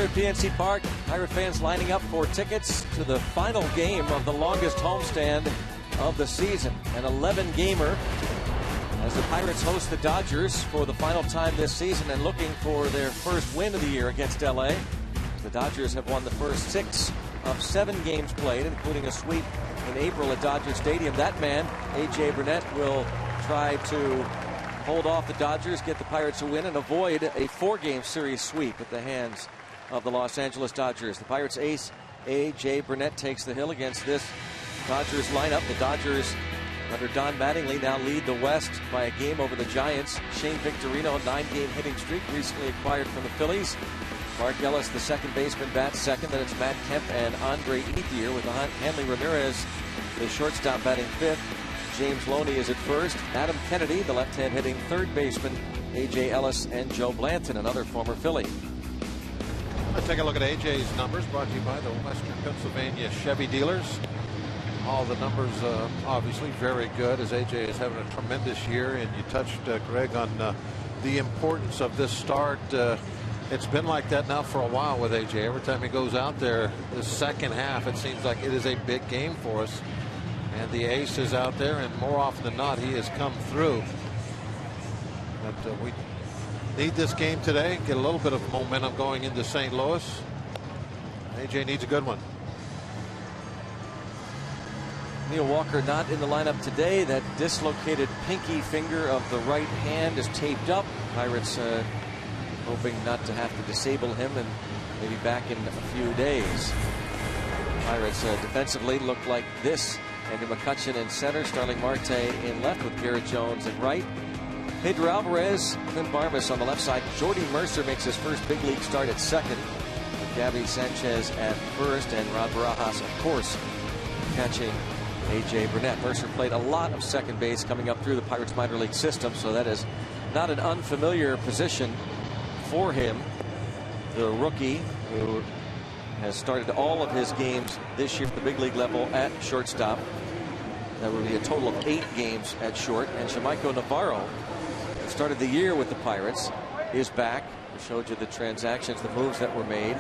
at PNC Park. Pirate fans lining up for tickets to the final game of the longest homestand of the season. An 11-gamer as the Pirates host the Dodgers for the final time this season and looking for their first win of the year against LA. The Dodgers have won the first 6 of 7 games played, including a sweep in April at Dodger Stadium. That man, A.J. Burnett, will try to hold off the Dodgers, get the Pirates a win, and avoid a 4-game series sweep at the hands of the Los Angeles Dodgers. The Pirates ace A.J. Burnett takes the hill against this Dodgers lineup. The Dodgers, under Don Mattingly, now lead the West by a game over the Giants. Shane Victorino, a 9-game hitting streak, recently acquired from the Phillies. Mark Ellis, the second baseman, bats second. Then it's Matt Kemp and Andre Ethier, with Hanley Ramirez, the shortstop, batting fifth. James Loney is at first. Adam Kennedy, the left-hand hitting third baseman. A.J. Ellis and Joe Blanton, another former Philly. Let's take a look at A.J.'s numbers, brought to you by the Western Pennsylvania Chevy dealers. All the numbers obviously very good, as A.J. is having a tremendous year. And you touched, Greg, on the importance of this start. It's been like that now for a while with A.J. Every time he goes out there, the second half, it seems like it is a big game for us. And the ace is out there, and more often than not, he has come through. But we need this game today, get a little bit of momentum going into St. Louis. A.J. needs a good one. Neil Walker not in the lineup today. That dislocated pinky finger of the right hand is taped up. Pirates hoping not to have to disable him and maybe back in a few days. Pirates defensively look like this. Andrew McCutcheon in center, Starling Marte in left with Garrett Jones in right. Pedro Alvarez, Clint Barmas on the left side. Jordy Mercer makes his first big league start at second. Gabby Sanchez at first, and Rod Barajas, of course, catching A.J. Burnett. Mercer played a lot of second base coming up through the Pirates minor league system, so that is not an unfamiliar position for him. The rookie who has started all of his games this year at the big league level at shortstop. That would be a total of 8 games at short. And Shamaiko Navarro, who started the year with the Pirates, is back. I showed you the transactions, the moves that were made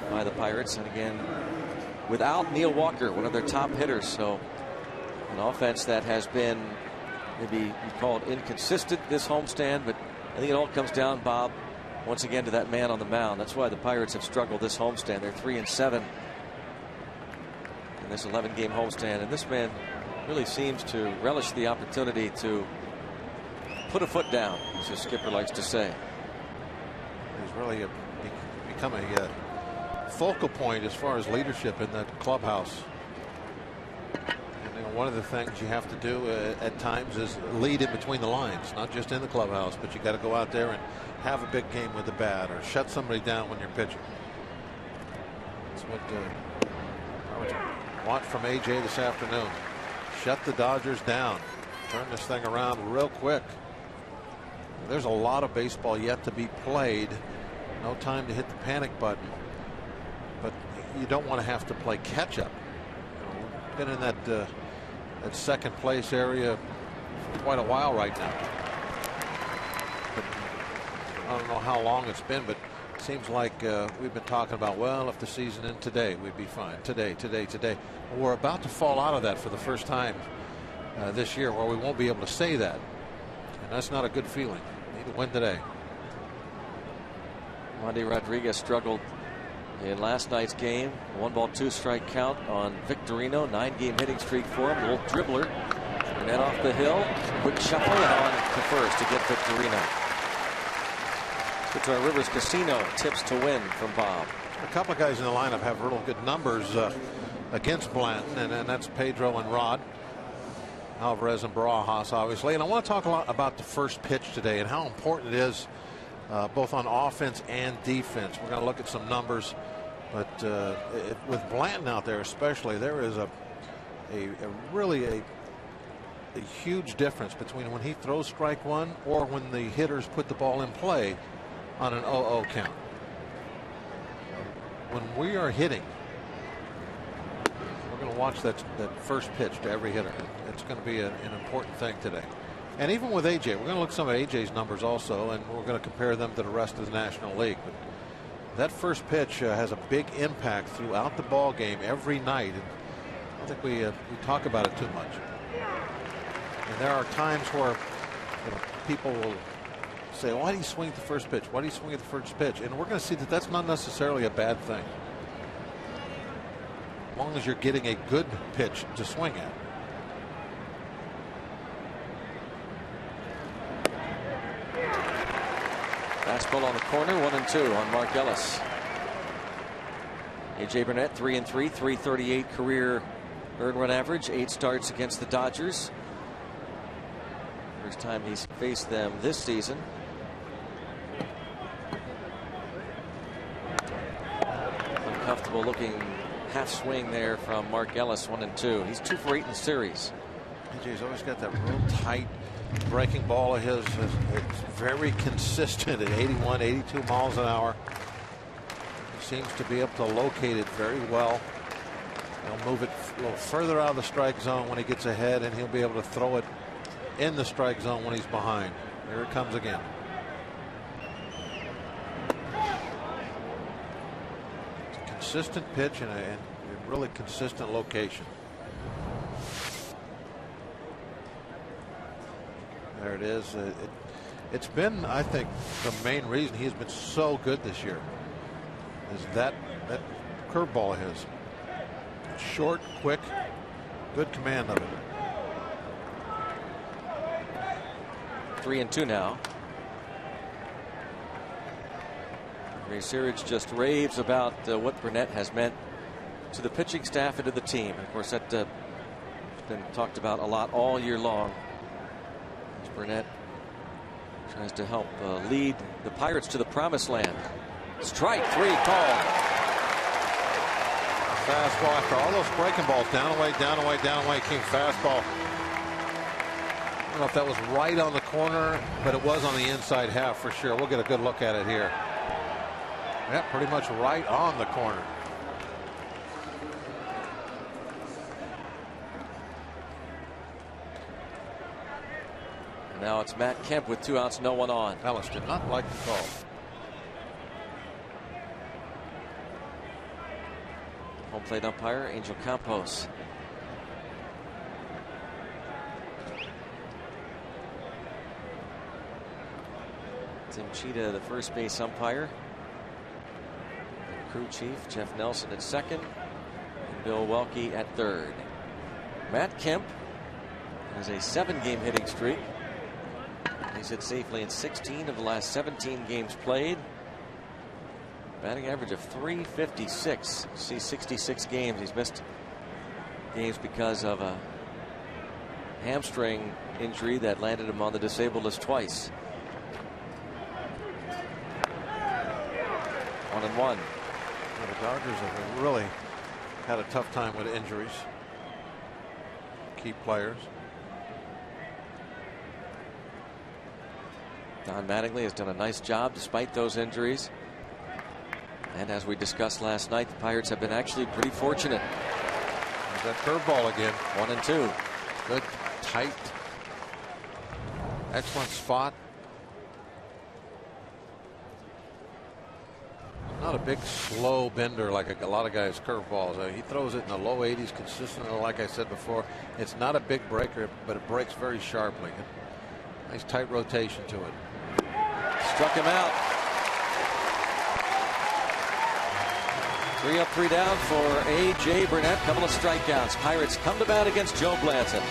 by the Pirates. And again, without Neil Walker, one of their top hitters. So an offense that has been, maybe you call it inconsistent this homestand, but I think it all comes down, Bob, once again to that man on the mound. That's why the Pirates have struggled this homestand. They're 3-7 in this 11-game homestand, and this man really seems to relish the opportunity to put a foot down, as his skipper likes to say. He's really become a focal point as far as leadership in that clubhouse. And one of the things you have to do at times is lead in between the lines, not just in the clubhouse, but you got to go out there and have a big game with the bat or shut somebody down when you're pitching. That's what I would want from A.J. this afternoon. Shut the Dodgers down. Turn this thing around real quick. There's a lot of baseball yet to be played. No time to hit the panic button. But you don't want to have to play catch up. Been in that second place area for quite a while right now. But I don't know how long it's been, but it seems like we've been talking about, well, if the season ended today, we'd be fine. Today. Well, we're about to fall out of that for the first time this year, where we won't be able to say that. And that's not a good feeling. Need to win today. Wandy Rodriguez struggled in last night's game. 1-ball, 2-strike count on Victorino. 9-game hitting streak for him. A little dribbler. And then off the hill. Quick shuffle and on to first to get Victorino. To our Rivers Casino tips to win from Bob. A couple of guys in the lineup have real good numbers against Blanton, and that's Pedro and Rod. Alvarez and Barajas, obviously. And I want to talk a lot about the first pitch today and how important it is both on offense and defense. We're going to look at some numbers, but with Blanton out there especially, there is a really huge difference between when he throws strike one or when the hitters put the ball in play on an 0-0 count. When we are hitting, we're going to watch that first pitch to every hitter. It's going to be an important thing today. And even with A.J., we're going to look at some of A.J.'s numbers also, and we're going to compare them to the rest of the National League. But that first pitch has a big impact throughout the ball game every night. And I don't think we talk about it too much. And there are times where people will say, why do you swing at the first pitch? Why do you swing at the first pitch? And we're going to see that that's not necessarily a bad thing, as long as you're getting a good pitch to swing at. Fastball on the corner, 1-2 on Mark Ellis. A.J. Burnett, 3-3, 338 career earned run average, 8 starts against the Dodgers. First time he's faced them this season. Uncomfortable looking half swing there from Mark Ellis, 1-2. He's 2 for 8 in the series. AJ's always got that real tight breaking ball of his. It's very consistent at 81, 82 miles an hour. He seems to be able to locate it very well. He'll move it a little further out of the strike zone when he gets ahead, and he'll be able to throw it in the strike zone when he's behind. Here it comes again. It's a consistent pitch and a really consistent location. There it is. It's been, I think, the main reason he's been so good this year is that curveball of his. It's short, quick, good command of it. 3-2 now. Ray Searage just raves about what Burnett has meant to the pitching staff and to the team. And of course, that's been talked about a lot all year long. As Burnett tries to help lead the Pirates to the promised land. Strike 3 call. Fastball after all those breaking balls. Down away, down away, down away came fastball. I don't know if that was right on the corner, but it was on the inside half for sure. We'll get a good look at it here. Yeah, pretty much right on the corner. And now it's Matt Kemp with 2 outs, no one on. Ellis did not like the call. Home plate umpire Angel Campos. Tim Cheetah, the first base umpire. And crew chief Jeff Nelson at second. And Bill Welke at third. Matt Kemp has a 7-game hitting streak. He's hit safely in 16 of the last 17 games played. Batting average of .356. See 66 games. He's missed games because of a hamstring injury that landed him on the disabled list twice. 1-1. Well, the Dodgers have really had a tough time with injuries. Key players. Don Mattingly has done a nice job despite those injuries. And as we discussed last night, the Pirates have been actually pretty fortunate. There's that curveball again. 1-2. Good, tight, excellent spot. Not a big slow bender like a lot of guys' curveballs. He throws it in the low 80s consistently. Like I said before, it's not a big breaker, but it breaks very sharply. Nice tight rotation to it. Struck him out. 3 up, 3 down for A.J. Burnett. Couple of strikeouts. Pirates come to bat against Joe Blanton.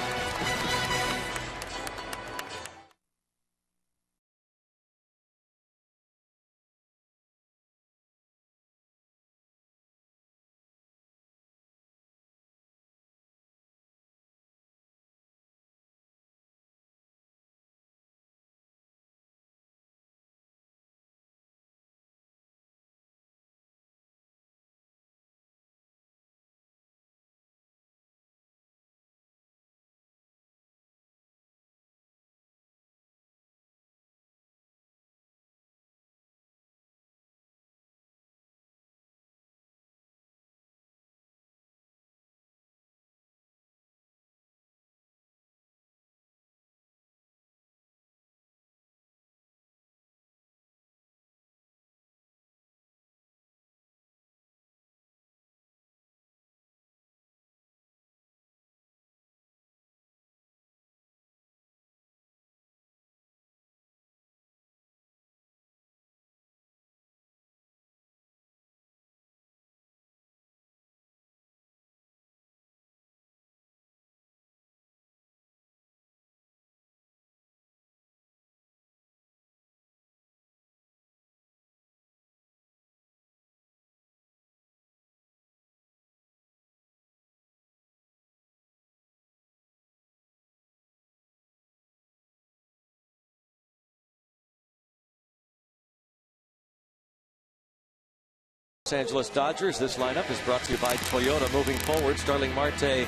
Angeles Dodgers. This lineup is brought to you by Toyota. Moving forward, Starling Marte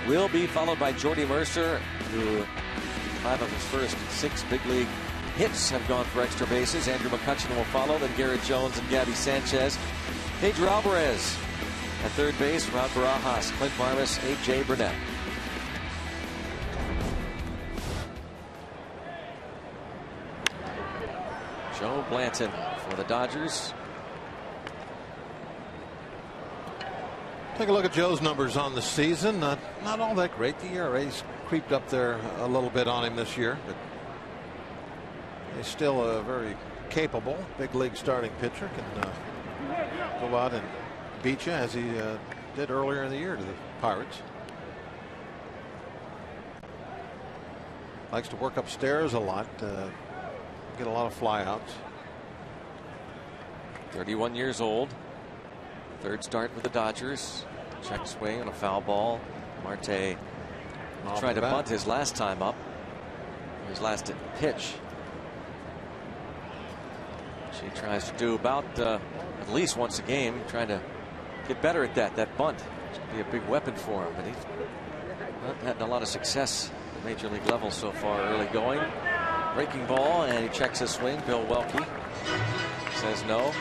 will be followed by Jordy Mercer, who 5 of his first 6 big league hits have gone for extra bases. Andrew McCutchen will follow, then Garrett Jones and Gabby Sanchez. Pedro Alvarez at third base, Rod Barajas, Clint Barmas, A.J. Burnett. Joe Blanton for the Dodgers. Take a look at Joe's numbers on the season. Not all that great. The ERA's creeped up there a little bit on him this year, but he's still a very capable big league starting pitcher. Can go out and beat you as he did earlier in the year to the Pirates. Likes to work upstairs a lot. Get a lot of flyouts. 31 years old. Third start with the Dodgers. Check swing on a foul ball. Marte tried to bunt his last time up. His last pitch. She tries to do about at least once a game, trying to get better at that. That bunt should be a big weapon for him, but he's not had a lot of success at major league level so far. Early going. Breaking ball, and he checks his swing. Bill Welke says no.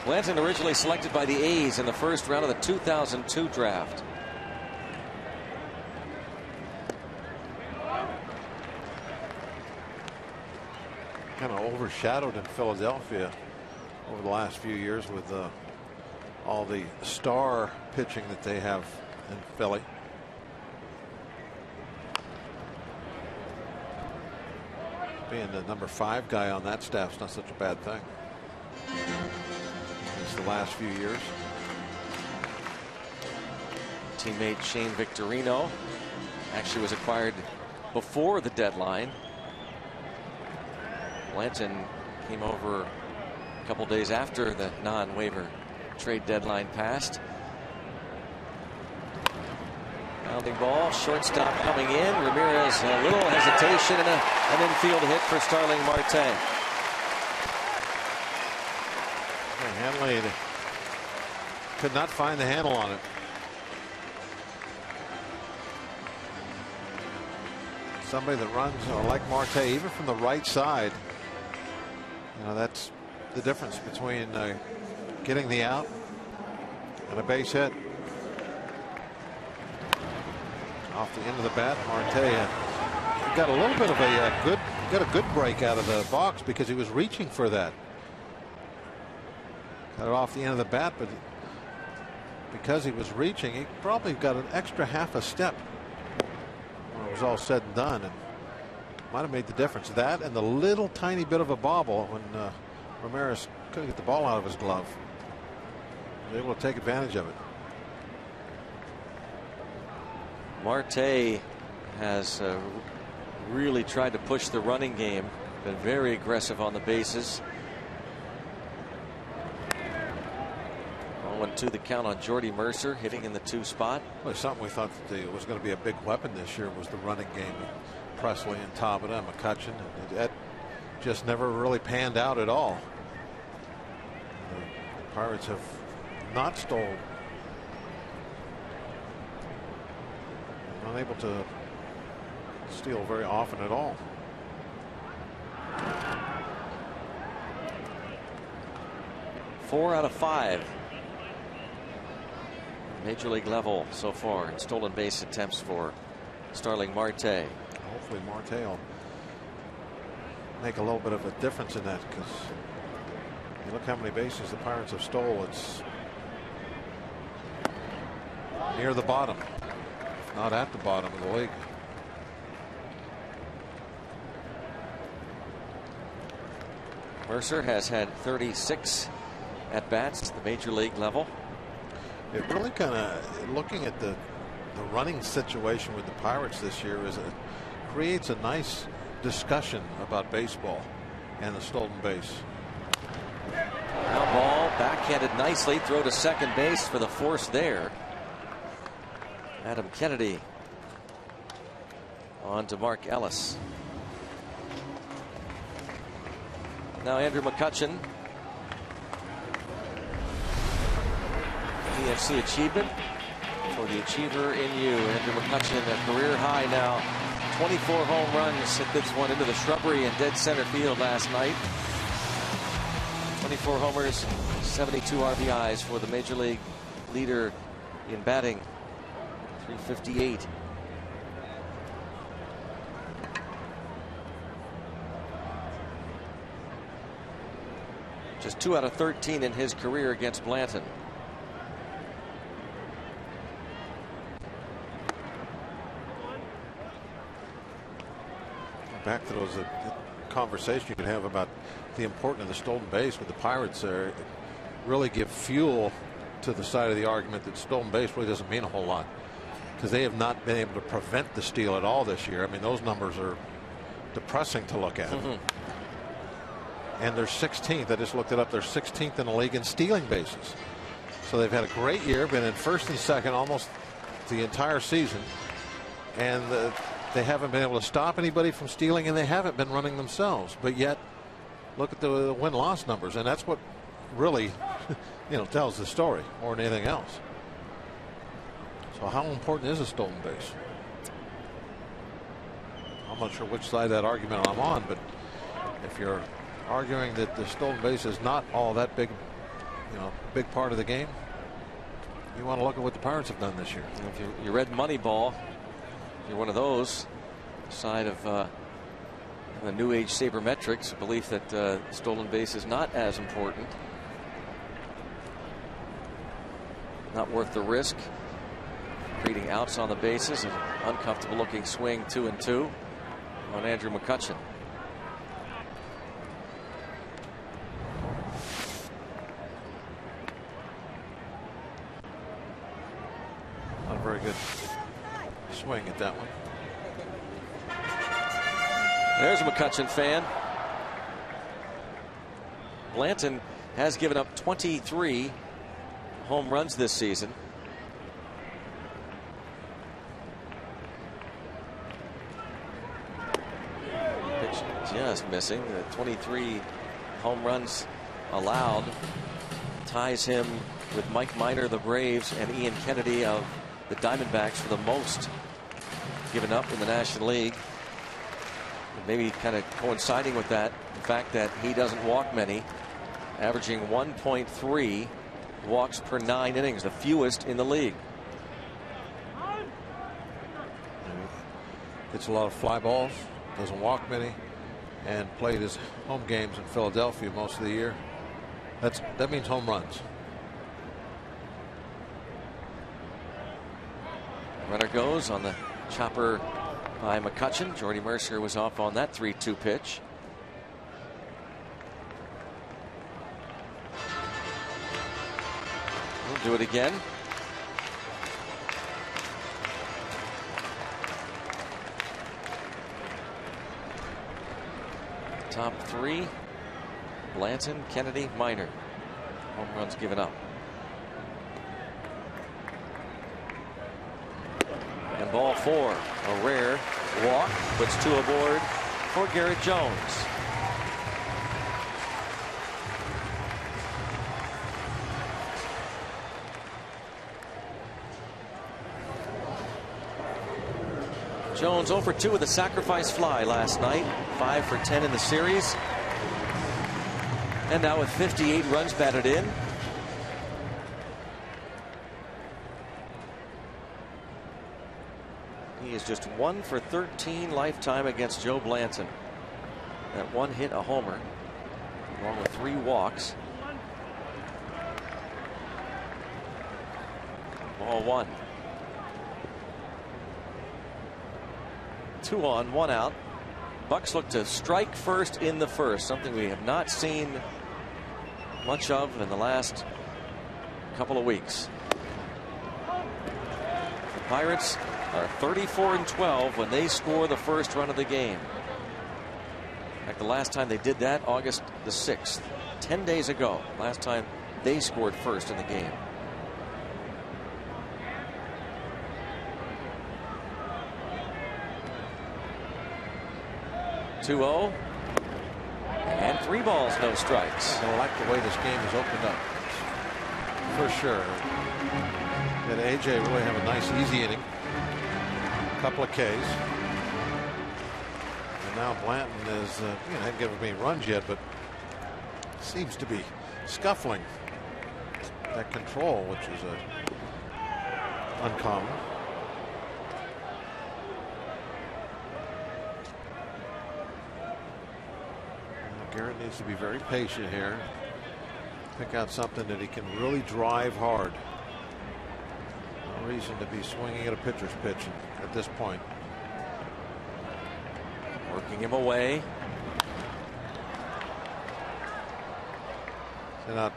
Blanton originally selected by the A's in the first round of the 2002 draft. Kind of overshadowed in Philadelphia over the last few years with all the star pitching that they have in Philly. Being the number 5 guy on that staff is not such a bad thing. It's the last few years. Teammate Shane Victorino actually was acquired before the deadline. Blanton came over a couple days after the non-waiver trade deadline passed. Bounding ball, shortstop coming in. Ramirez, a little hesitation and an infield hit for Starling Marte. Hanley could not find the handle on it. Somebody that runs like Marte, even from the right side, you know, that's the difference between getting the out and a base hit. Off the end of the bat, Marte got a little bit of a good break out of the box because he was reaching for that. Got it off the end of the bat, but because he was reaching, he probably got an extra half a step when it was all said and done, and might have made the difference. That and the little tiny bit of a bobble when Ramirez couldn't get the ball out of his glove. He was able to take advantage of it. Marte has really tried to push the running game, been very aggressive on the bases. 0-2 the count on Jordy Mercer, hitting in the 2 spot. Well, something we thought that was going to be a big weapon this year was the running game. Presley and Tabata and McCutchen. That just never really panned out at all. The Pirates have not stolen. Unable to steal very often at all. Four out of 5 major league level so far in stolen base attempts for Starling Marte. Hopefully Marte will make a little bit of a difference in that, because you look how many bases the Pirates have stole. It's near the bottom, not at the bottom of the league. Mercer has had 36 at bats at the major league level. It really kind of, looking at the running situation with the Pirates this year, creates a nice discussion about baseball and the stolen base. Now ball backhanded nicely, throw to second base for the force there. Adam Kennedy on to Mark Ellis. Now Andrew McCutchen. EFC achievement for the achiever in you. Andrew McCutchen, a career high now. 24 home runs. Hit this one into the shrubbery in dead center field last night. 24 homers, 72 RBIs for the major league leader in batting. 358. Just 2 out of 13 in his career against Blanton. Back to those conversation you can have about the importance of the stolen base with the Pirates there. It really give fuel to the side of the argument that stolen base really doesn't mean a whole lot, because they have not been able to prevent the steal at all this year. I mean, those numbers are depressing to look at. And they're 16th. I just looked it up. They're 16th in the league in stealing bases. So they've had a great year, been in first and second almost the entire season, and they haven't been able to stop anybody from stealing, and they haven't been running themselves. But yet, look at the win-loss numbers, and that's what really, tells the story more than anything else. So how important is a stolen base? I'm not sure which side of that argument I'm on, but if you're arguing that the stolen base is not all that big, big part of the game, you want to look at what the Pirates have done this year. If you read Moneyball, you're one of those side of the new age sabermetrics, belief that stolen base is not as important, not worth the risk, creating outs on the bases, and uncomfortable looking swing 2-2 on Andrew McCutchen. Not a very good swing at that one. There's a McCutchen fan. Blanton has given up 23 home runs this season. Pitch just missing. The 23 home runs allowed ties him with Mike Minor, the Braves, and Ian Kennedy of the Diamondbacks for the most given up in the National League. Maybe kind of coinciding with that, the fact that he doesn't walk many, averaging 1.3 walks per 9 innings, the fewest in the league. Hits a lot of fly balls, doesn't walk many, and played his home games in Philadelphia most of the year. That means home runs. Runner goes on the chopper by McCutchen. Jordy Mercer was off on that 3-2 pitch. We'll do it again. Top 3: Blanton, Kennedy, Minor. Home runs given up. And ball 4, a rare walk, puts 2 aboard for Garrett Jones. Jones 0 for 2 with a sacrifice fly last night, 5 for 10 in the series. And now with 58 runs batted in, he is just 1 for 13 lifetime against Joe Blanton. That 1 hit, a homer, along with 3 walks. Ball 1. 2 on, 1 out. Bucks look to strike first in the first, something we have not seen much of in the last couple of weeks. The Pirates are 34-12 when they score the first run of the game. In fact, the last time they did that, August the 6th, 10 days ago, last time they scored first in the game. And 3 balls, no strikes. I like the way this game is opened up. For sure. That AJ really have a nice easy inning. A couple of Ks. And now Blanton is, hasn't given me runs yet, but seems to be scuffling. That control, which is uncommon. Garrett needs to be very patient here. Pick out something that he can really drive hard. No reason to be swinging at a pitcher's pitch at this point. Working him away. So now,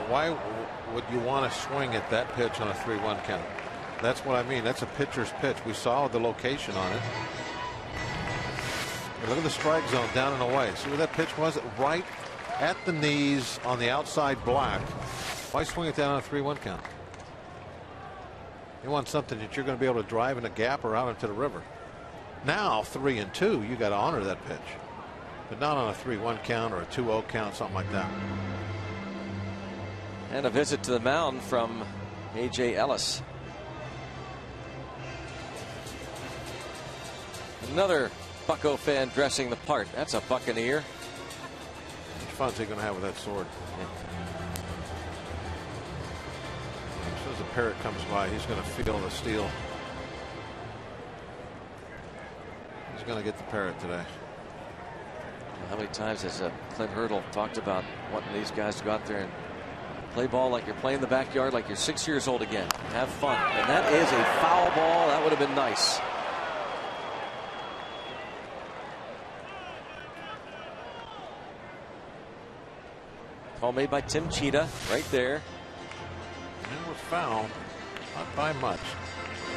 why would you want to swing at that pitch on a 3-1 count? That's what I mean. That's a pitcher's pitch. We saw the location on it. Look at the strike zone down and away. See where that pitch was? Right at the knees on the outside black. Why swing it down on a 3-1 count? You want something that you're going to be able to drive in a gap or out into the river. Now 3-2, you got to honor that pitch, but not on a 3-1 count or a 2-0 count, something like that. And a visit to the mound from A.J. Ellis. Another Bucco fan dressing the part. That's a Buccaneer. How much fun is he going to have with that sword? Yeah. As soon as the parrot comes by, he's going to feel the steel. He's going to get the parrot today. How many times has Clint Hurdle talked about wanting these guys to go out there and play ball like you're playing the backyard, like you're 6 years old again. Have fun. And that is a foul ball. That would have been nice. Call made by Tim Cheetah right there. And it was foul, not by much.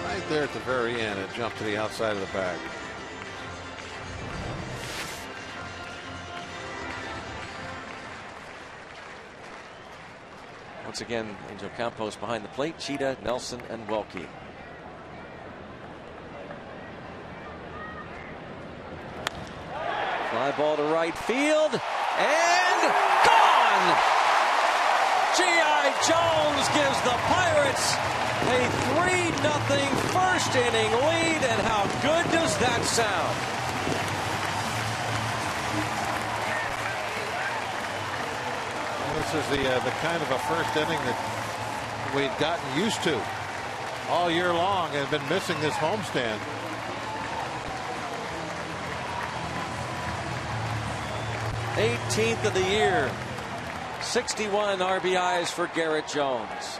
Right there at the very end, it jumped to the outside of the bag. Once again, Angel Campos behind the plate. Cheetah, Nelson, and Welke. Fly ball to right field, and gone! G.I. Jones gives the Pirates a 3-0 first inning lead, and how good does that sound? This is the kind of a first inning that we'd gotten used to all year long and been missing this homestand. '18th of the year. 61 RBIs for Garrett Jones.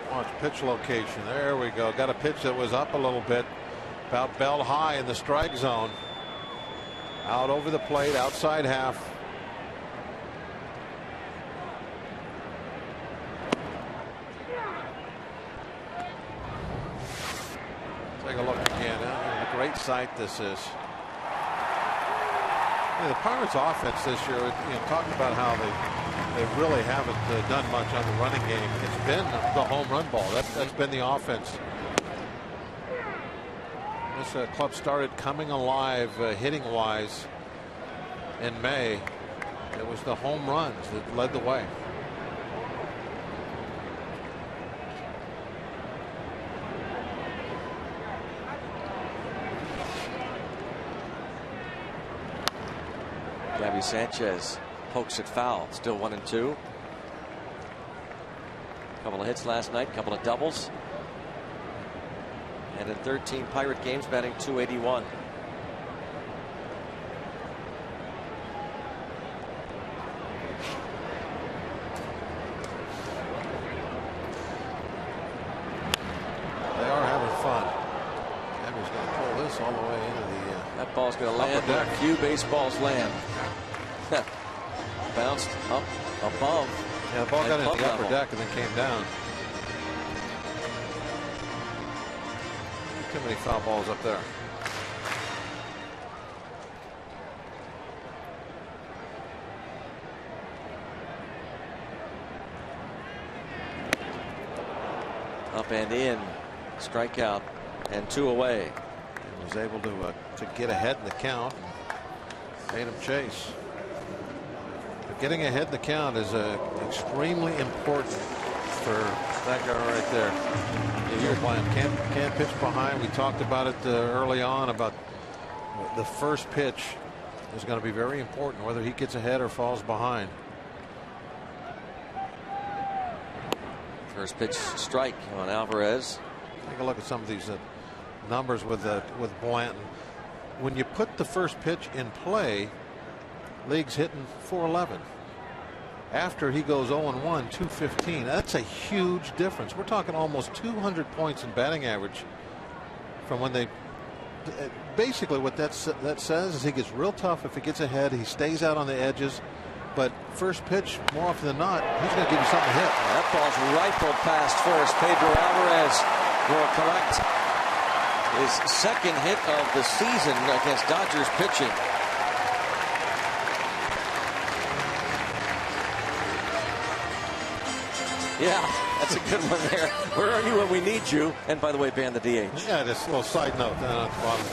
Watch pitch location. There we go. Got a pitch that was up a little bit, about bell high in the strike zone. Out over the plate, outside half. Take a look again. What a great sight this is. The Pirates' offense this year, talking about how they really haven't done much on the running game. It's been the home run ball. That's been the offense. This club started coming alive hitting wise in May. It was the home runs that led the way. Gabby Sanchez pokes it foul. Still 1-2. Couple of hits last night, couple of doubles. And in 13 Pirate games, batting .281. They are having fun. Gabby's going to pull this all the way into the that ball's going to land where few baseballs land. Bounced up above. Yeah, the ball got into the upper deck and then came down. Too many foul balls up there. Up and in. Strikeout and 2 away. He was able to get ahead in the count. Made him chase. But getting ahead in the count is extremely important for that guy right there. Can't pitch behind. We talked about it early on about the first pitch is going to be very important, whether he gets ahead or falls behind. First pitch strike on Alvarez. Take a look at some of these numbers with Blanton. When you put the first pitch in play, League's hitting .411. After he goes 0-1, .215. That's a huge difference. We're talking almost 200 points in batting average from when they. Basically, what that says is he gets real tough if he gets ahead. He stays out on the edges. But first pitch, more often than not, he's going to give you something to hit. That ball's rifled past first. Pedro Alvarez will collect his second hit of the season against Dodgers pitching. Yeah, that's a good one there. Where are you when we need you? And by the way, ban the DH. Yeah, just a little side note down at the bottom.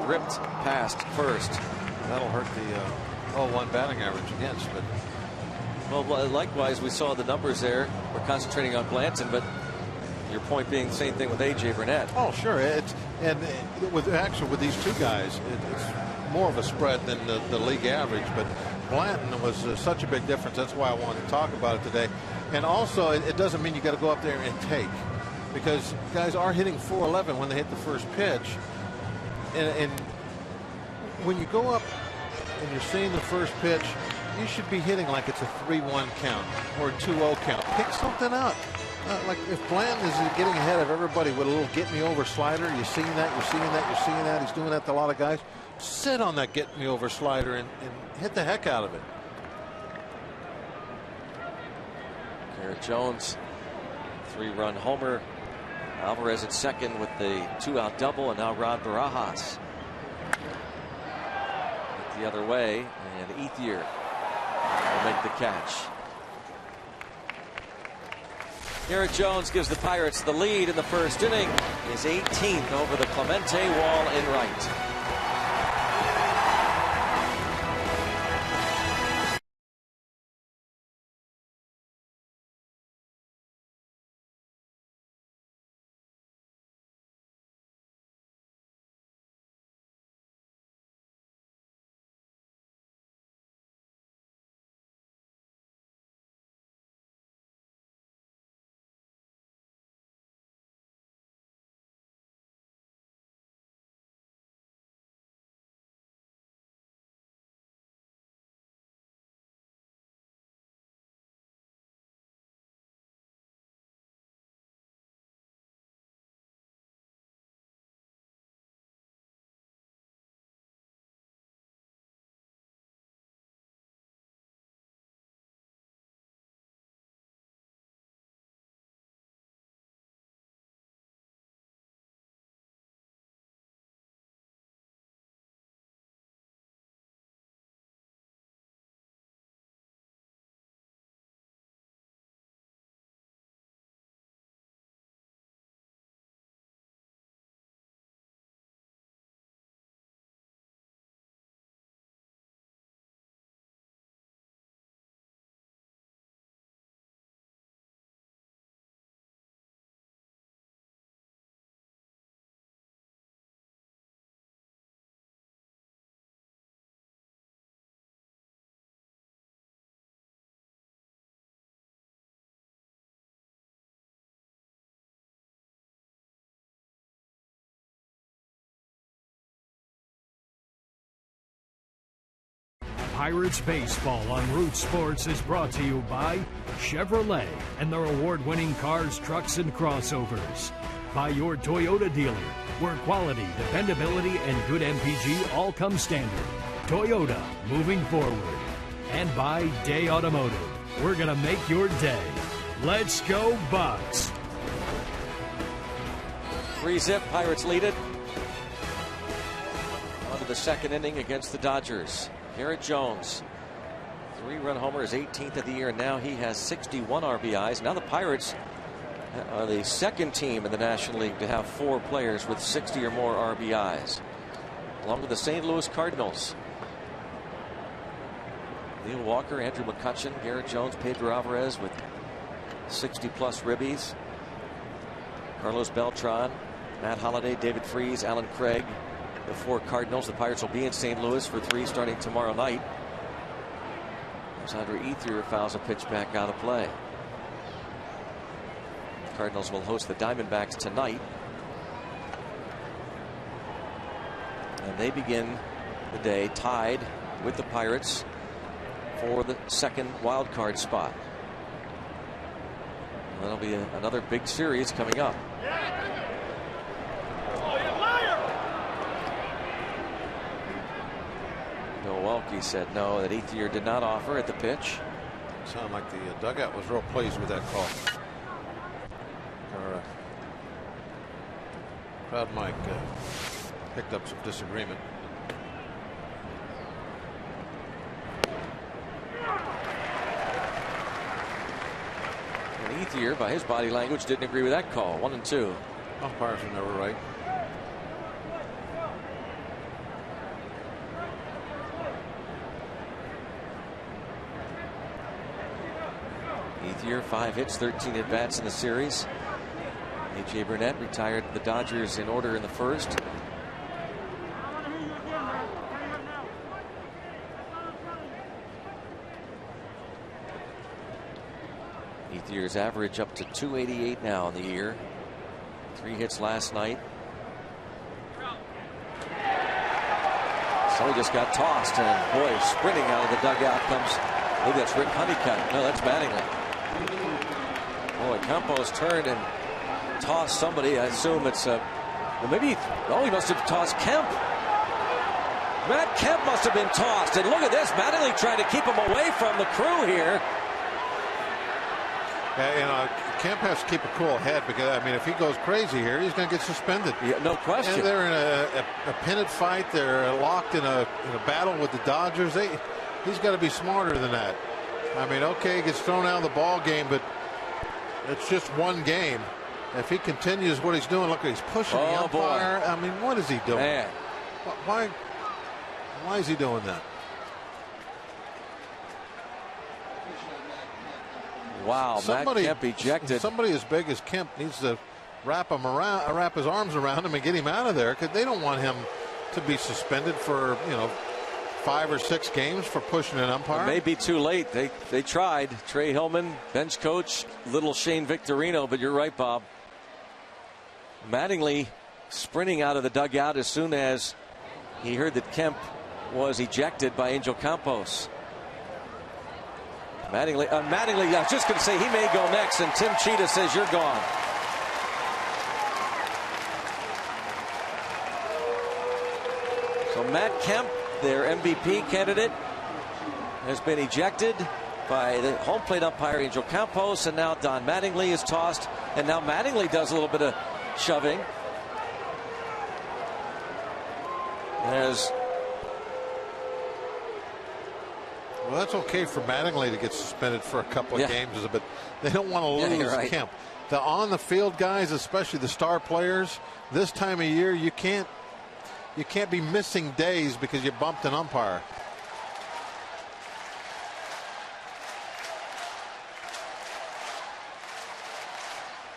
Ripped past first. That'll hurt the 0-1 batting average against. But well, likewise, we saw the numbers there. We're concentrating on Blanton, but your point being the same thing with A.J. Burnett. Oh, sure. With these two guys, it's more of a spread than the league average. But Blanton was such a big difference. That's why I wanted to talk about it today. And also, it doesn't mean you got to go up there and take, because guys are hitting .411 when they hit the first pitch. And when you go up and you're seeing the first pitch, you should be hitting like it's a 3-1 count or a 2-0 count. Pick something up. Like if Blanton is getting ahead of everybody with a little get me over slider, you're seeing that, you're seeing that, you're seeing that. He's doing that to a lot of guys. Sit on that get me over slider and hit the heck out of it. Garrett Jones, 3-run homer. Alvarez at second with the 2-out double, and now Rod Barajas the other way, and Ethier will make the catch. Garrett Jones gives the Pirates the lead in the first inning. His 18th over the Clemente wall in right. Pirates Baseball on Root Sports is brought to you by Chevrolet and their award-winning cars, trucks, and crossovers. By your Toyota dealer, where quality, dependability, and good MPG all come standard. Toyota, moving forward. And by Day Automotive. We're going to make your day. Let's go, Bucks. 3-zip, Pirates lead it. On to the second inning against the Dodgers. Garrett Jones, 3-run homer, his 18th of the year, and now he has 61 RBIs. Now the Pirates are the second team in the National League to have 4 players with 60 or more RBIs, along with the St. Louis Cardinals. Neil Walker, Andrew McCutchen, Garrett Jones, Pedro Alvarez with 60-plus ribbies. Carlos Beltran, Matt Holliday, David Freese, Alan Craig, the 4 Cardinals. The Pirates will be in St. Louis for 3 starting tomorrow night. Alexander Ethier fouls a pitch back out of play. Cardinals will host the Diamondbacks tonight, and they begin the day tied with the Pirates for the second wild card spot. That'll be another big series coming up. Milwaukee said no, that Ethier did not offer at the pitch. Sounded like the dugout was real pleased with that call. Our crowd mic picked up some disagreement. And Ethier, by his body language, didn't agree with that call. 1-2. Umpires are never right. Ethier, 5 hits, 13 at bats in the series. A.J. Burnett retired the Dodgers in order in the first. Ethier's average up to 288 now in the year. 3 hits last night. So he just got tossed, and boy, sprinting out of the dugout comes, I think that's Rick Honeycutt. No, that's Mattingly. Boy, Campos turned and tossed somebody. I assume it's well, maybe, oh, he must have tossed Kemp. Matt Kemp must have been tossed, and look at this, Mattingly trying to keep him away from the crew here. Yeah, Kemp has to keep a cool head, because I mean, if he goes crazy here, he's going to get suspended. Yeah, no question. And they're in a pennant fight. They're locked in a battle with the Dodgers. He's got to be smarter than that. I mean, okay, he gets thrown out of the ball game, but it's just one game. If he continues what he's doing, look, he's pushing the umpire. Boy. I mean, what is he doing? Man. Why is he doing that? Wow, Matt Kemp ejected. Somebody as big as Kemp needs to wrap his arms around him and get him out of there, because they don't want him to be suspended for 5 or 6 games for pushing an umpire. It may be too late. They tried. Trey Hillman, bench coach, little Shane Victorino, but you're right, Bob. Mattingly sprinting out of the dugout as soon as he heard that Kemp was ejected by Angel Campos. Mattingly, I was just going to say he may go next, and Tim Cheetah says you're gone. So Matt Kemp, their MVP candidate, has been ejected by the home plate umpire Angel Campos, and now Don Mattingly is tossed, and now Mattingly does a little bit of shoving. Well, that's okay for Mattingly to get suspended for a couple of games, but they don't want to lose Kemp. The on-the-field guys, especially the star players, this time of year, you can't be missing days because you bumped an umpire.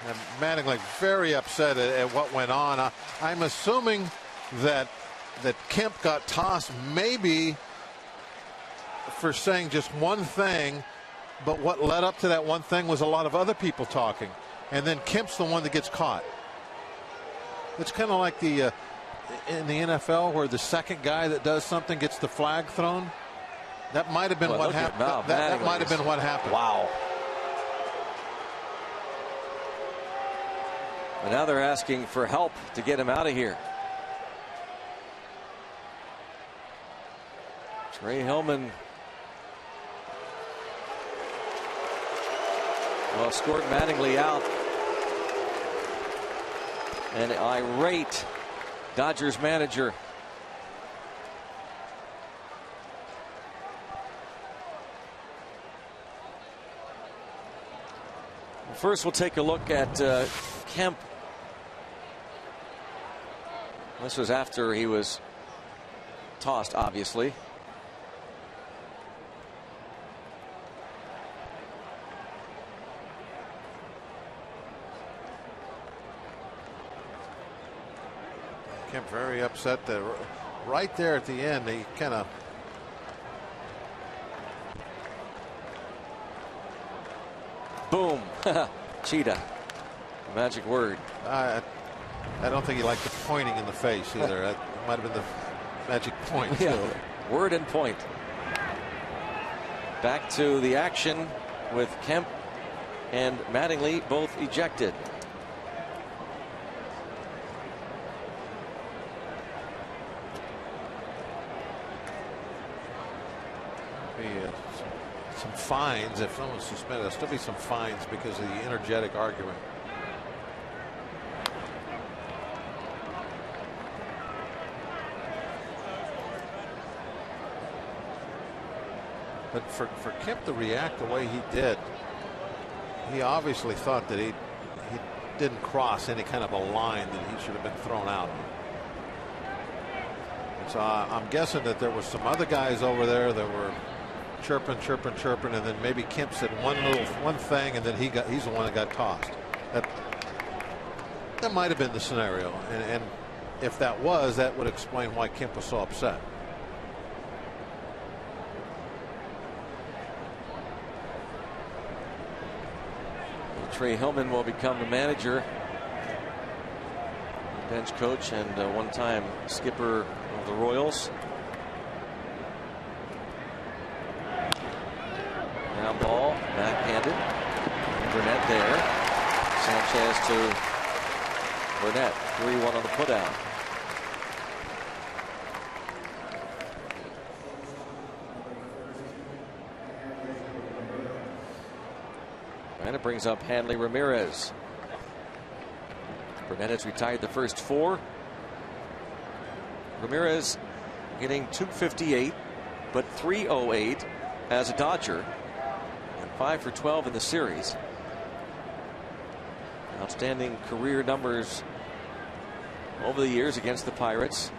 And Mattingly very upset at what went on. I'm assuming that Kemp got tossed maybe for saying just one thing, but what led up to that one thing was a lot of other people talking, and then Kemp's the one that gets caught. It's kind of like in the NFL where the second guy that does something gets the flag thrown. That might have been what happened. That might have been what happened. Wow. And now they're asking for help to get him out of here. Trey Hillman will escort Mattingly out. An irate Dodgers manager. First, we'll take a look at Kemp. This was after he was tossed, obviously. Kemp very upset that right there at the end he kind of boom. Cheetah, magic word. I don't think he liked the pointing in the face either. That might have been the magic point too. Yeah. Word and point. Back to the action with Kemp and Mattingly both ejected. Some fines if someone's suspended. There'll still be some fines because of the energetic argument. But for Kemp to react the way he did, he obviously thought that he didn't cross any kind of a line that he should have been thrown out on. So I'm guessing that there were some other guys over there that were chirping, and then maybe Kemp said one thing, and then he's the one that got tossed. That might have been the scenario, and if that was, that would explain why Kemp was so upset. Trey Hillman will become the manager, bench coach, and one-time skipper of the Royals. Ground ball, backhanded. Burnett there. Sanchez to Burnett. 3-1 on the putout. And it brings up Hanley Ramirez. Burnett has retired the first 4. Ramirez hitting .258, but .308 as a Dodger, and 5 for 12 in the series. Outstanding career numbers over the years against the Pirates.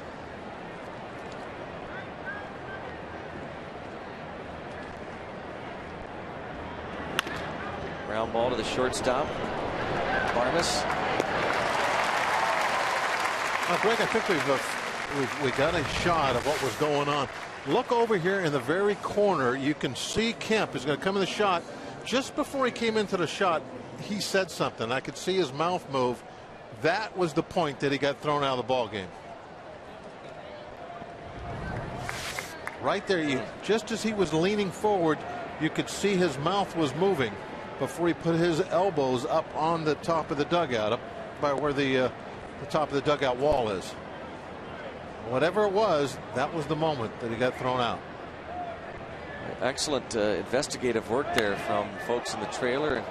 Ground ball to the shortstop, Barnes. Greg, I think we got a shot of what was going on. Look over here in the very corner. You can see Kemp is going to come in the shot. Just before he came into the shot, he said something. I could see his mouth move. That was the point that he got thrown out of the ball game. Right there, just as he was leaning forward, you could see his mouth was moving before he put his elbows up on the top of the dugout, up by where the top of the dugout wall is. Whatever it was, that was the moment that he got thrown out. Excellent investigative work there from folks in the trailer.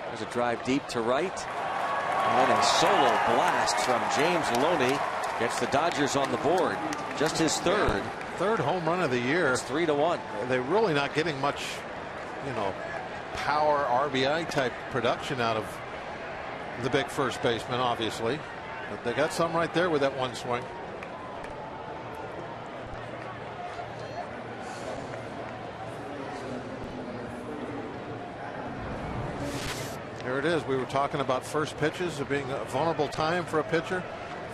There's a drive deep to right, and then a solo blast from James Loney gets the Dodgers on the board. Just his third home run of the year. It's 3-1. They're really not getting much, power RBI type production out of the big first baseman, obviously, but they got some right there with that one swing. Here it is. We were talking about first pitches of being a vulnerable time for a pitcher.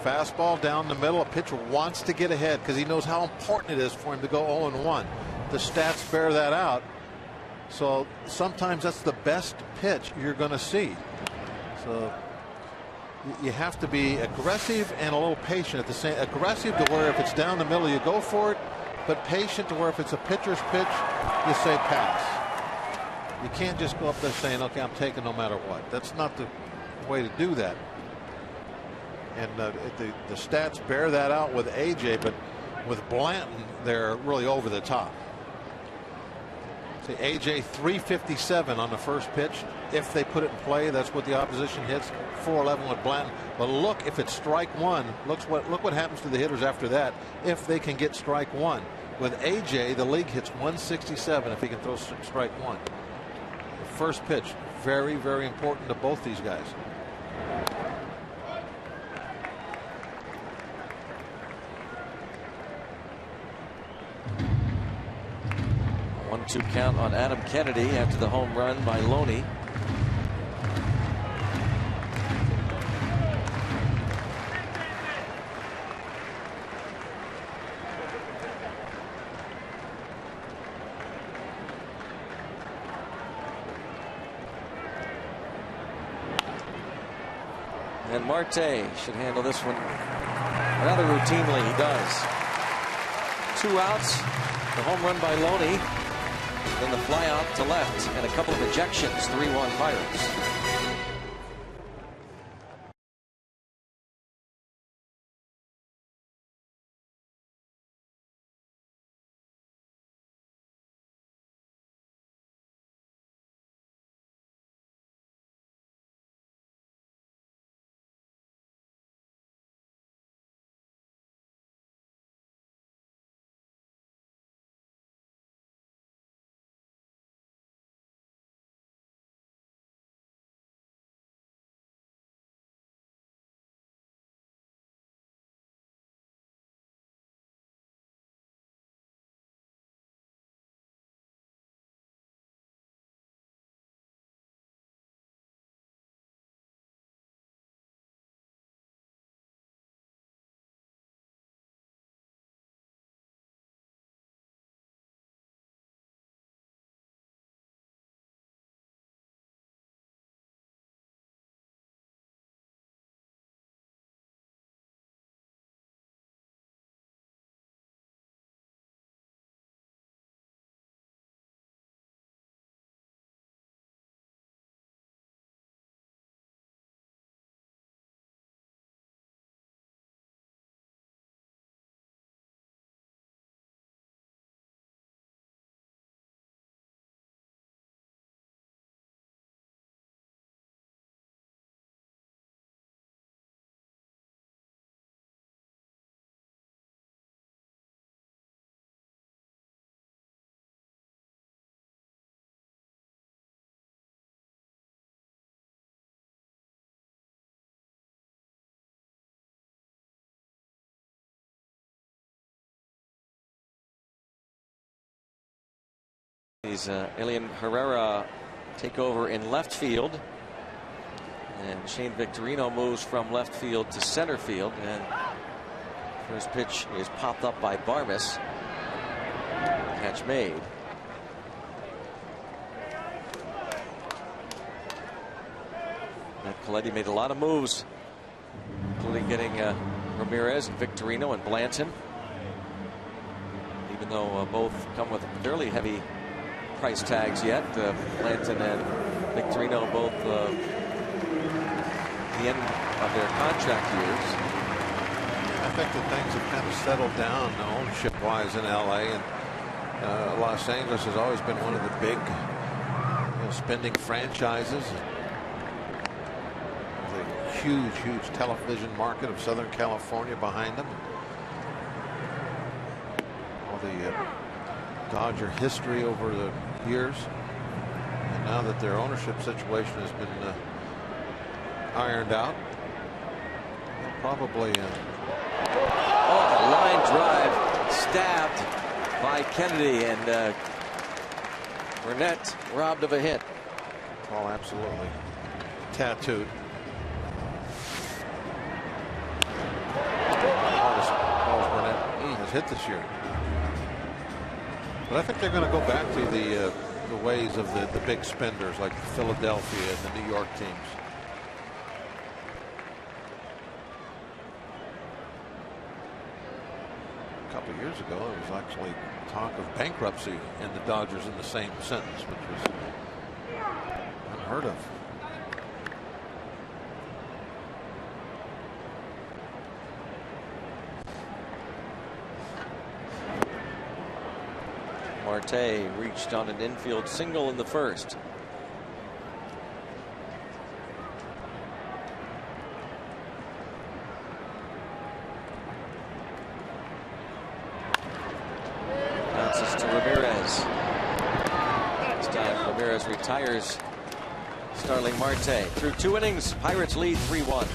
Fastball down the middle. A pitcher wants to get ahead because he knows how important it is for him to go 0-1. The stats bear that out. So sometimes that's the best pitch you're going to see. So you have to be aggressive and a little patient at the same. Aggressive to where if it's down the middle you go for it, but patient to where if it's a pitcher's pitch you say pass. You can't just go up there saying, okay, I'm taking no matter what. That's not the way to do that. And the stats bear that out with AJ, but with Blanton, they're really over the top. See, AJ 357 on the first pitch. If they put it in play, that's what the opposition hits. 411 with Blanton. But look, if it's strike one, look what happens to the hitters after that if they can get strike one. With AJ, the league hits 167 if he can throw strike one. First pitch, very, very important to both these guys. 1-2 count on Adam Kennedy after the home run by Loney. And Marte should handle this one rather routinely. He does. 2 outs. The home run by Loney. Then the fly out to left and a couple of ejections. 3-1 Pirates. Elian Herrera take over in left field, and Shane Victorino moves from left field to center field, and first pitch is popped up by Barmes. Catch made. And Coletti made a lot of moves, including getting Ramirez and Victorino and Blanton, even though both come with fairly heavy price tags yet. Blanton and Victorino both the end of their contract years. I think that things have kind of settled down ownership-wise in LA, and Los Angeles has always been one of the big spending franchises. There's a huge television market of Southern California behind them. All the Dodger history over the years, and now that their ownership situation has been ironed out, probably line drive stabbed by Kennedy, and Burnett robbed of a hit. Oh, absolutely tattooed. Hardest Burnett has hit this year. But I think they're going to go back to the ways of the big spenders like Philadelphia and the New York teams. A couple of years ago, there was actually talk of bankruptcy and the Dodgers in the same sentence, which was unheard of. Marte reached on an infield single in the first. Bounces to Ramirez. This time Ramirez retires Starling Marte. Through 2 innings, Pirates lead 3-1.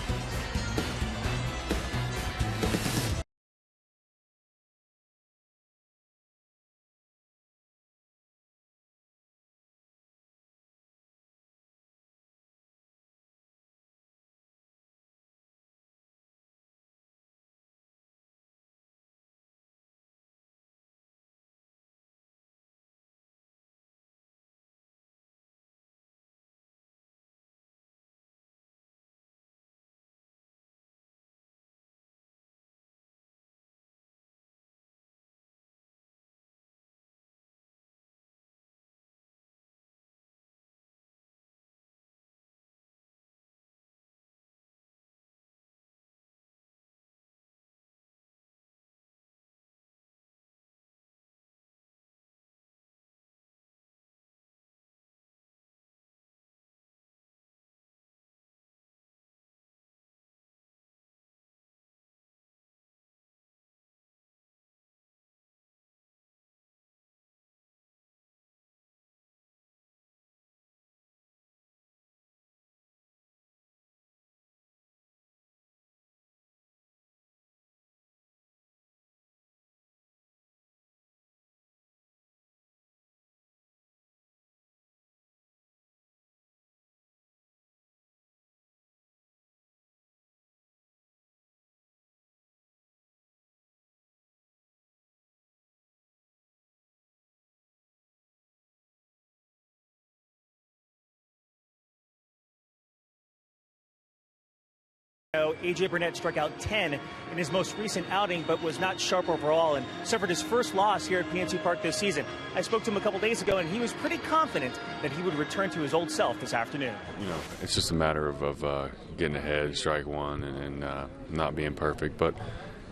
A.J. Burnett struck out 10 in his most recent outing, but was not sharp overall and suffered his first loss here at PNC Park this season. I spoke to him a couple days ago, and he was pretty confident that he would return to his old self this afternoon. You know, it's just a matter of getting ahead, strike one, and not being perfect. But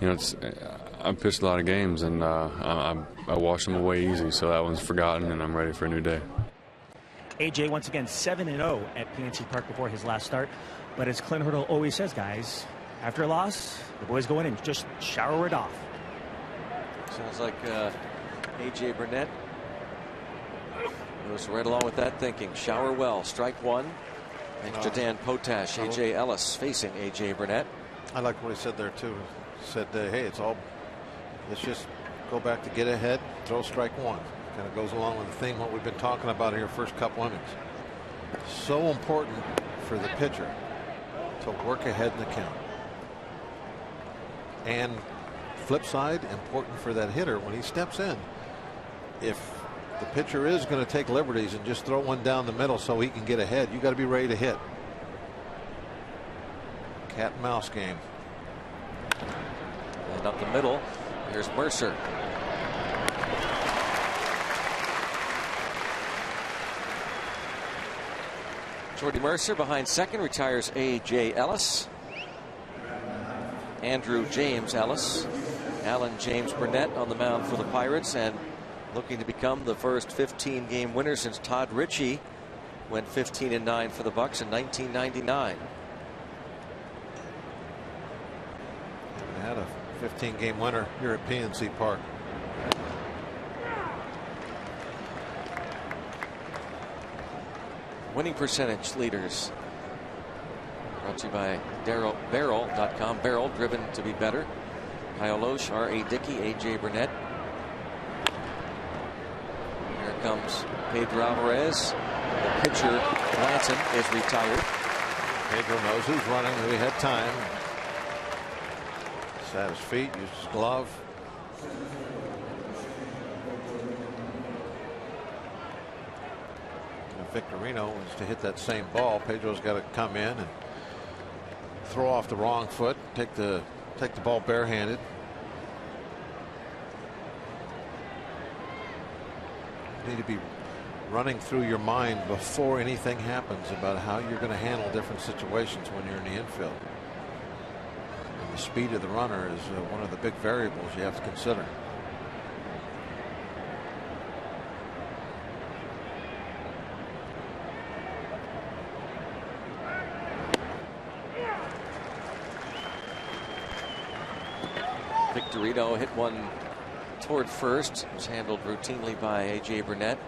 you know, I've pitched a lot of games, and I washed them away easy, so that one's forgotten, and I'm ready for a new day. A.J. once again 7-0 at PNC Park before his last start. But as Clint Hurdle always says, guys, after a loss, the boys go in and just shower it off. Sounds like A.J. Burnett goes right along with that thinking. Shower well, strike one. Thanks to Dan Potash. A.J. Ellis facing A.J. Burnett. I like what he said there, too. He said, hey, let's just go back to get ahead, throw strike one. Kind of goes along with the theme what we've been talking about here first couple innings. So important for the pitcher to work ahead in the count. And flip side, important for that hitter when he steps in. If the pitcher is going to take liberties and just throw one down the middle so he can get ahead, you got to be ready to hit. Cat and mouse game. And up the middle, here's Mercer. Jordy Mercer behind second, retires A.J. Ellis. Andrew James Ellis. Alan James Burnett on the mound for the Pirates, and looking to become the first 15-game winner since Todd Ritchie went 15-9 for the Bucks in 1999. We had a 15-game winner here at PNC Park. Winning percentage leaders brought to you by Barrel.com. Barrel, driven to be better. Kyle Loesch, R.A. Dickey, A.J. Burnett. Here comes Pedro Alvarez. The pitcher, Blanton, is retired. Pedro knows who's running. We had time. Sat his feet, used his glove. Victorino wants to hit that same ball. Pedro's got to come in and throw off the wrong foot, take the ball barehanded. You need to be running through your mind before anything happens about how you're going to handle different situations when you're in the infield. And the speed of the runner is one of the big variables you have to consider. Victorino hit one toward first. It was handled routinely by A.J. Burnett.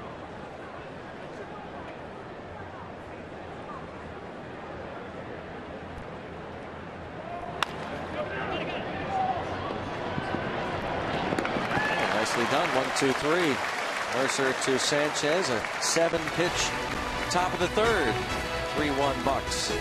run. 1-2-3. Mercer to Sanchez. A 7-pitch top of the third. 3-1 Bucks.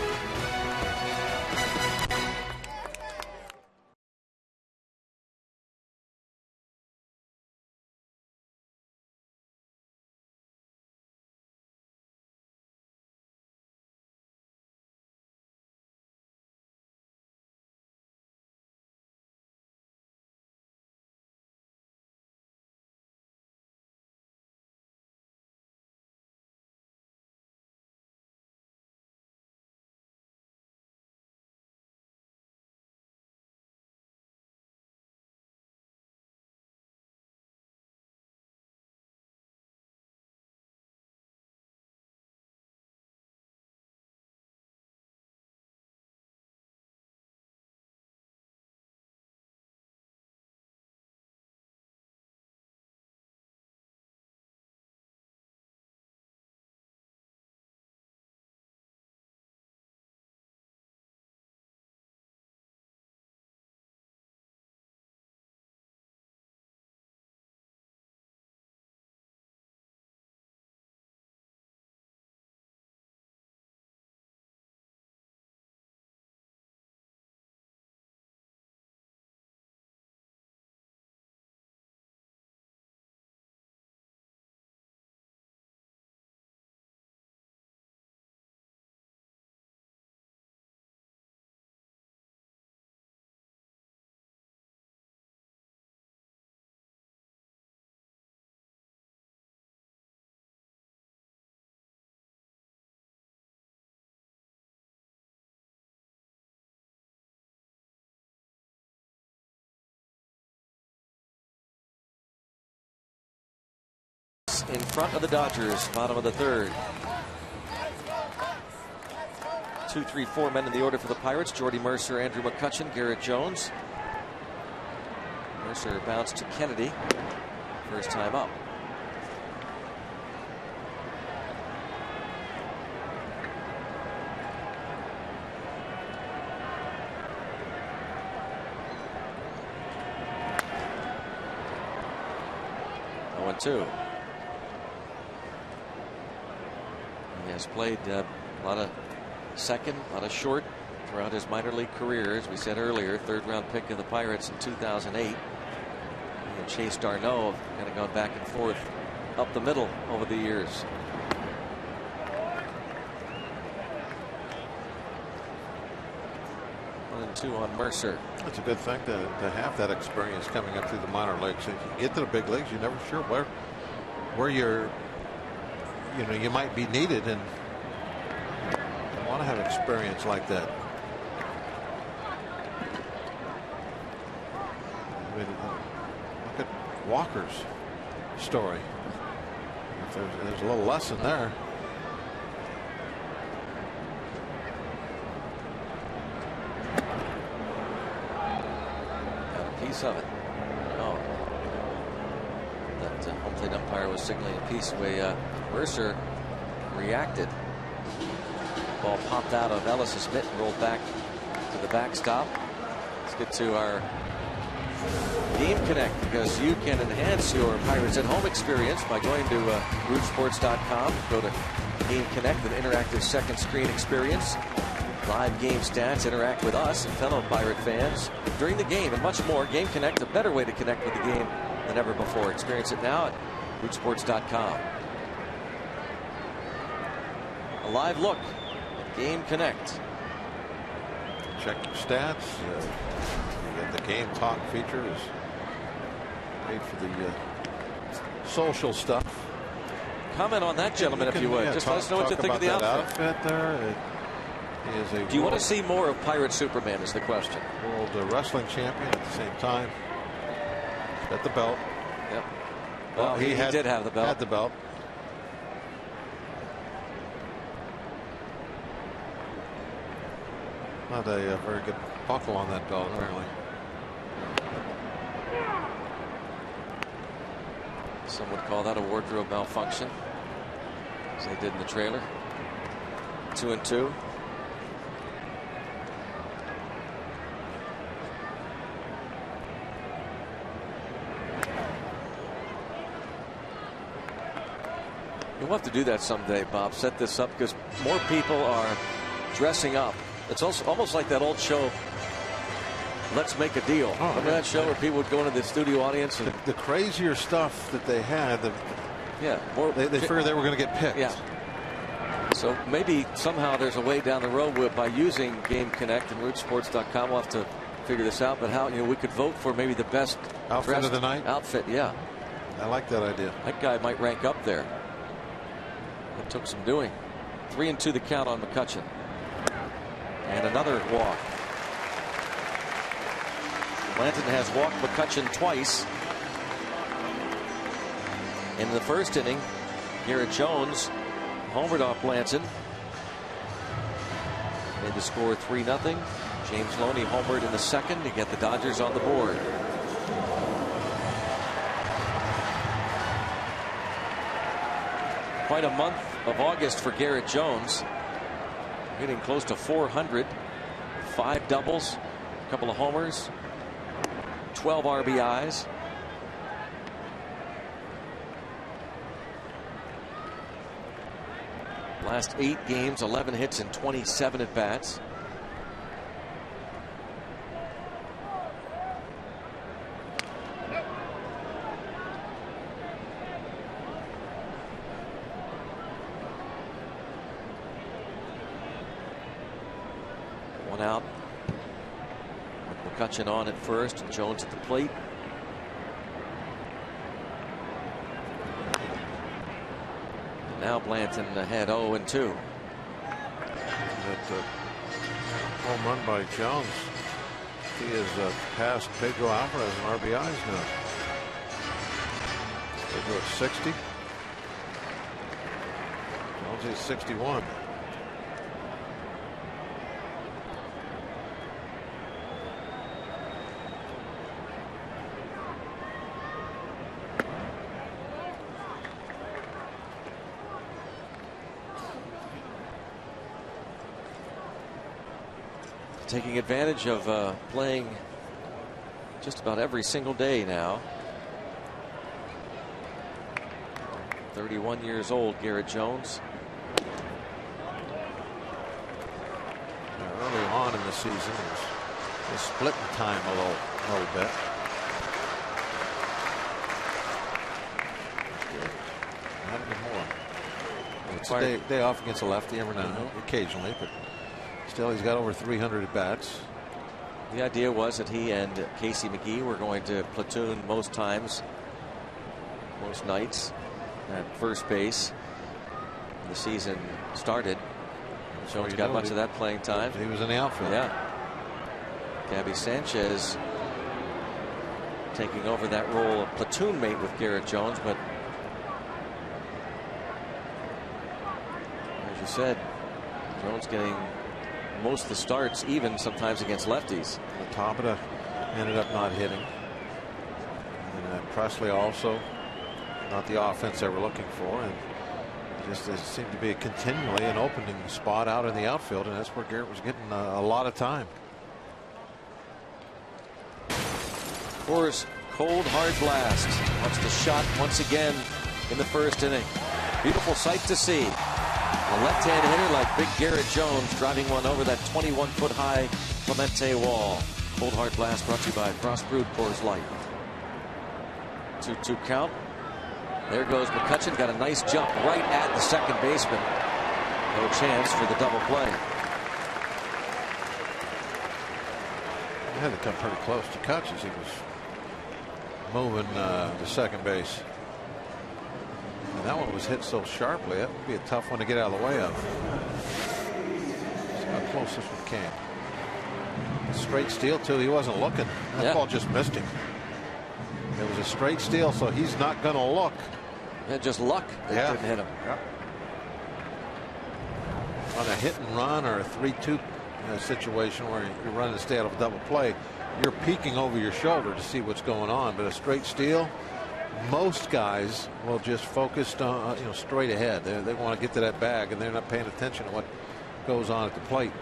In front of the Dodgers, bottom of the third. 2, 3, 4 men in the order for the Pirates. Jordy Mercer, Andrew McCutchen, Garrett Jones. Mercer bounced to Kennedy. First time up. Oh, 2. He has played a lot of second, a lot of short throughout his minor league career. As we said earlier, 3rd round pick of the Pirates in 2008. He and Chase Darno have kind of gone back and forth up the middle over the years. 1-2 on Mercer. It's a good thing to have that experience coming up through the minor leagues. If you get to the big leagues, you're never sure where you're, you might be needed, and you want to have experience like that. I mean, look at Walker's story. If there's a little lesson there. Got a piece of it. Oh, that home plate umpire was signaling a piece. The way Mercer reacted. Ball popped out of Ellis's mitt and rolled back to the backstop. Let's get to our Game Connect, because you can enhance your Pirates at home experience by going to rootsports.com. Go to Game Connect, an interactive second screen experience. Live game stats, interact with us and fellow Pirate fans during the game, and much more. Game Connect, a better way to connect with the game than ever before. Experience it now at rootsports.com. A live look at Game Connect. Check your stats. You got the Game Talk feature is made for the social stuff. Comment on that, gentlemen, if you would. Just let us know what you think of the outfit. There. Do you want to see more of Pirate Superman is the question. World wrestling champion at the same time. Got the belt. Yep. Well, he did have the belt. Had the belt. Not a very good buckle on that belt, apparently. Some would call that a wardrobe malfunction, as they did in the trailer. 2-2. We'll have to do that someday, Bob. Set this up because more people are dressing up. It's also almost like that old show, Let's Make a Deal. Remember that show where people would go into the studio audience? And the crazier stuff that they had, they figured they were going to get picked. Yeah. So maybe somehow there's a way down the road by using Game Connect and RootSports.com. We'll have to figure this out. But how we could vote for maybe the best outfit of the night. Outfit, yeah. I like that idea. That guy might rank up there. It took some doing. 3-2 the count on McCutchen. And another walk. Blanton has walked McCutchen twice. In the first inning, Garrett Jones homered off Blanton. Made the score 3-0. James Loney homered in the second to get the Dodgers on the board. Quite a month of August for Garrett Jones. Hitting close to 400. 5 doubles, a couple of homers, 12 RBIs. Last 8 games, 11 hits and 27 at bats. One out. With McCutchen on at first and Jones at the plate. Now Blanton ahead 0-2. That home run by Jones. He has passed Pedro Alvarez in RBIs now. Pedro at 60. Jones is 61. Taking advantage of playing just about every single day now. 31 years old, Garrett Jones. Early on in the season, it was splitting time a little bit. Not anymore. It's a day off against a lefty every now and then, occasionally, but still, he's got over 300 at bats. The idea was that he and Casey McGee were going to platoon most times, most nights at first base. The season started. Jones got much of that playing time. He was in the outfield. Yeah. Gabby Sanchez taking over that role of platoon mate with Garrett Jones, but as you said, Jones getting most of the starts, even sometimes against lefties. Tapia ended up not hitting. And Presley also not the offense they were looking for. And just there seemed to be continually an opening spot out in the outfield, and that's where Garrett was getting a lot of time. Coors cold hard blast. Watch the shot once again in the first inning. Beautiful sight to see. A left-hand hitter like big Garrett Jones driving one over that 21-foot high Clemente wall. Cold hard blast brought to you by Frost Brewed Coors Light. 2-2 count. There goes McCutchen. Got a nice jump right at the second baseman. No chance for the double play. He had to come pretty close to Kutch as he was moving to second base. And that one was hit so sharply, that would be a tough one to get out of the way of. See how close this one came. A straight steal, too. He wasn't looking. That ball just missed him. It was a straight steal, so he's not going to look. Yeah, just luck that didn't hit him. Yeah. On a hit and run or a 3-2 situation where you're running to stay out of a double play, you're peeking over your shoulder to see what's going on. But a straight steal, most guys will just focus on straight ahead. They want to get to that bag, and they're not paying attention to what goes on at the plate.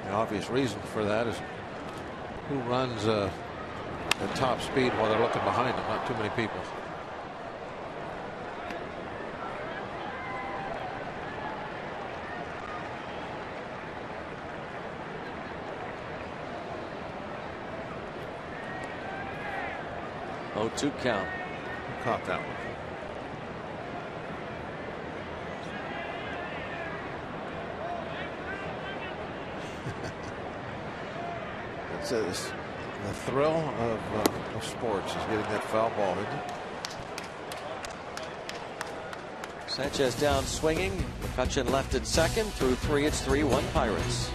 The obvious reason for that is who runs at top speed while they're looking behind them. Not too many people. Oh, 2 count. Caught that one. It's the thrill of sports is getting that foul ball, isn't it? Sanchez down swinging. McCutcheon left at second. Through 3, it's 3-1 Pirates.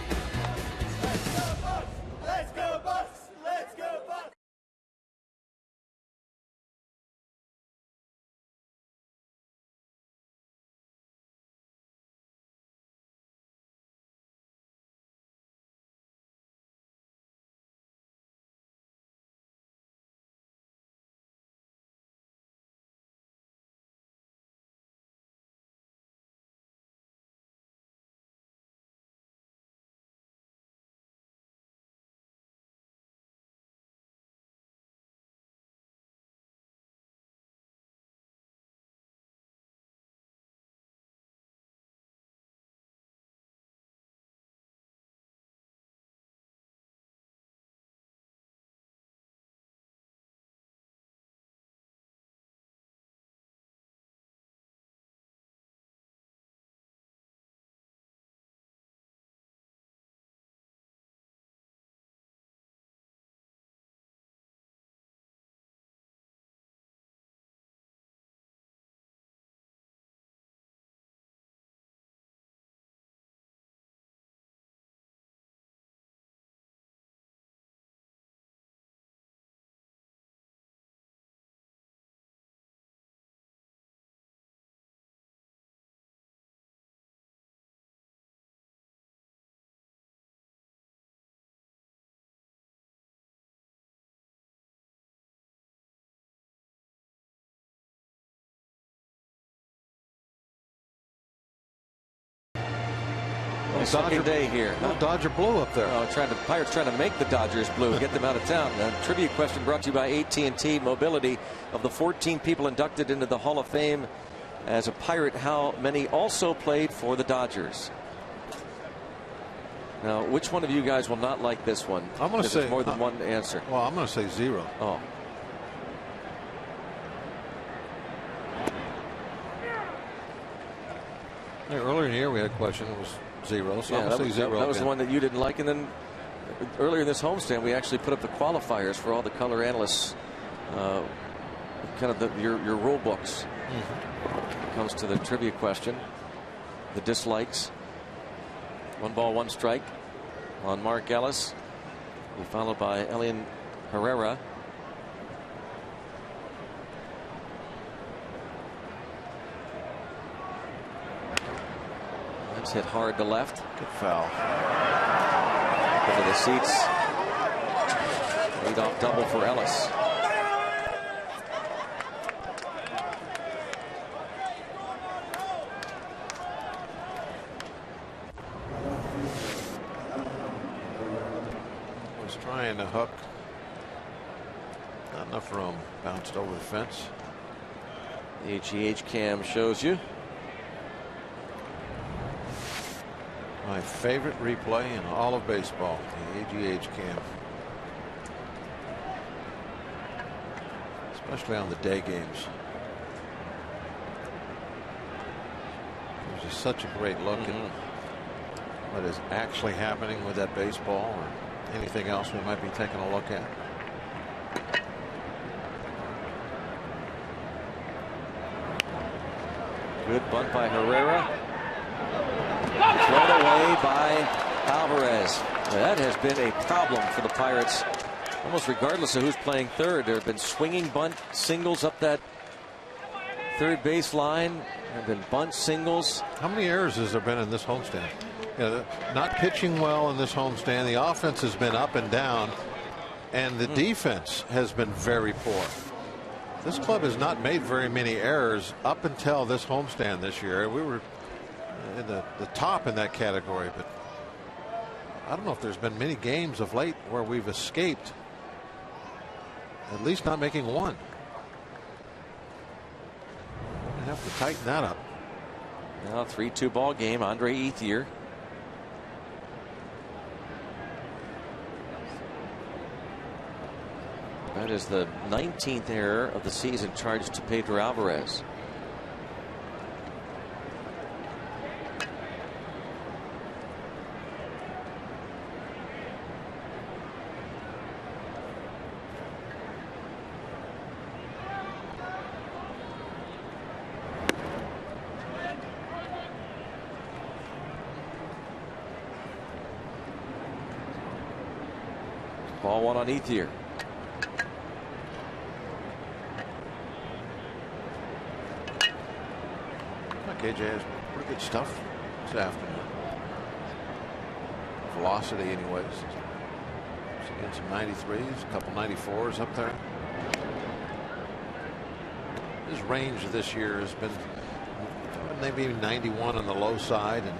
Second day here. No Dodger blue up there. Pirates trying to make the Dodgers blue, get them out of town. A trivia question brought to you by AT&T Mobility. Of the 14 people inducted into the Hall of Fame as a Pirate, how many also played for the Dodgers? Now, which one of you guys will not like this one? I'm going to say more than one answer. Well, I'm going to say 0. Oh. Earlier in the year we had a question. It was 0, so yeah, I'm going to say 0. That was the one that you didn't like. And then earlier in this homestand, we actually put up the qualifiers for all the color analysts, kind of your rule books. When it comes to the trivia question, the dislikes. 1 ball, 1 strike on Mark Ellis, followed by Elian Herrera. That's hit hard to left. Good foul. Into the seats. Leadoff double for Ellis. Was trying to hook. Not enough room. Bounced over the fence. The HGH cam shows you. My favorite replay in all of baseball, the AGH cam. Especially on the day games. There's just such a great look at what is actually happening with that baseball or anything else we might be taking a look at. Good bunt by Herrera. Thrown away by Alvarez. That has been a problem for the Pirates, almost regardless of who's playing third. There have been swinging bunt singles up that third base line. There have been bunt singles. How many errors has there been in this homestand? Not pitching well in this homestand. The offense has been up and down, and the defense has been very poor. This club has not made very many errors up until this homestand this year. We were in the top in that category, but I don't know if there's been many games of late where we've escaped at least not making one. I have to tighten that up. Now 3-2 ball game. Andre Ethier. That is the 19th error of the season charged to Pedro Alvarez. Ball one on Ethier. AJ has pretty good stuff this afternoon. Velocity, anyways. He's getting some 93s, a couple 94s up there. His range this year has been maybe 91 on the low side, and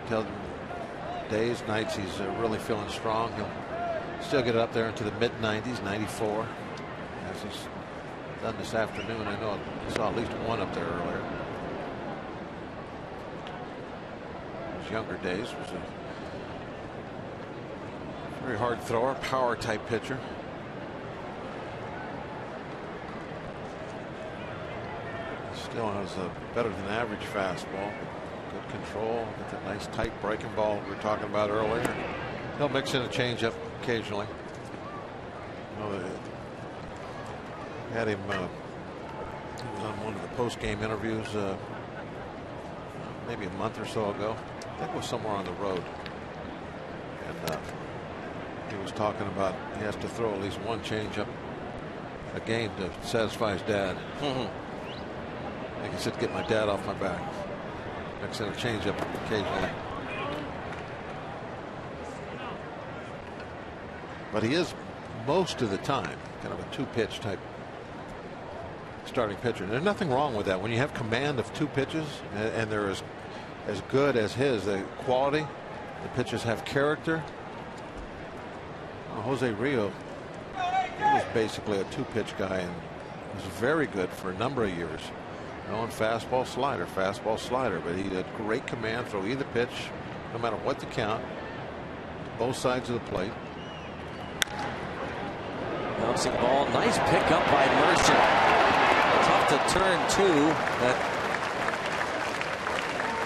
until days, nights, he's really feeling strong. He'll still get it up there into the mid 90s, 94, as he's done this afternoon. I know I saw at least one up there earlier. Younger days was a very hard thrower, power type pitcher. Still has a better than average fastball. Good control. Got that nice tight breaking ball we were talking about earlier. He'll mix in a changeup occasionally. You know, had him he was on one of the post-game interviews maybe a month or so ago. I think it was somewhere on the road, and he was talking about he has to throw at least one changeup a game to satisfy his dad. I think he said, "Get my dad off my back." Mix in a changeup occasionally, but he is most of the time kind of a two-pitch type starting pitcher. And there's nothing wrong with that when you have command of two pitches, and they're as good as his. The quality, the pitches have character. Well, Jose Rio, he was basically a two-pitch guy and was very good for a number of years. On fastball, slider, but he had great command, throw either pitch, no matter what the count, both sides of the plate. Bouncing ball, nice pickup by Mercer. Tough to turn two. That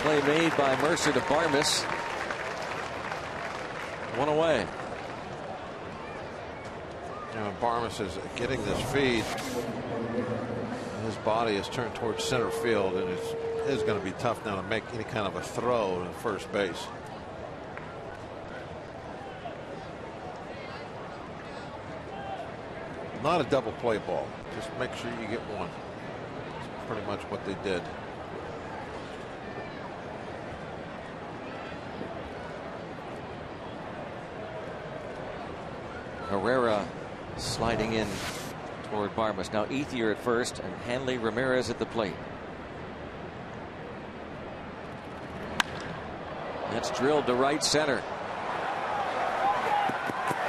play made by Mercer to Barmes. One away. Now Barmes is getting this feed. His body is turned towards center field, and it is going to be tough now to make any kind of a throw to first base. Not a double play ball. Just make sure you get one. That's pretty much what they did. Herrera sliding in toward Barmes. Now Ethier at first and Hanley Ramirez at the plate. That's drilled to right center.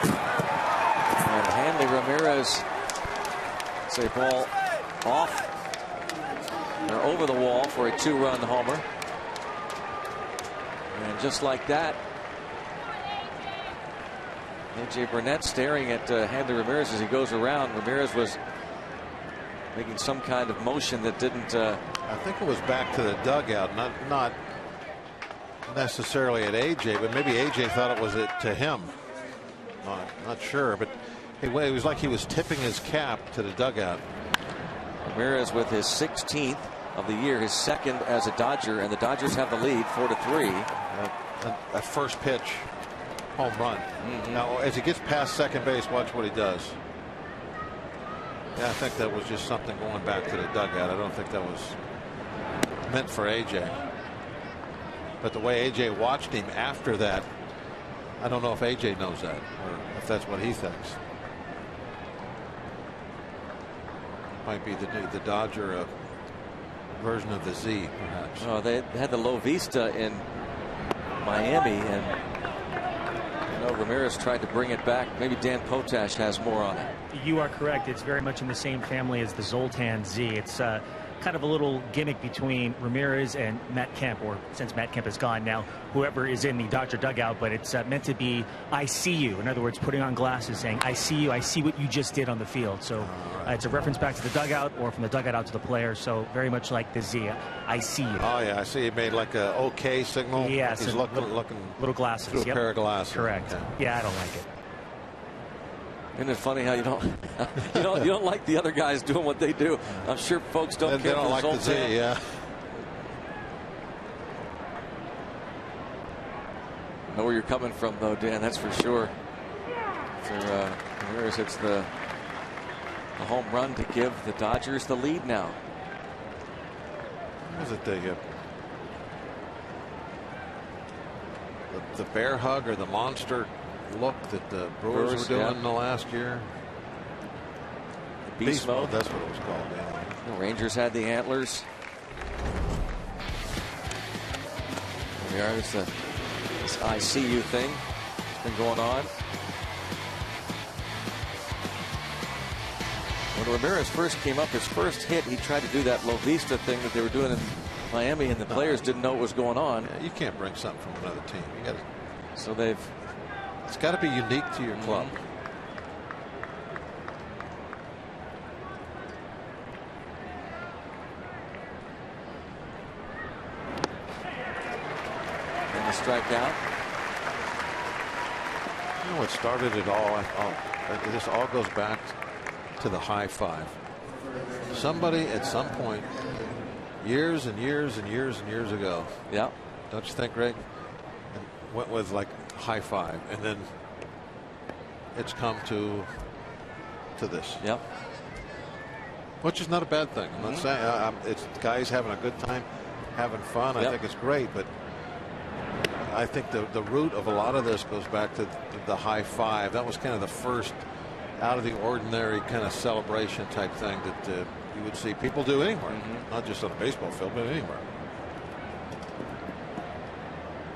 And Hanley Ramirez, it's a ball off. They're over the wall for a two-run homer. And just like that, A.J. Burnett staring at Hanley Ramirez as he goes around. Ramirez was making some kind of motion that didn't. I think it was back to the dugout, not necessarily at A.J., but maybe A.J. thought it was to him. Not sure, but it was like he was tipping his cap to the dugout. Ramirez with his 16th of the year, his second as a Dodger, and the Dodgers have the lead 4-3. A first pitch home run. Now as he gets past second base, watch what he does. Yeah, I think that was just something going back to the dugout. I don't think that was meant for AJ. But the way AJ watched him after that, I don't know if AJ knows that or if that's what he thinks. Might be the Dodger version of the Z, perhaps. Oh, they had the Low Vista in Miami, and No, Ramirez tried to bring it back. Maybe Dan Potash has more on it. You are correct. It's very much in the same family as the Zoltan Z. It's kind of a little gimmick between Ramirez and Matt Kemp, or since Matt Kemp is gone now, whoever is in the Dodger dugout, but it's meant to be I see you. In other words, putting on glasses saying I see you, I see what you just did on the field. So it's a reference back to the dugout or from the dugout out to the player. So very much like the Z, I see you. Oh yeah, I see he made like a OK signal. Yes, he's looking little glasses through a pair of glasses. Correct. Okay. Yeah, I don't like it. Isn't it funny how you don't like the other guys doing what they do? I'm sure folks don't care. They don't like the Z, yeah. Know where you're coming from, though, Dan. That's for sure. For Ramirez, it's the home run to give the Dodgers the lead now. Was it the bear hug or the monster look that the Brewers were doing in the last year? The beast mode. That's what it was called. Yeah. The Rangers had the antlers. Here we are. This I see you thing has been going on. When Ramirez first came up, his first hit, he tried to do that Lo Vista thing that they were doing in Miami, and the players didn't know what was going on. Yeah, you can't bring something from another team. You got to. So It's got to be unique to your club. And the strikeout. You know what started it all? This all goes back to the high five. Somebody at some point, years and years and years and years ago. Yeah. Don't you think, Greg? Went with like high five, and then it's come to this. Yep. Which is not a bad thing. I'm not saying it's guys having a good time, having fun. I think it's great, but I think the root of a lot of this goes back to the high five. That was kind of the first out of the ordinary kind of celebration type thing that you would see people do anywhere, not just on a baseball field, but anywhere.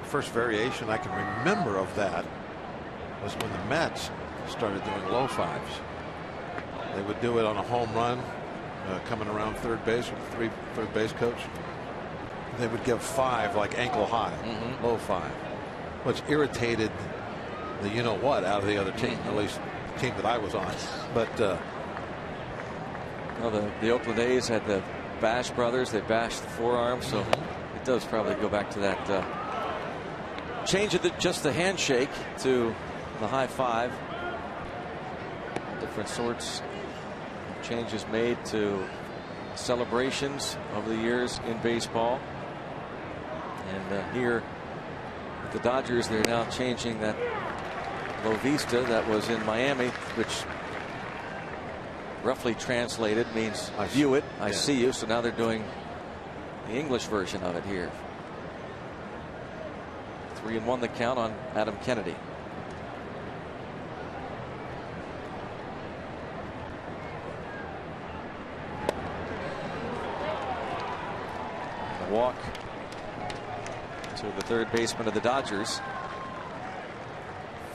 First variation I can remember of that was when the Mets started doing low fives. They would do it on a home run, coming around third base with the third base coach. They would give five like ankle high, low five, which irritated the you know what out of the other team, at least the team that I was on. But well, the Oakland A's had the Bash brothers. They bashed the forearm, so it does probably go back to that change of just the handshake to the high five. Different sorts of changes made to celebrations over the years in baseball. And here with the Dodgers, they're now changing that Lo Vista that was in Miami, which roughly translated means I view it, I see you. So now they're doing the English version of it here. 3-1 the count on Adam Kennedy. A walk to the third baseman of the Dodgers.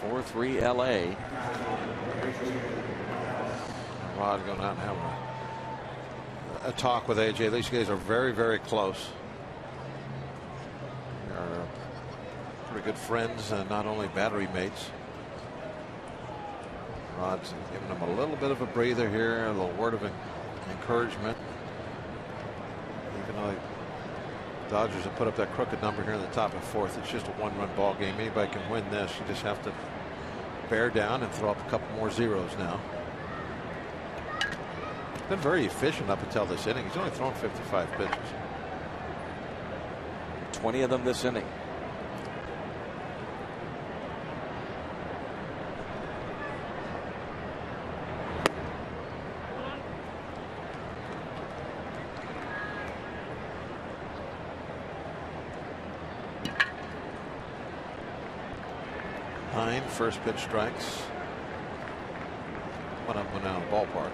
4-3 LA. Rod going out and having a talk with AJ. These guys are very, very close. They're pretty good friends, and not only battery mates. Rod's giving them a little bit of a breather here, a little word of encouragement. Even though the Dodgers have put up that crooked number here in the top of fourth, it's just a one-run ball game. Anybody can win this. You just have to bear down and throw up a couple more zeros now. Been very efficient up until this inning. He's only thrown 55 pitches. 20 of them this inning. Nine first pitch strikes. One up, one down, ballpark.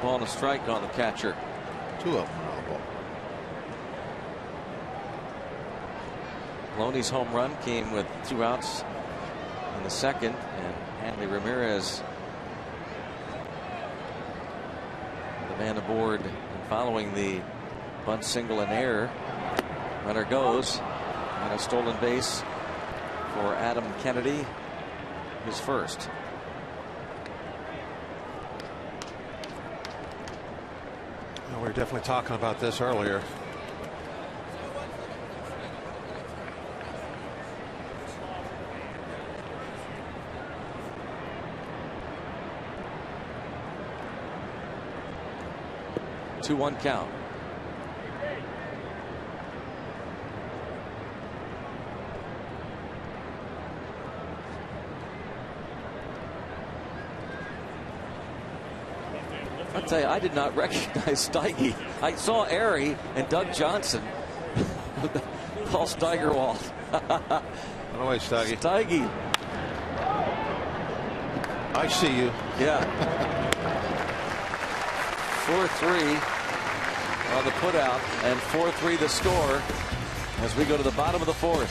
Ball and a strike on the catcher. 2 of them on the ball. Loney's home run came with 2 outs in the second, and Hanley Ramirez, the man aboard, and following the bunt single in air. Runner goes, and a stolen base for Adam Kennedy, his first. Well, we were definitely talking about this earlier. Two 1 count. I'll tell you, I did not recognize Steige. I saw Airy and Doug Johnson. Paul Steigerwald. Run away, Steige. Steige. I see you. Yeah. 4-3 on the putout, and 4-3 the score as we go to the bottom of the 4th.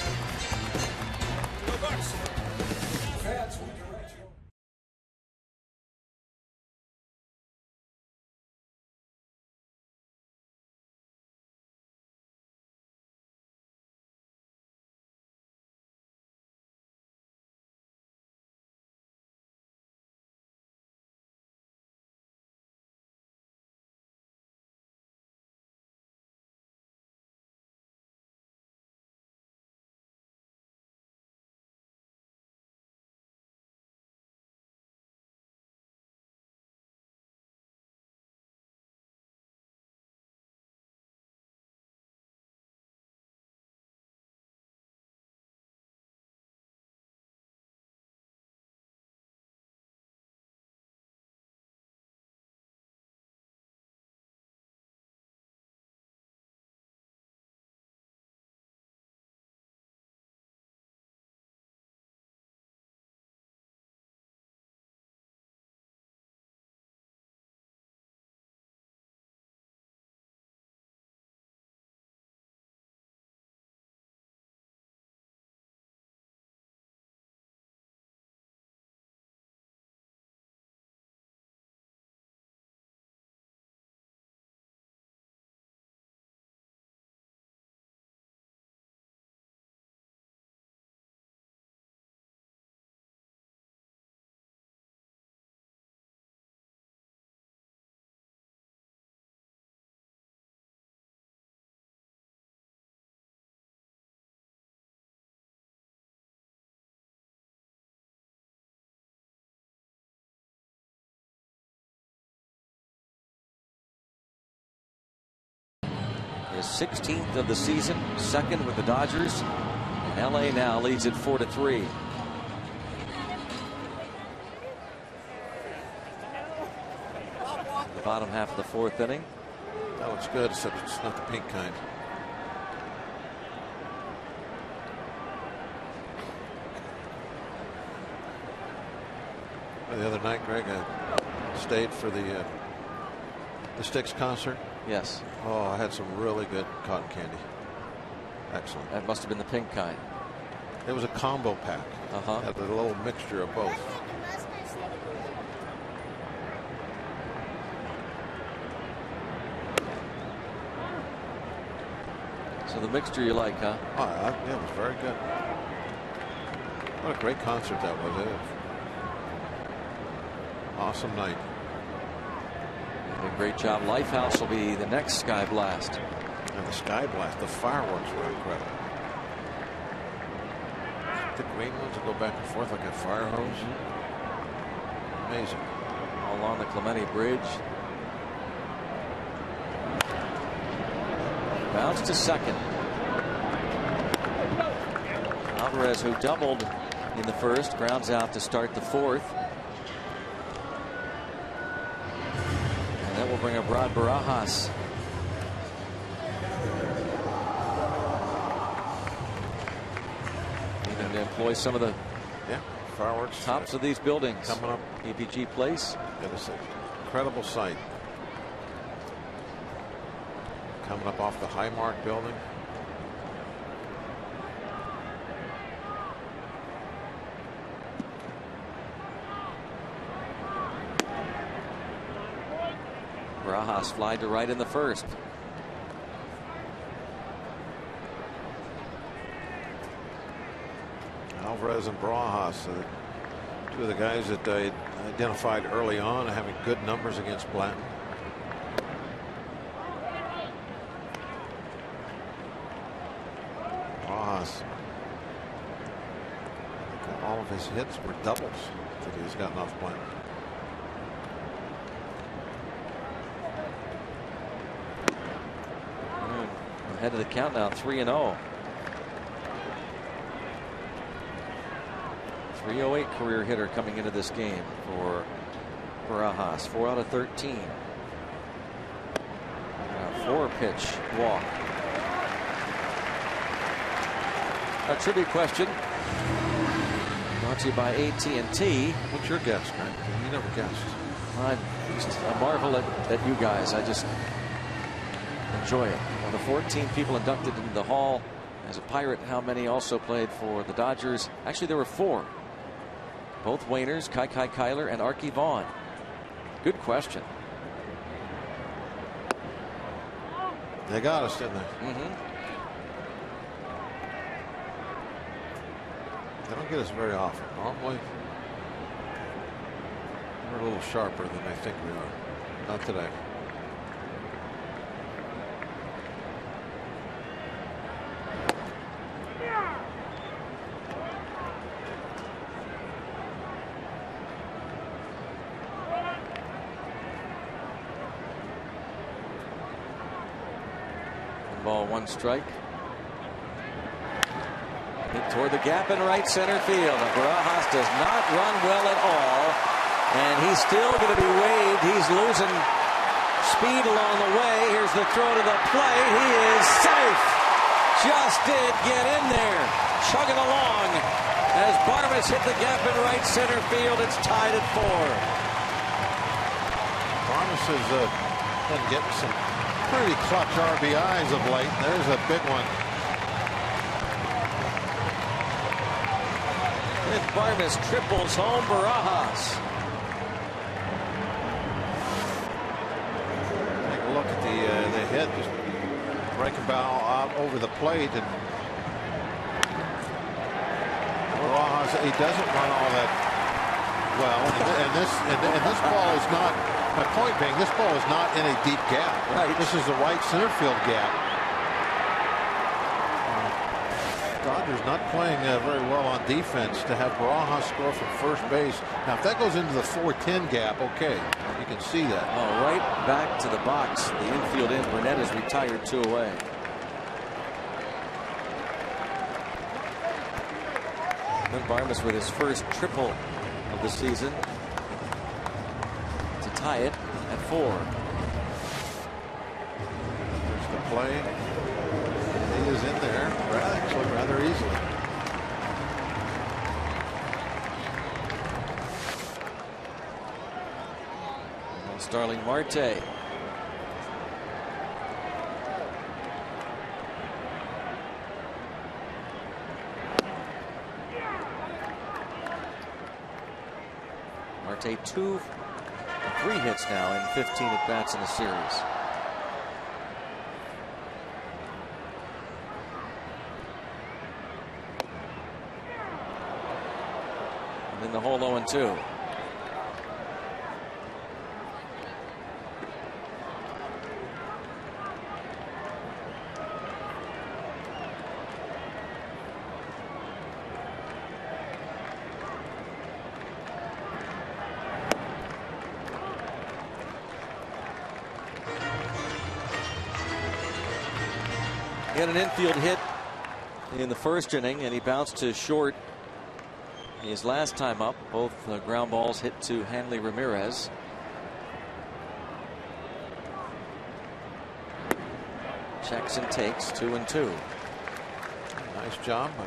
His 16th of the season, second with the Dodgers, and LA now leads it 4-3. The bottom half of the 4th inning. That looks good, except it's not the pink kind. The other night, Greg, I stayed for the Styx concert. Yes. Oh, I had some really good cotton candy. Excellent. That must have been the pink kind. It was a combo pack. Had a little mixture of both. So the mixture you like, huh? Oh, yeah, it was very good. What a great concert that was. Awesome night. A great job. Lifehouse will be the next Sky Blast. And the Sky Blast, the fireworks were incredible. The green ones that go back and forth like a fire hose. Amazing. All along the Clemente Bridge. Bounce to second. Alvarez, who doubled in the first, grounds out to start the 4th. And that will bring up Rod Barajas. Even to employ some of the fireworks tops of these buildings. Coming up. EPG Place. It is an incredible sight. coming up off the Highmark building. Barajas fly to right in the first. Alvarez and Barajas, two of the guys that I identified early on having good numbers against Blanton. Barajas, all of his hits were doubles that he's gotten off Blanton. Ahead of the count now, 3-0. 308 career hitter coming into this game for Barajas. 4 out of 13. 4-pitch walk. A trivia question brought to you by AT&T. What's your guess, Grant? You never guessed. I marvel at you guys. I just enjoy it. Of the 14 people inducted into the Hall as a Pirate, how many also played for the Dodgers? Actually, there were 4. Both Wainers, Kai Kyler, and Archie Vaughn. Good question. They got us, didn't they? Mm-hmm. They don't get us very often. Normally, we're a little sharper than they think we are. Not today. Ball, 1 strike. Hit toward the gap in right center field. Barajas does not run well at all, and he's still going to be waved. He's losing speed along the way. Here's the throw to the plate. He is safe. Just did get in there, chugging along as Barmes hit the gap in right center field. It's tied at 4. Barmes has been getting some pretty clutch RBIs of late. There's a big one. If Barmes triples home Barajas. Take a look at the hit, just breaking ball out over the plate, and Barajas, he doesn't run all that well, and this ball is not. My point being, this ball is not in a deep gap. Right. This is the right center field gap. Dodgers not playing very well on defense to have Barajas score from first base. Now, if that goes into the 4-10 gap, okay, you can see that. Oh, right back to the box. The infield in. Burnett is retired 2 away. And Barmes with his first triple of the season to tie it at 4. There's the play. He is in there actually rather easily. And Starling Marte. Marte 2 and 3 hits now in 15 at bats in the series. And in the hole 0-2. He had an infield hit in the first inning, and he bounced to short his last time up. Both ground balls hit to Hanley Ramirez. Checks and takes, 2-2. Nice job by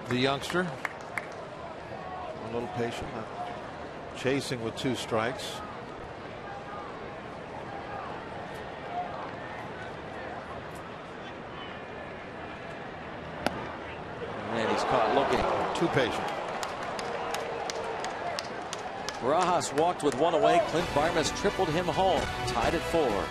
the youngster. A little patient, chasing with 2 strikes. too patient. Barajas walked with one away. Clint Barmas tripled him home, tied at 4.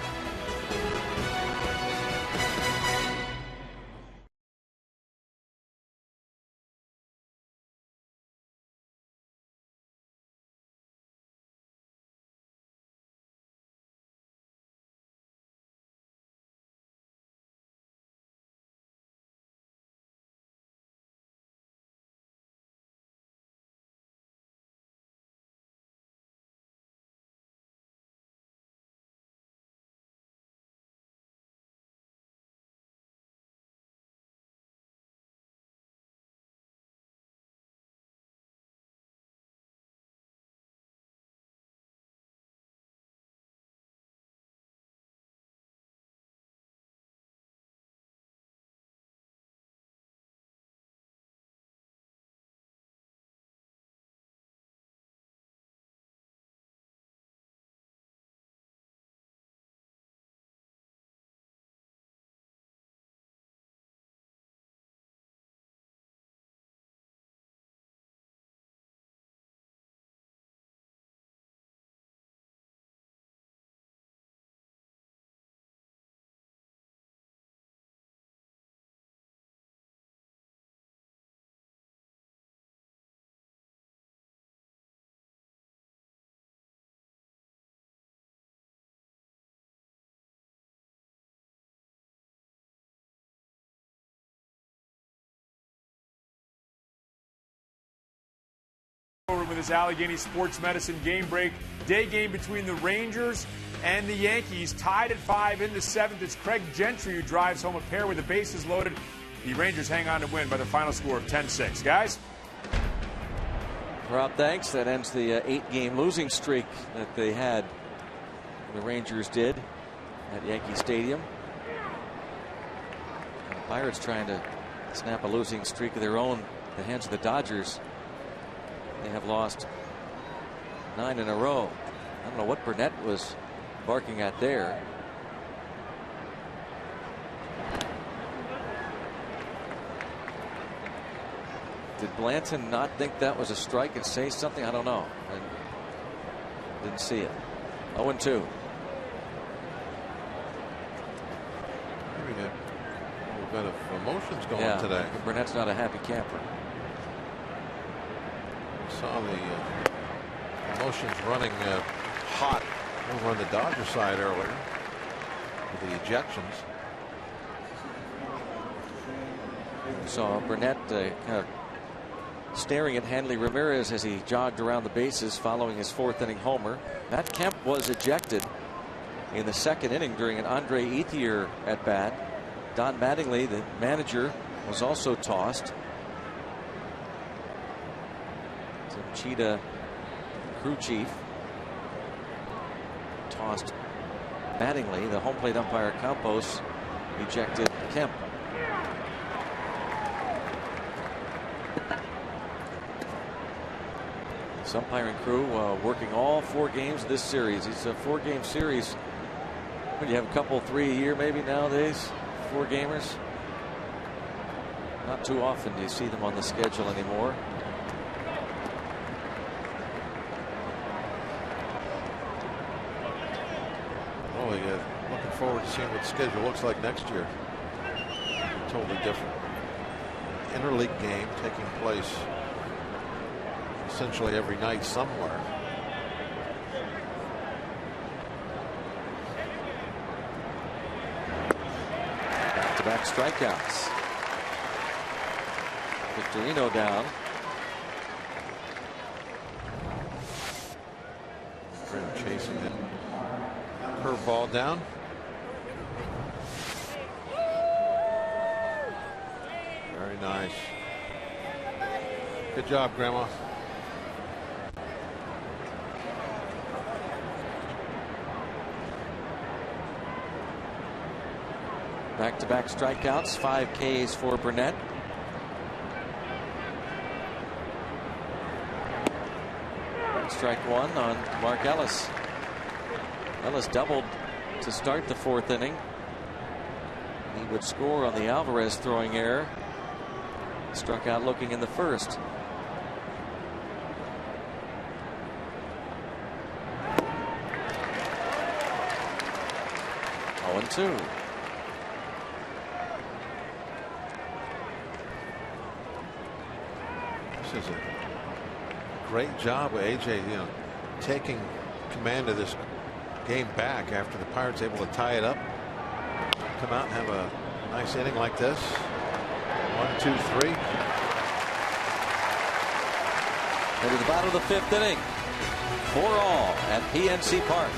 With this Allegheny Sports Medicine game break. Day game between the Rangers and the Yankees. Tied at 5 in the 7th. It's Craig Gentry who drives home a pair with the bases loaded. The Rangers hang on to win by the final score of 10-6. Guys? Rob, thanks. That ends the 8-game losing streak that they had. The Rangers did at Yankee Stadium. And the Pirates trying to snap a losing streak of their own at the hands of the Dodgers. They have lost 9 in a row. I don't know what Burnett was barking at there. Did Blanton not think that was a strike and say something? I don't know. I didn't see it. 0-2. We got a little bit of emotions going today. Burnett's not a happy camper. Saw the emotions running hot over on the Dodger side earlier with the ejections. Saw Burnett kind of staring at Hanley Ramirez as he jogged around the bases following his 4th inning homer. Matt Kemp was ejected in the 2nd inning during an Andre Ethier at bat. Don Mattingly, the manager, was also tossed. Cheetah, crew chief, tossed Mattingly. The home plate umpire Campos ejected Kemp. This umpiring crew working all 4 games of this series. It's a 4-game series. When you have a couple, 3 a year maybe nowadays, 4 gamers. Not too often do you see them on the schedule anymore. Looking forward to seeing what the schedule looks like next year. Totally different. Interleague game taking place essentially every night somewhere. Back-to-back strikeouts. Victorino down. Chasing it. Curveball down. Very nice. Good job, Grandma. Back-to-back strikeouts, 5 Ks for Burnett. Strike 1 on Mark Ellis. Ellis doubled to start the 4th inning. He would score on the Alvarez throwing error. Struck out looking in the 1st. 0-2. This is a great job with AJ, taking command of this game back after the Pirates able to tie it up. Come out and have a nice inning like this. 1, 2, 3. Into the bottom of the 5th inning. 4-all at PNC Park.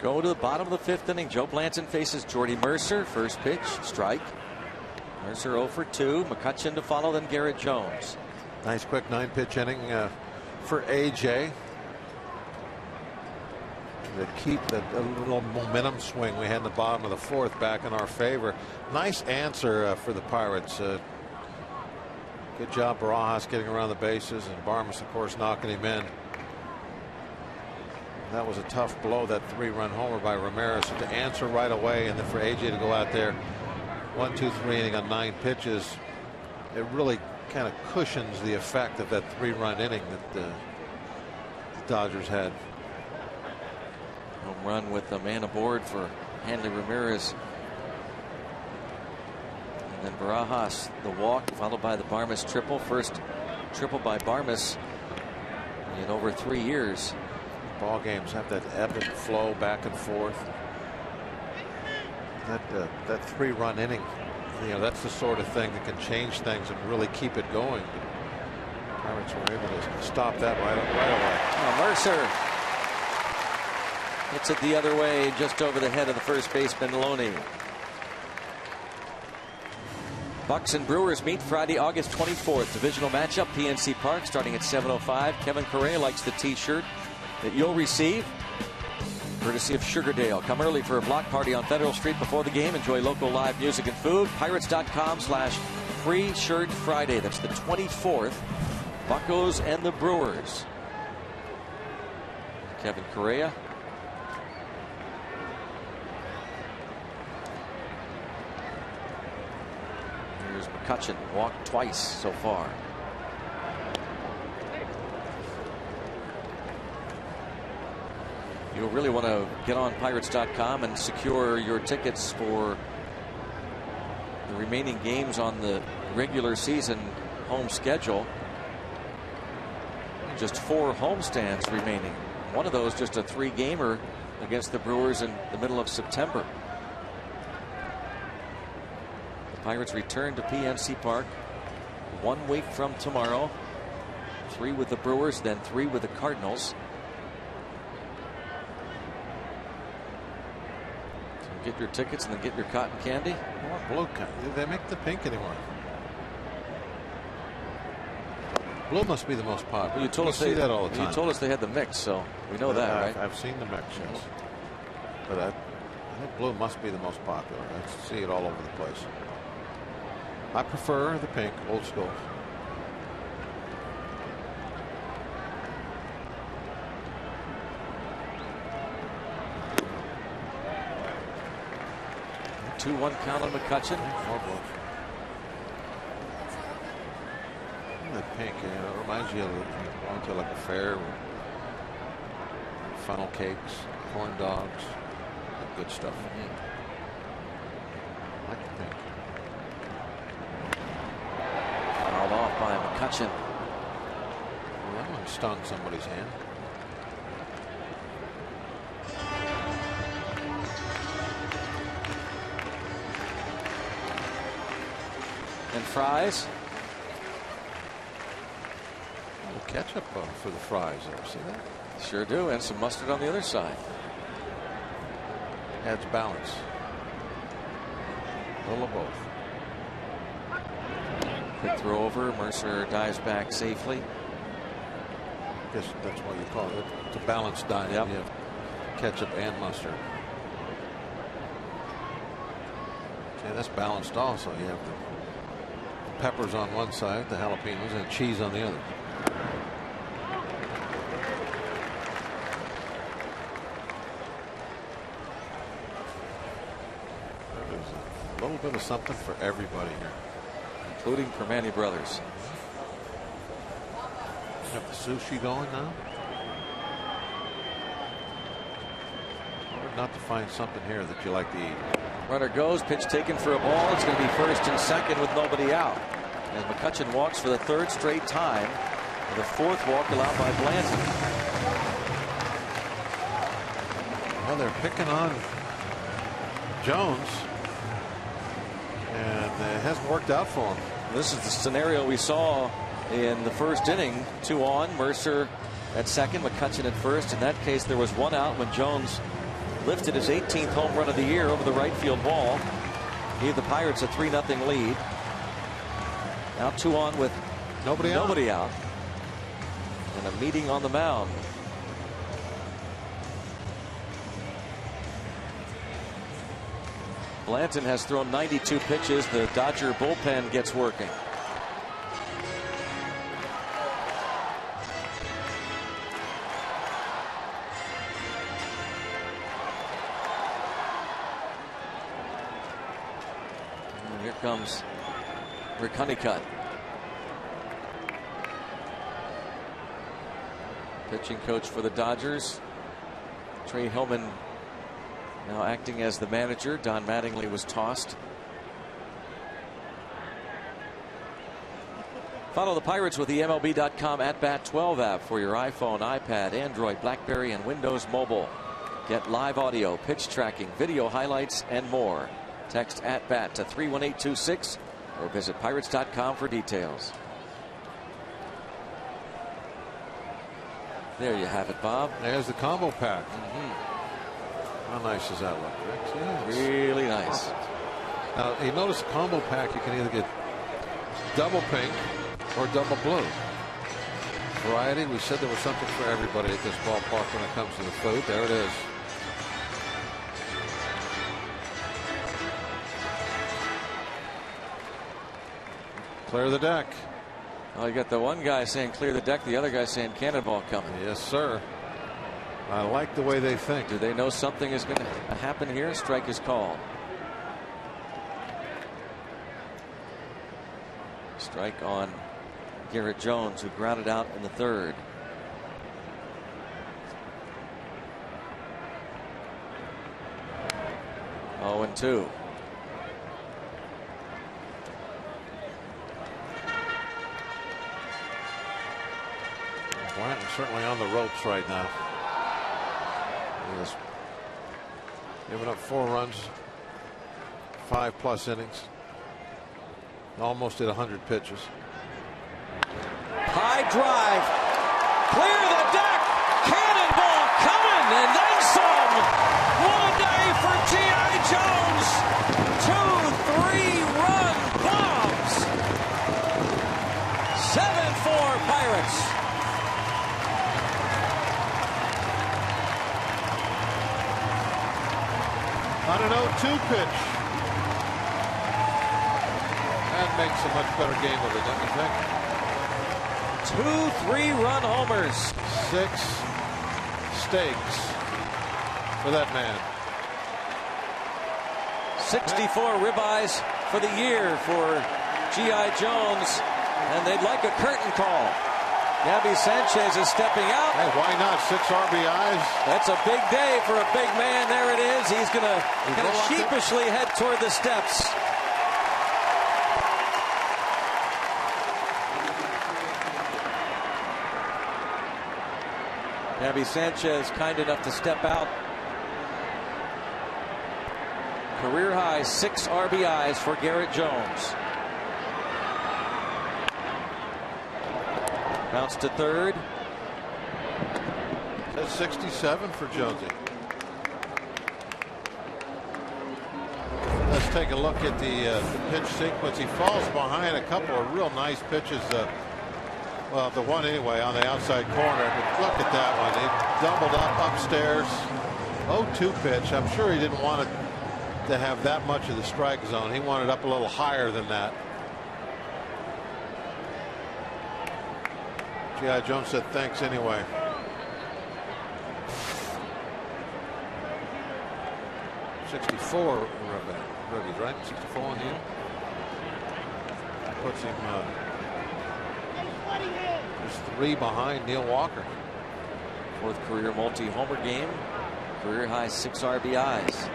Go to the bottom of the 5th inning. Joe Blanton faces Jordy Mercer. First pitch, strike. Mercer 0 for 2. McCutchen to follow, then Garrett Jones. Nice quick 9-pitch inning for AJ. To keep a little momentum swing we had in the bottom of the 4th back in our favor. Nice answer for the Pirates. Good job Barajas getting around the bases, and Barmas of course knocking him in. That was a tough blow, that 3-run homer by Ramirez. So to answer right away, and then for AJ to go out there 1, 2, 3 inning on 9 pitches, it really kind of cushions the effect of that 3-run inning that the Dodgers had. Home run with a man aboard for Hanley Ramirez. And then Barajas the walk, followed by the Barmas triple. First triple by Barmas in over 3 years. Ball games have that ebb and flow back and forth. That 3-run inning, that's the sort of thing that can change things and really keep it going. Pirates were able to stop that right away. Oh, Mercer hits it the other way, just over the head of the first baseman Loney. Bucks and Brewers meet Friday, August 24th. Divisional matchup, PNC Park, starting at 7:05. Kevin Correa likes the T-shirt that you'll receive courtesy of Sugardale. Come early for a block party on Federal Street before the game. Enjoy local live music and food. Pirates.com/free shirt Friday. That's the 24th. Buccos and the Brewers. Kevin Correa. Here's McCutchen, walked twice so far. You'll really want to get on Pirates.com and secure your tickets for the remaining games on the regular season home schedule. Just 4 homestands remaining. One of those just a 3-gamer against the Brewers in the middle of September. The Pirates return to PNC Park 1 week from tomorrow. 3 with the Brewers, then 3 with the Cardinals. Get your tickets and then get your cotton candy. Blue candy. They make the pink anymore. Blue must be the most popular. Well, you told us see that all the time. You told us they had the mix, so we know that, right? I've seen the mix, yes. But I think blue must be the most popular. I see it all over the place. I prefer the pink, old school. A 2-1 count on McCutchen. More balls. The pink, it reminds you of going to like a fair with funnel cakes, corn dogs, good stuff. I like the pink. Fouled off by McCutchen. Well, that one stung somebody's hand. And fries. Ketchup for the fries there. See that? Sure do. And some mustard on the other side. Adds balance. A little of both. Quick throw over. Mercer dives back safely. I guess that's what you call it. It's a balanced diet. Yep. You have ketchup and mustard. See, that's balanced also. You have the peppers on one side, the jalapenos, and cheese on the other. A little bit of something for everybody here, including Permane Brothers. You have the sushi going now. Hard not to find something here that you like to eat. Runner goes, pitch taken for a ball. It's going to be first and second with nobody out. And McCutchen walks for the third straight time. The fourth walk allowed by Blanton. Well, they're picking on Jones, and it hasn't worked out for him. This is the scenario we saw in the first inning. 2 on, Mercer at second, McCutchen at first. In that case, there was 1 out when Jones lifted his 18th home run of the year over the right field wall. Gave the Pirates a 3-0 lead. Now 2 on with nobody out. And a meeting on the mound. Blanton has thrown 92 pitches. The Dodger bullpen gets working. And here comes Rick Honeycutt. Pitching coach for the Dodgers. Trey Hillman now acting as the manager. Don Mattingly was tossed. Follow the Pirates with the MLB.com @Bat 12 app for your iPhone, iPad, Android, BlackBerry, and Windows Mobile. Get live audio, pitch tracking, video highlights, and more. Text @Bat to 31826 or visit Pirates.com for details. There you have it, Bob. There's the combo pack. How nice does that look, Rick? Yeah, really nice. Now, you notice the combo pack, you can either get double pink or double blue. Variety, we said there was something for everybody at this ballpark when it comes to the food. There it is. Clear the deck. Well, you got the one guy saying clear the deck, the other guy saying cannonball coming. Yes, sir. I like the way they think. Do they know something is going to happen here? Strike is called. Strike on Garrett Jones, who grounded out in the third. Oh, and 2. Blanton certainly on the ropes right now. He's giving up 4 runs, 5+ innings. Almost at 100 pitches. High drive. Clear the deck. Cannonball coming and then some. What a day for G.I. Jones. 2 3-run bombs. 7-4 Pirates. Pirates. On an 0-2 pitch. That makes a much better game of it, don't you think? 2 3-run homers. 6 steaks for that man. 64 ribeyes for the year for G.I. Jones, and they'd like a curtain call. Gabby Sanchez is stepping out. Hey, why not? 6 RBIs. That's a big day for a big man. There it is. He's going to kind of sheepishly head toward the steps. Gabby Sanchez kind enough to step out. Career high 6 RBIs for Garrett Jones. Bounce to third. That's 67 for Jonesy. Let's take a look at the pitch sequence. He falls behind a couple of real nice pitches. Well, the one anyway on the outside corner. But look at that one. He doubled up upstairs. 0-2 pitch. I'm sure he didn't want it to have that much of the strike zone. He wanted up a little higher than that. G.I. Jones said thanks anyway. '64 rookies, right? 64 on the end. Puts him just 3 behind Neil Walker. 4th career multi-homer game. Career high 6 RBIs.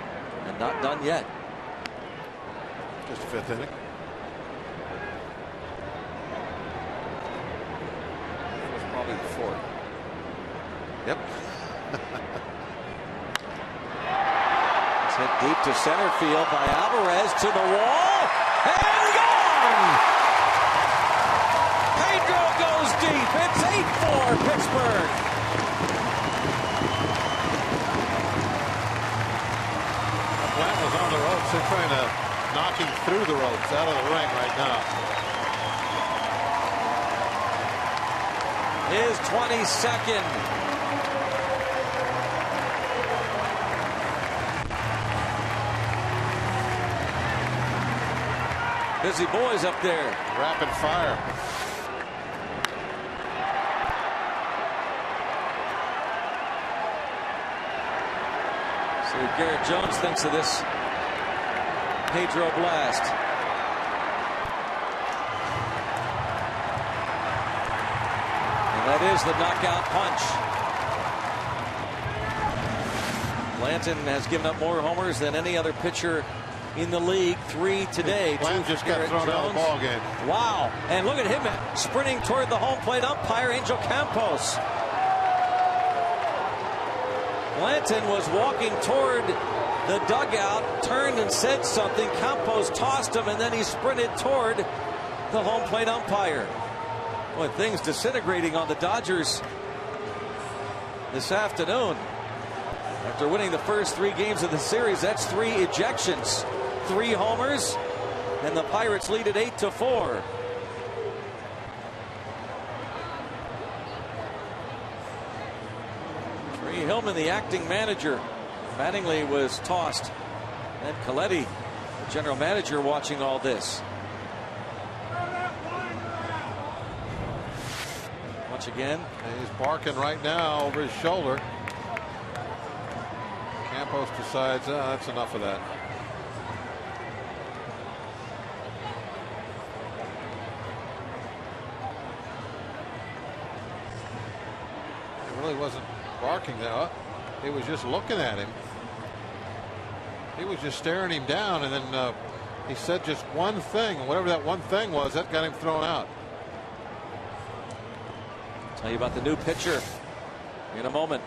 And not done yet. Just a 5th inning. Probably the 4th. Yep. It's hit deep to center field by Alvarez, to the wall and gone. Pedro goes deep. It's 8-4 Pittsburgh. Plant was on the ropes. They're trying to knock him through the ropes out of the ring right now. His 22nd. Busy boys up there. Rapid fire. See what Garrett Jones thinks of this Pedro blast. That is the knockout punch. Blanton has given up more homers than any other pitcher in the league. 3 today. Blanton just got thrown out of the ball game. Wow. And look at him sprinting toward the home plate umpire, Angel Campos. Blanton was walking toward the dugout, turned and said something. Campos tossed him, and then he sprinted toward the home plate umpire. Boy, things disintegrating on the Dodgers this afternoon. After winning the first 3 games of the series, that's 3 ejections, 3 homers, and the Pirates lead at 8-4. Trey Hillman, the acting manager. Mattingly was tossed. And Coletti, the general manager, watching all this. Once again. And he's barking right now over his shoulder. Campos decides, that's enough of that. He really wasn't barking though. He was just looking at him. He was just staring him down, and then he said just one thing. Whatever that one thing was, that got him thrown out. Tell you about the new pitcher in a moment.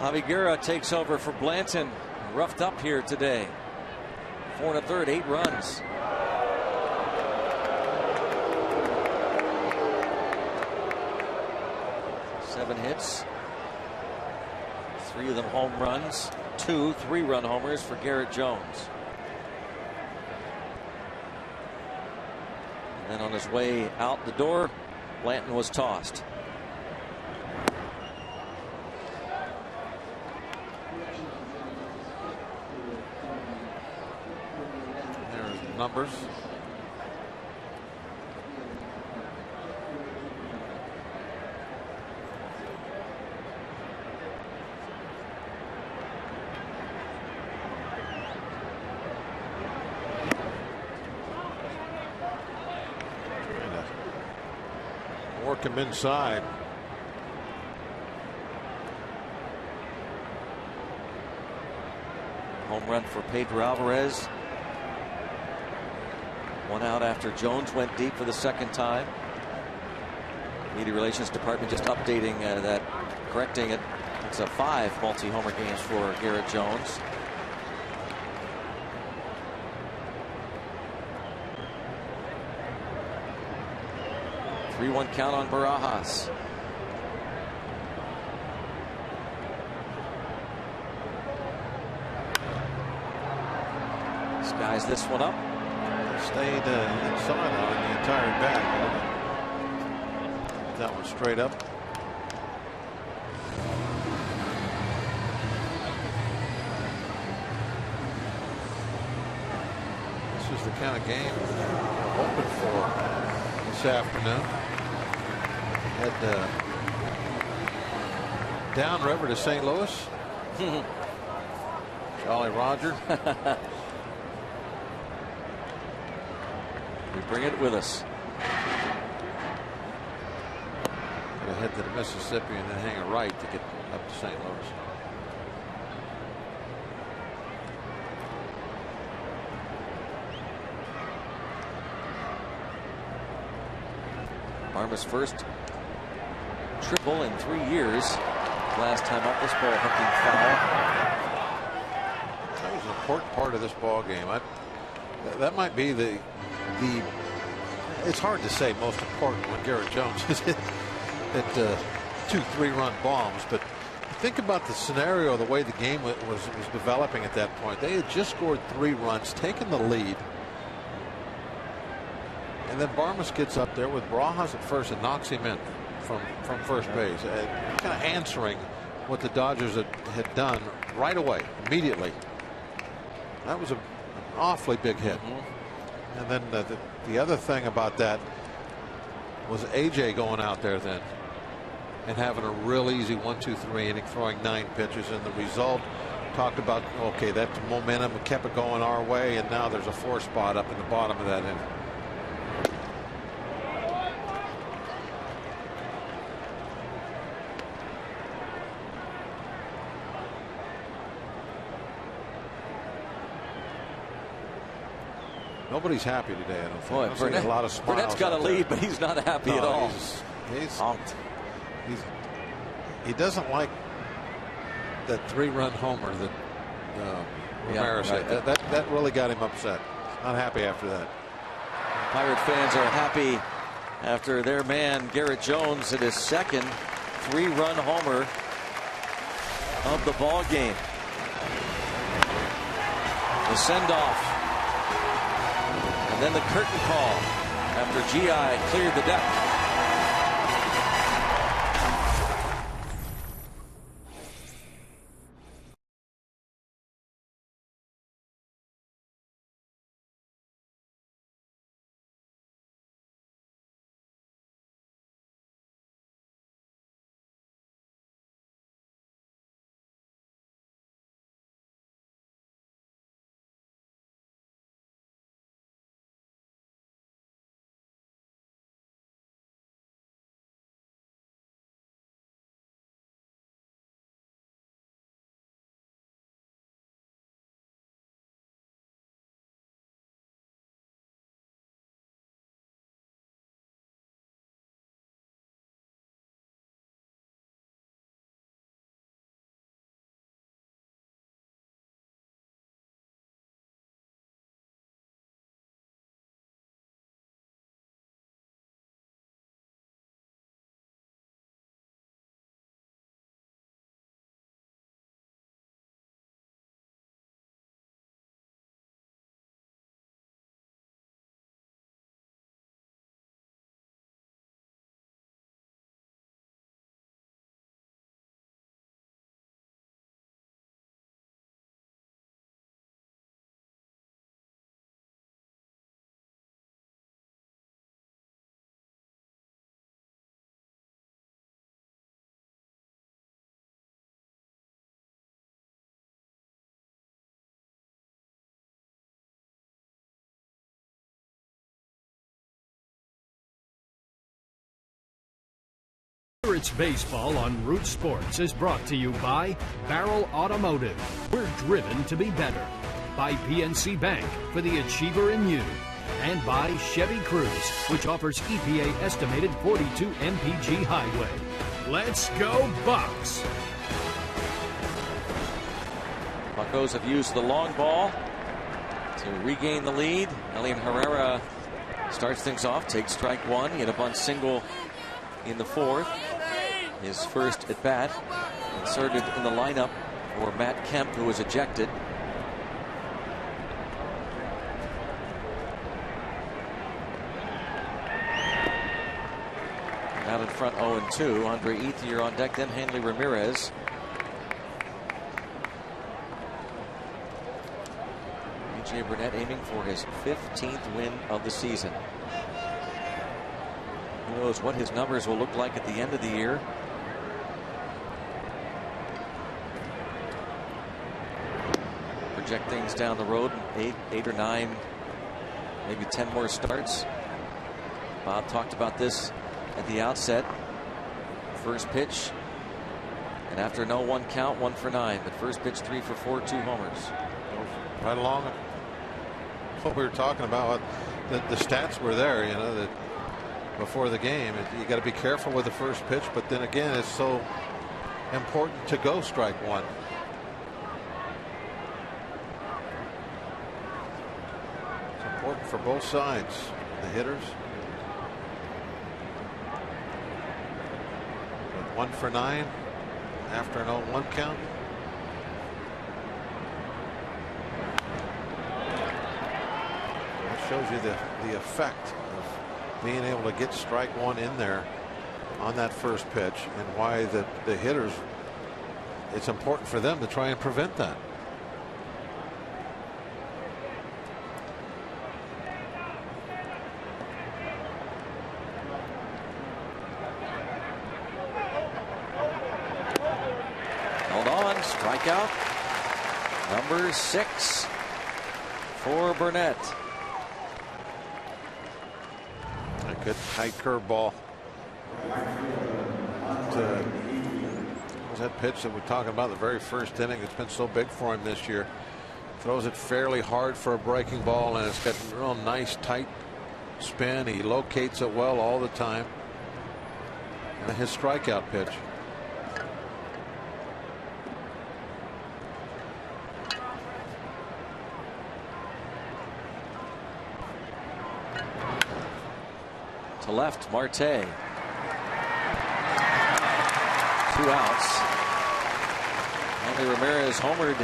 Javi Guerra takes over for Blanton. Roughed up here today. 4 1/3, 8 runs. Seven hits. 3 of them home runs. 2 3-run homers for Garrett Jones. And then on his way out the door, Blanton was tossed. There's numbers. Work him inside. Home run for Pedro Alvarez. 1 out after Jones went deep for the second time. Media Relations Department just updating that, correcting it. It's a 5 multi-homer games for Garrett Jones. The 3-1 count on Barajas. Skies this one up. Stayed inside on the entire bat. That one straight up. This is the kind of game we're hoping for this afternoon. Head downriver to St. Louis. Jolly Roger. We bring it with us. Gonna head to the Mississippi and then hang a right to get up to St. Louis. Barma's first triple in 3 years. Last time up, this ball hooking foul. That was an important part of this ball game. That might be the. It's hard to say most important when Garrett Jones is hit 2 3-run bombs, but think about the scenario, the way the game was developing at that point. They had just scored 3 runs, taken the lead, and then Barmas gets up there with Barajas at first and knocks him in from first base, kind of answering what the Dodgers had done right away, immediately. That was an awfully big hit. And then the other thing about that was AJ going out there then and having a real easy 1-2-3 inning, throwing 9 pitches, and the result talked about, okay, that momentum kept it going our way, and now there's a 4 spot up in the bottom of that inning. Nobody's happy today, I don't think. Boy, Burnett, a lot of smiles. Burnett's got a lead, but he's not happy at all. He doesn't like that 3-run homer that Ramirez hit. That really got him upset. Not happy after that. Pirate fans are happy after their man Garrett Jones hit his second 3-run homer of the ball game. The send-off. And then the curtain call after GI cleared the deck. Sports Baseball on Root Sports is brought to you by Barrel Automotive. We're driven to be better. By PNC Bank for the achiever in you. And by Chevy Cruise, which offers EPA estimated 42 mpg highway. Let's go Bucks! Buccos have used the long ball to regain the lead. Elian Herrera starts things off, takes strike one. He had a bunt single in the fourth. His first at bat. Inserted in the lineup for Matt Kemp, who was ejected. Out in front 0-2. Andre Ethier on deck, then Hanley Ramirez. A.J. Burnett aiming for his 15th win of the season. Who knows what his numbers will look like at the end of the year. Project things down the road, eight or nine, maybe 10 more starts. Bob talked about this at the outset. First pitch, and after no 1 count, 1 for 9. But first pitch, 3 for 4, 2 homers. Right along what we were talking about. The stats were there, you know, that before the game. You got to be careful with the first pitch, but then again, it's so important to go strike one. It's important for both sides, the hitters. 1 for 9 after an 0-1 count. That shows you the effect of being able to get strike one in there on that first pitch, and why the hitters, it's important for them to try and prevent that. Strikeout number 6 for Burnett. A good tight curveball. Was that pitch that we're talking about the very first inning? It's been so big for him this year. Throws it fairly hard for a breaking ball, and it's got a real nice tight spin. He locates it well all the time. And his strikeout pitch. To left, Marte. 2 outs. Hanley Ramirez homered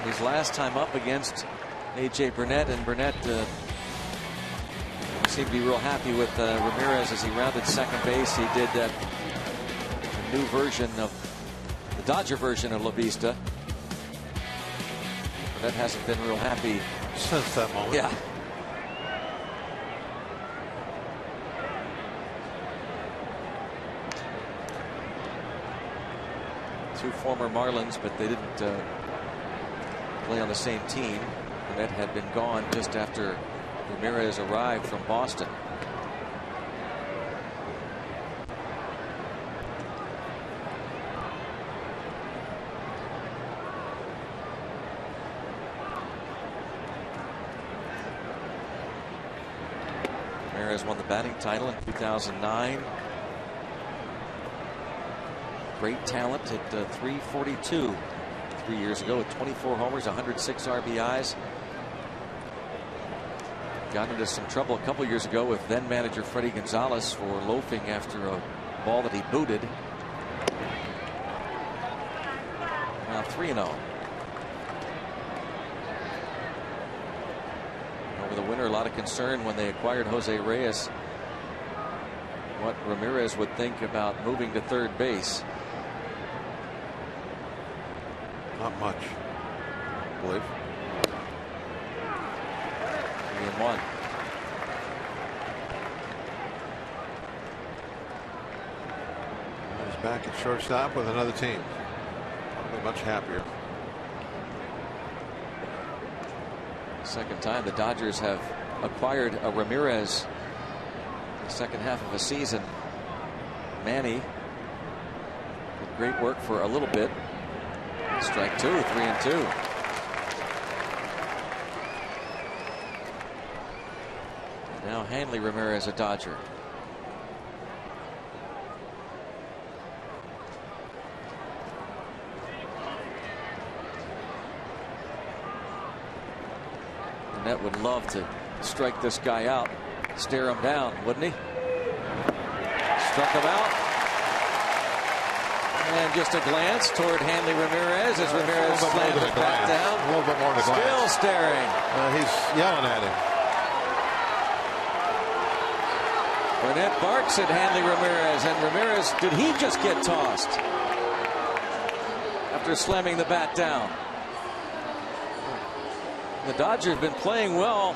his last time up against A.J. Burnett, and Burnett seemed to be real happy with Ramirez as he rounded second base. He did that new version of the Dodger version of La Vista. Burnett hasn't been real happy since that moment. Yeah. Two former Marlins, but they didn't play on the same team. Burnett had been gone just after Ramirez arrived from Boston. Ramirez won the batting title in 2009. Great talent at 342 3 years ago with 24 homers, 106 RBIs. Got into some trouble a couple years ago with then manager Freddie Gonzalez for loafing after a ball that he booted. Now 3-0. Over the winter, a lot of concern when they acquired Jose Reyes, what Ramirez would think about moving to third base. Not much, I believe. 3-1. He's back at shortstop with another team. Probably much happier. Second time the Dodgers have acquired a Ramirez the second half of a season. Manny Did great work for a little bit. Strike two, 3-2. Now Hanley Ramirez, a Dodger. Burnett would love to strike this guy out, stare him down, wouldn't he? Struck him out. And just a glance toward Hanley Ramirez as Ramirez slams it back down. A little bit more to glance. Still staring. He's yelling at him. Burnett barks at Hanley Ramirez, and Ramirez, did he just get tossed after slamming the bat down? The Dodgers have been playing well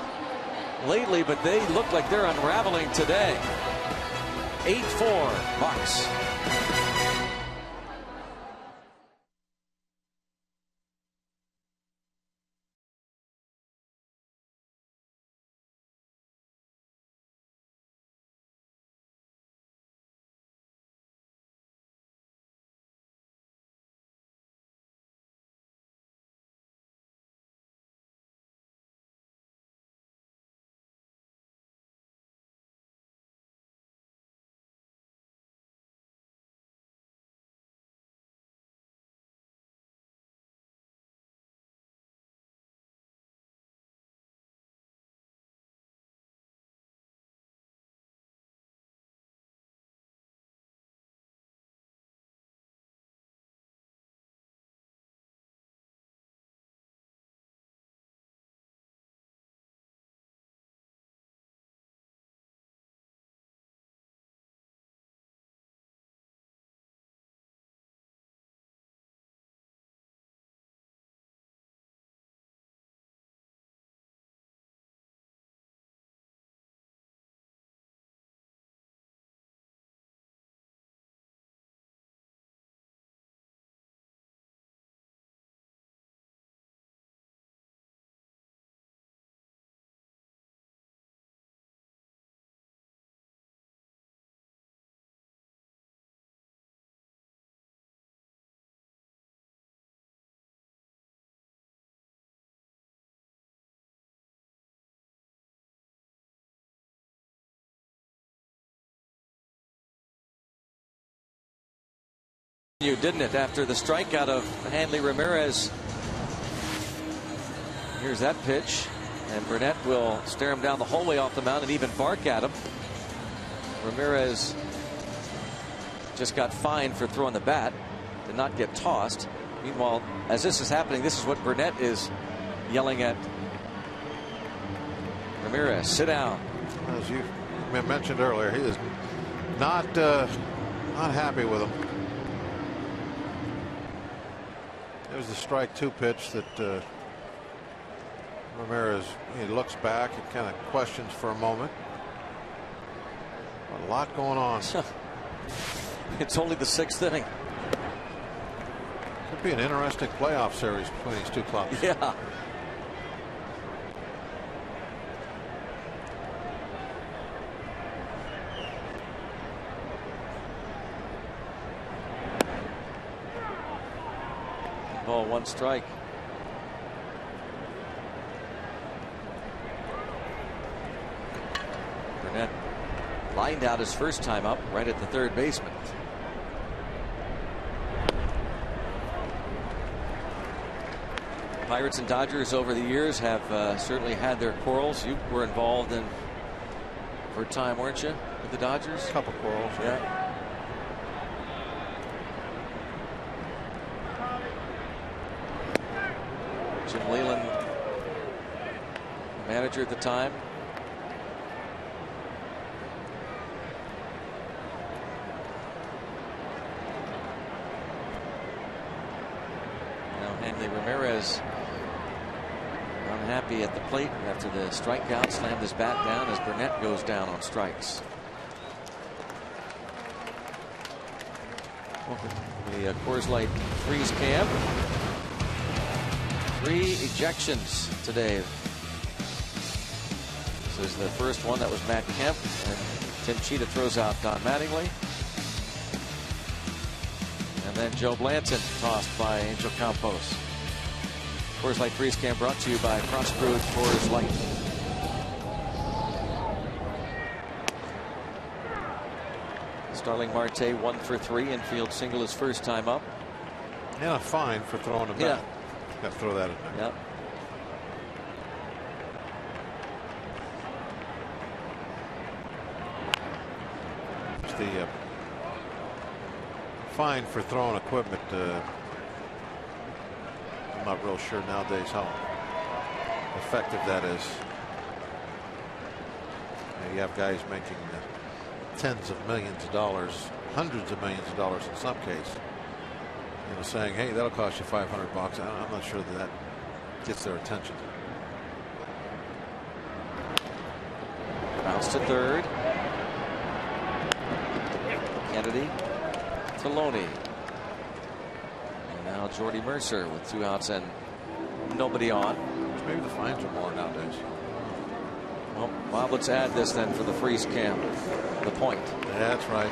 lately, but they look like they're unraveling today. 8-4 Bucks. You didn't it after the strikeout of Hanley Ramirez? Here's that pitch, and Burnett will stare him down the whole way off the mound and even bark at him. Ramirez just got fined for throwing the bat, did not get tossed. Meanwhile, as this is happening, this is what Burnett is yelling at Ramirez. Sit down. As you mentioned earlier, he is not happy with him. There's the strike two pitch that Ramirez, he looks back and kind of questions for a moment. A lot going on. It's only the 6th inning. Could be an interesting playoff series between these two clubs. Yeah. Ball, 1 strike. Burnett lined out his first time up right at the third baseman. Pirates and Dodgers over the years have certainly had their quarrels. You were involved in for a time, weren't you, with the Dodgers? A couple quarrels. Yeah. Jim Leland, manager at the time. Now Hanley Ramirez unhappy at the plate after the strikeout, slammed his bat down as Burnett goes down on strikes. The Coors Light freeze cam. 3 ejections today. This is the first one. That was Matt Kemp, and Tim Cheetah throws out Don Mattingly. And then Joe Blanton tossed by Angel Campos. Coors Light Freeze Cam brought to you by Cross Brewed Coors Light. Starling Marte 1 for 3. Infield single his first time up. Yeah, fine for throwing a bat. Yeah. Got to throw that in there. Yep. It's the fine for throwing equipment. I'm not real sure nowadays how effective that is. You have guys making tens of millions of dollars, hundreds of millions of dollars in some case. You know, saying, "Hey, that'll cost you $500." I'm not sure that gets their attention. Bounce to third. Kennedy to Loney. And now Jordy Mercer with 2 outs and nobody on. Maybe the fines are more nowadays. Well, Bob, let's add this then for the freeze cam. The point. That's right.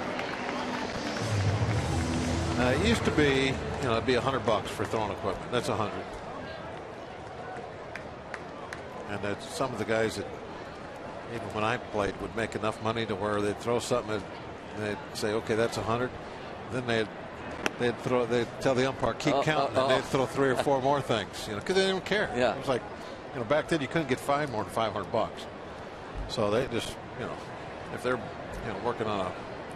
It used to be, you know, it'd be $100 for throwing equipment. That's 100. And that's some of the guys that, even when I played, would make enough money to where they'd throw something and they'd say, okay, that's 100. Then they'd tell the umpire, keep counting, and they'd throw 3 or 4 more things, you know, because they didn't care. Yeah. It was like, you know, back then you couldn't get fined more than $500. So they just, you know, if they're, you know, working on a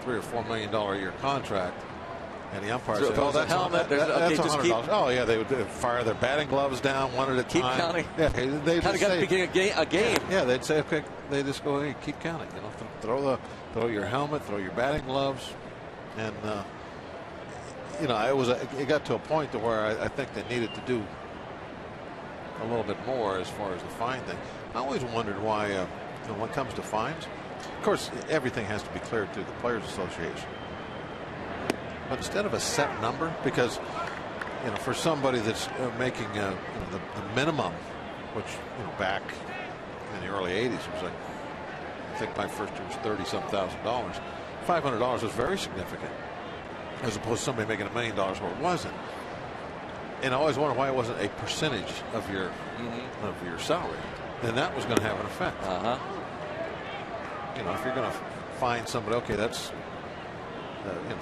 $3 or $4 million a year contract, and the umpire said, "Oh, that's helmet. That's $100." Oh yeah, they would fire their batting gloves down one at a keep time. Counting. Yeah, they kind of got to begin a game. Yeah, they'd say, okay, they just go, hey, keep counting. You know, throw your helmet, throw your batting gloves, and you know, it got to a point to where I think they needed to do a little bit more as far as the fine thing. I always wondered why, you know, when it comes to fines, of course, everything has to be cleared through the Players Association. But instead of a set number, because, you know, for somebody that's making you know, the minimum, which, you know, back in the early 80s was like, I think my first year was $30-some thousand. $500 was very significant, as opposed to somebody making $1 million where it wasn't. And I always wondered why it wasn't a percentage of your salary. Then that was going to have an effect. You know, if you're going to find somebody, okay, that's you know,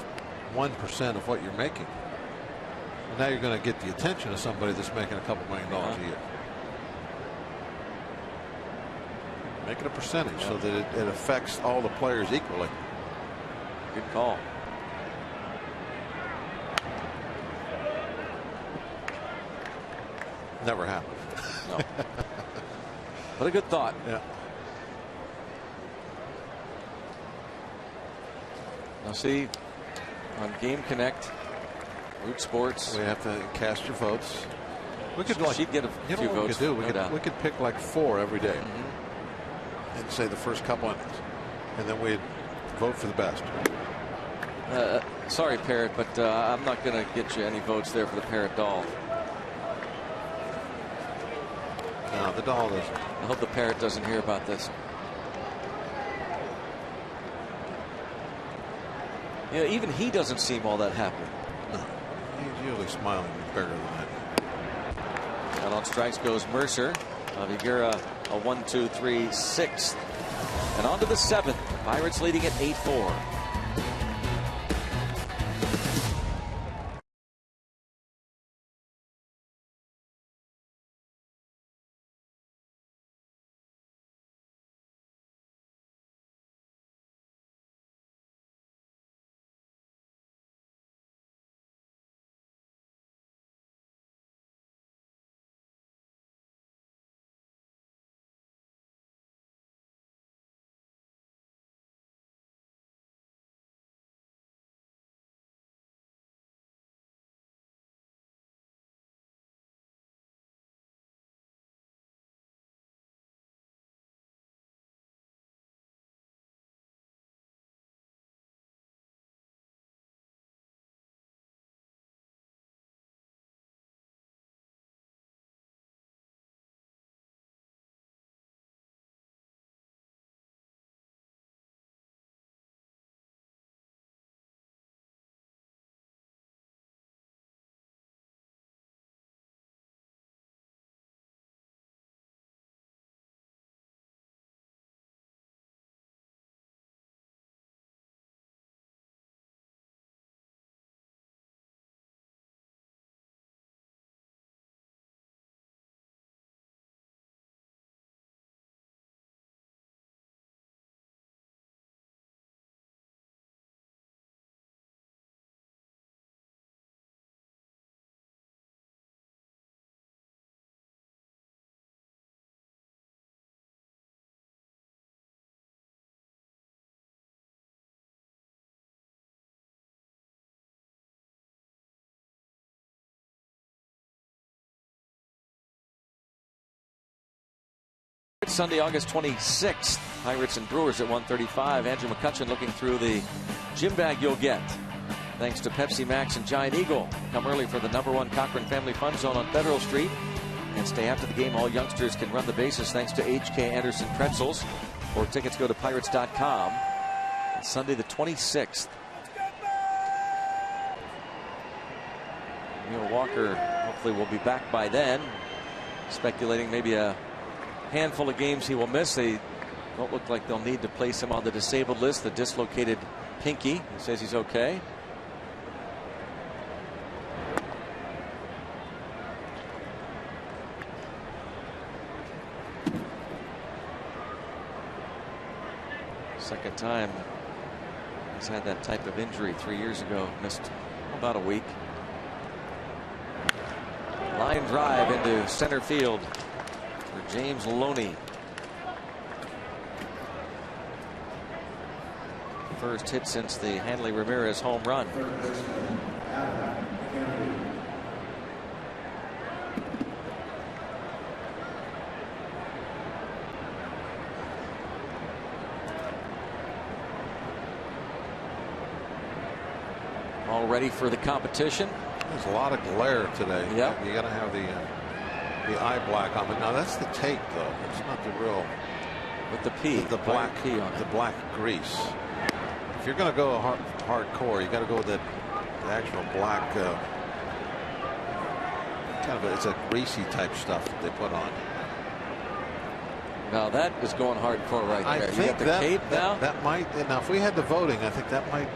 1% of what you're making. And now you're going to get the attention of somebody that's making a couple $1 million a year. Make it a percentage so that it affects all the players equally. Good call. Never happened. No. But a good thought. Yeah. Now see, on Game Connect, Root Sports, We have to cast your votes. We could like, she'd get a you few know what votes. we could do? We could pick like 4 every day. And say the first couple innings, and then we'd vote for the best. Sorry, Parrot, but I'm not going to get you any votes there for the Parrot doll. No, the doll doesn't. I hope the Parrot doesn't hear about this. You know, even he doesn't seem all that happy. No, he's usually smiling bigger than that. And on strikes goes Mercer. Vigura a 1-2-3 6th. And on to the 7th. Pirates leading at 8-4. Sunday, August 26th. Pirates and Brewers at 1:35. Andrew McCutcheon looking through the gym bag you'll get thanks to Pepsi Max and Giant Eagle. Come early for the #1 Cochran Family Fun Zone on Federal Street. And stay after the game. All youngsters can run the bases thanks to H.K. Anderson Pretzels. For tickets, go to Pirates.com. Sunday the 26th. Neil Walker hopefully will be back by then. Speculating maybe a handful of games he will miss. They don't look like they'll need to place him on the disabled list. The dislocated pinky. He says he's okay. Second time he's had that type of injury. 3 years ago, missed about a week. Line drive into center field for James Loney. First hit since the Hanley Ramirez home run. All ready for the competition. There's a lot of glare today. Yep. You got to have the eye black on it. Now that's the tape, though. It's not the real. With the P, the black P on it. The black grease. If you're going to go hardcore, you got to go with the actual black. It's a greasy type stuff that they put on. Now that is going hardcore right there. I think you got the cape now. That might. Now, if we had the voting, I think that might.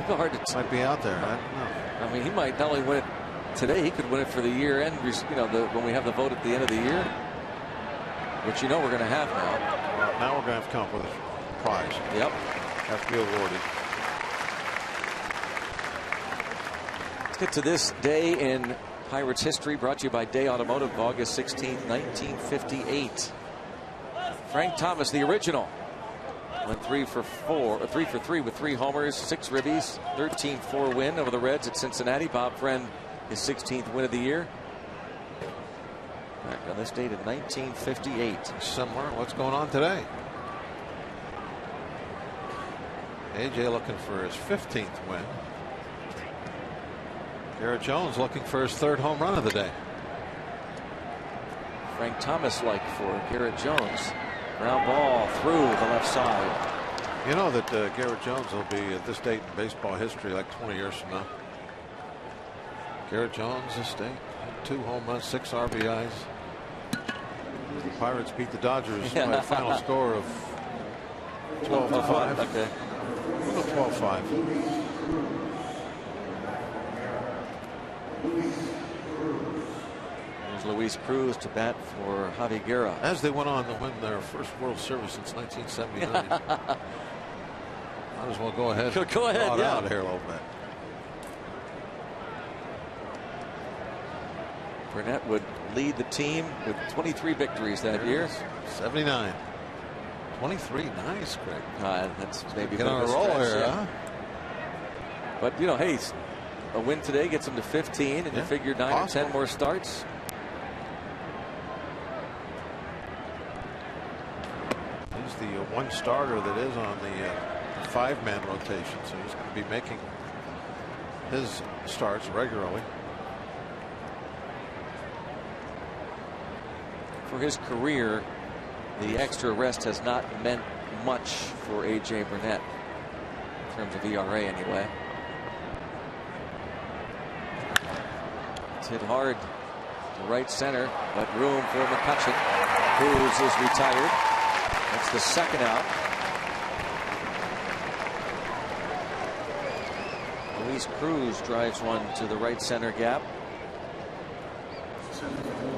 Might be out there. I don't know. I mean, he might not only win it today, he could win it for the year end. You know, when we have the vote at the end of the year, which we're going to have now. Well, now we're going to have to come up with a prize. Yep. Have to be awarded. Let's get to this day in Pirates history, brought to you by Day Automotive, August 16, 1958. Frank Thomas, the original. Went 3 for 3 with 3 homers, 6 ribbies, 13-4 win over the Reds at Cincinnati. Bob Friend, his 16th win of the year. Back on this date in 1958. Similar. What's going on today? AJ looking for his 15th win. Garrett Jones looking for his 3rd home run of the day. Frank Thomas like for Garrett Jones. Ground ball through the left side. You know that Garrett Jones will be at this date in baseball history like 20 years from now. Garrett Jones this date, 2 home runs, 6 RBIs. The Pirates beat the Dodgers by a final score of 12-5. Okay. 12-5. Luis Cruz to bat for Javi Guerra. As they went on to win their first World Series since 1979. Might as well go ahead. Go ahead, yeah. Out here a little bit. Burnett would lead the team with 23 victories that year. 79. 23, nice, Craig. That's maybe get on a roll here, yeah. huh? But hey, a win today gets them to 15, and you figure 9 or 10 more starts. He's the one starter that is on the 5-man rotation, so he's going to be making his starts regularly. For his career, the extra rest has not meant much for A.J. Burnett in terms of ERA anyway. It's hit hard to right center, but room for McCutcheon. Cruz is retired. That's the second out. Luis Cruz drives one to the right center gap.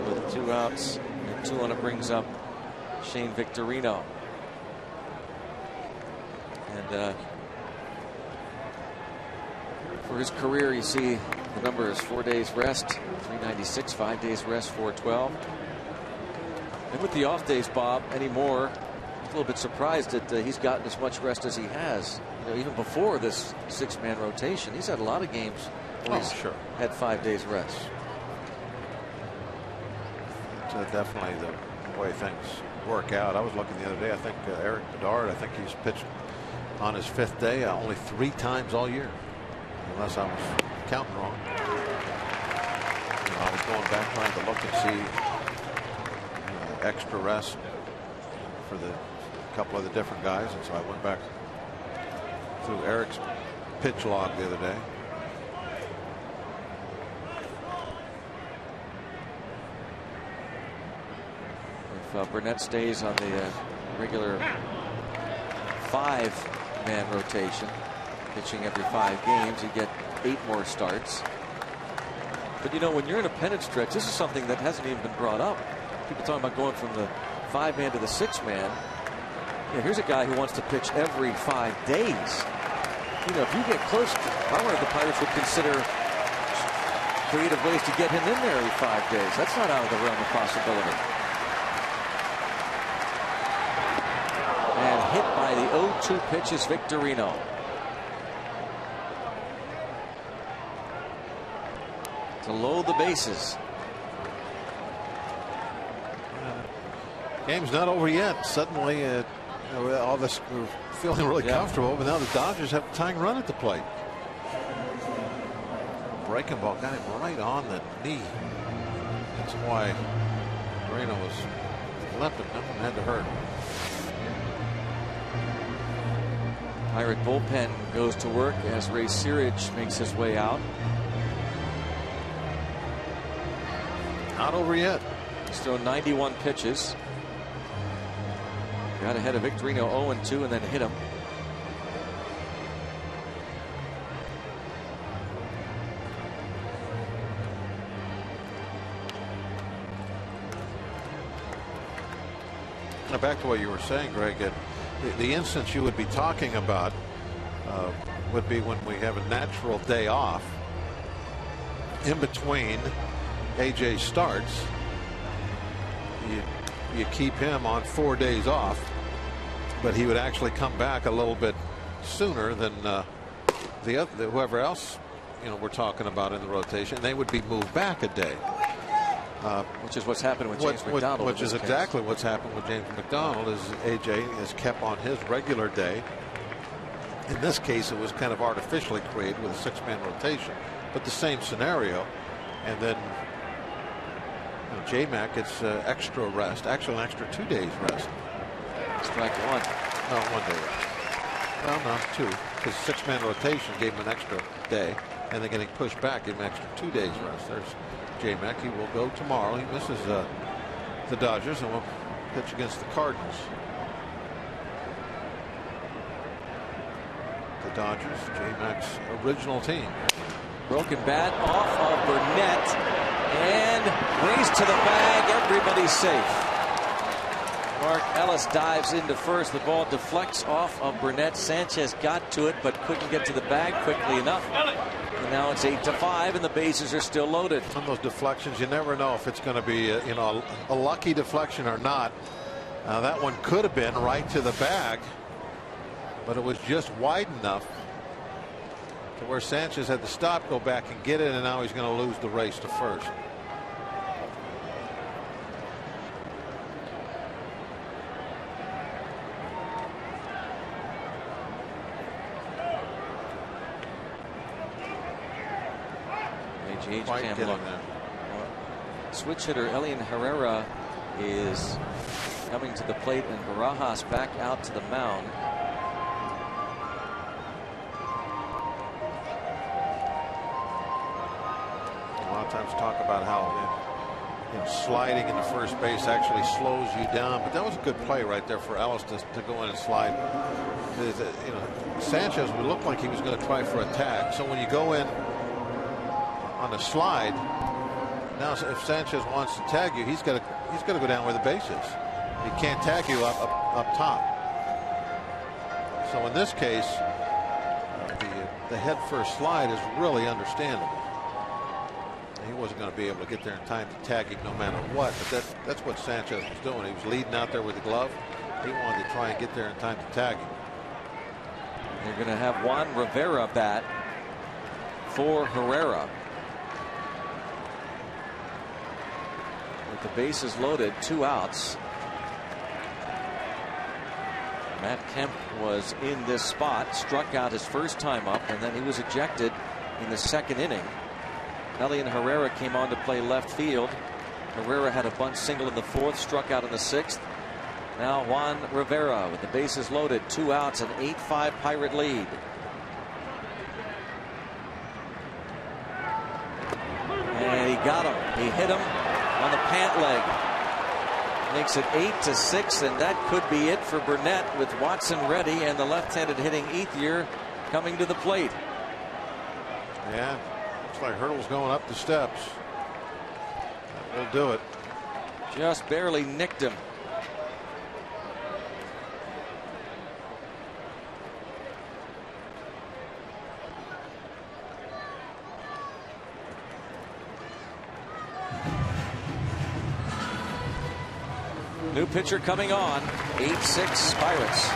With 2 outs and 2 on, it brings up Shane Victorino. And for his career, you see the numbers: 4 days rest, 396, 5 days rest, 412. And with the off days, Bob, anymore, I'm a little bit surprised that he's gotten as much rest as he has. You know, even before this 6-man rotation, he's had a lot of games where he's had 5 days rest. It's definitely the way things work out. I was looking the other day. I think Eric Bedard, I think he's pitched on his 5th day only 3 times all year, unless I was counting wrong. I was going back trying to look and see extra rest for the couple of the different guys, and so I went back through Eric's pitch log the other day. If Burnett stays on the regular 5-man rotation, pitching every 5 games, you get 8 more starts. But you know, when you're in a pennant stretch, this is something that hasn't even been brought up. People talking about going from the 5-man to the 6-man. Yeah, here's a guy who wants to pitch every 5 days. You know, if you get close, I wonder if the Pirates would consider creative ways to get him in there every 5 days. That's not out of the realm of possibility. And hit by the 0-2 pitch is Victorino. To load the bases. Game's not over yet. Suddenly, all this, we're feeling really comfortable, but now the Dodgers have a tying run at the plate. Breaking ball got him right on the knee. That's why Moreno was limping. That one had to hurt. Pirate bullpen goes to work as Ray Searage makes his way out. Not over yet. He's thrown 91 pitches. Got ahead of Victorino 0-2 and then hit him. Now back to what you were saying, Greg, the instance you would be talking about would be when we have a natural day off in between AJ starts. You keep him on 4 days off, but he would actually come back a little bit sooner than whoever else we're talking about in the rotation. They would be moved back a day, which is what's happened with James McDonald. Which is exactly what's happened with James McDonald. Is AJ is kept on his regular day. In this case, it was kind of artificially created with a 6-man rotation, but the same scenario, and then. J-Mac gets extra rest, actually an extra 2 days rest. Strike 1. No, 1 day rest. Well, no, 2, because 6-man rotation gave him an extra day, and then getting pushed back gave him an extra 2 days rest. There's J-Mac. He will go tomorrow. He misses the Dodgers and will pitch against the Cardinals. The Dodgers, J-Mac's original team. Broken bat off of Burnett. And race to the bag. Everybody's safe. Mark Ellis dives into first. The ball deflects off of Burnett. Sanchez got to it, but couldn't get to the bag quickly enough. And now it's 8-5, and the bases are still loaded. On those deflections, you never know if it's going to be a lucky deflection or not. That one could have been right to the bag, but it was just wide enough to where Sanchez had to stop, go back and get it, and now he's going to lose the race to first. Cam look. Switch hitter Elian Herrera is coming to the plate, and Barajas back out to the mound. A lot of times talk about how sliding into first base actually slows you down, but that was a good play right there for Ellis to go in and slide. Sanchez would look like he was going to try for a tag, so when you go in on a slide, now if Sanchez wants to tag you, he's got to go down where the base is. He can't tag you up top. So in this case, the head first slide is really understandable. He wasn't going to be able to get there in time to tag him no matter what, but that's what Sanchez was doing. He was leading out there with the glove. He wanted to try and get there in time to tag him. They're going to have Juan Rivera bat for Herrera. With the bases loaded, 2 outs. Matt Kemp was in this spot, struck out his first time up, and then he was ejected in the second inning. Elian Herrera came on to play left field. Herrera had a bunt single in the fourth, struck out in the sixth. Now Juan Rivera with the bases loaded, 2 outs, an 8-5 Pirate lead. And he got him. He hit him on the pant leg. Makes it 8-6, and that could be it for Burnett with Watson ready and the left-handed hitting Ethier coming to the plate. Yeah, looks like Hurdle's going up the steps. That will do it. Just barely nicked him. New pitcher coming on. 8-6 Pirates.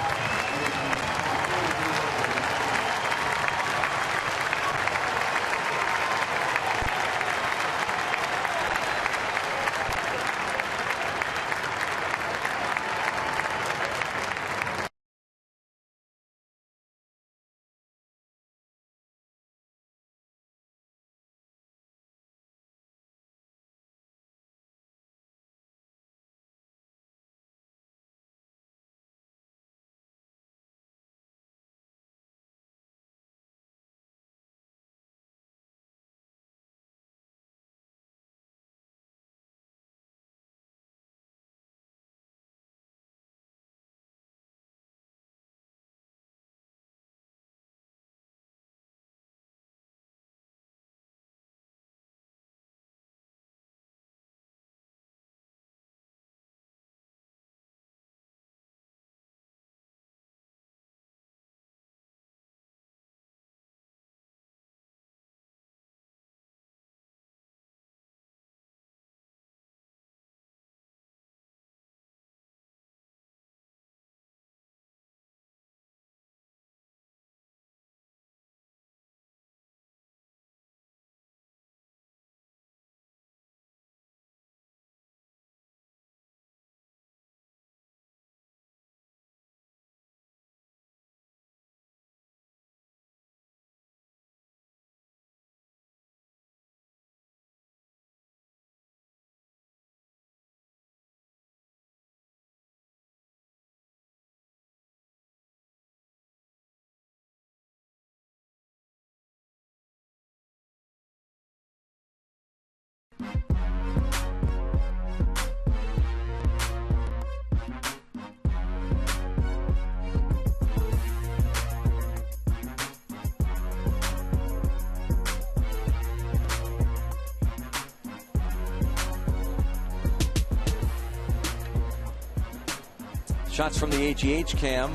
Shots from the AGH cam.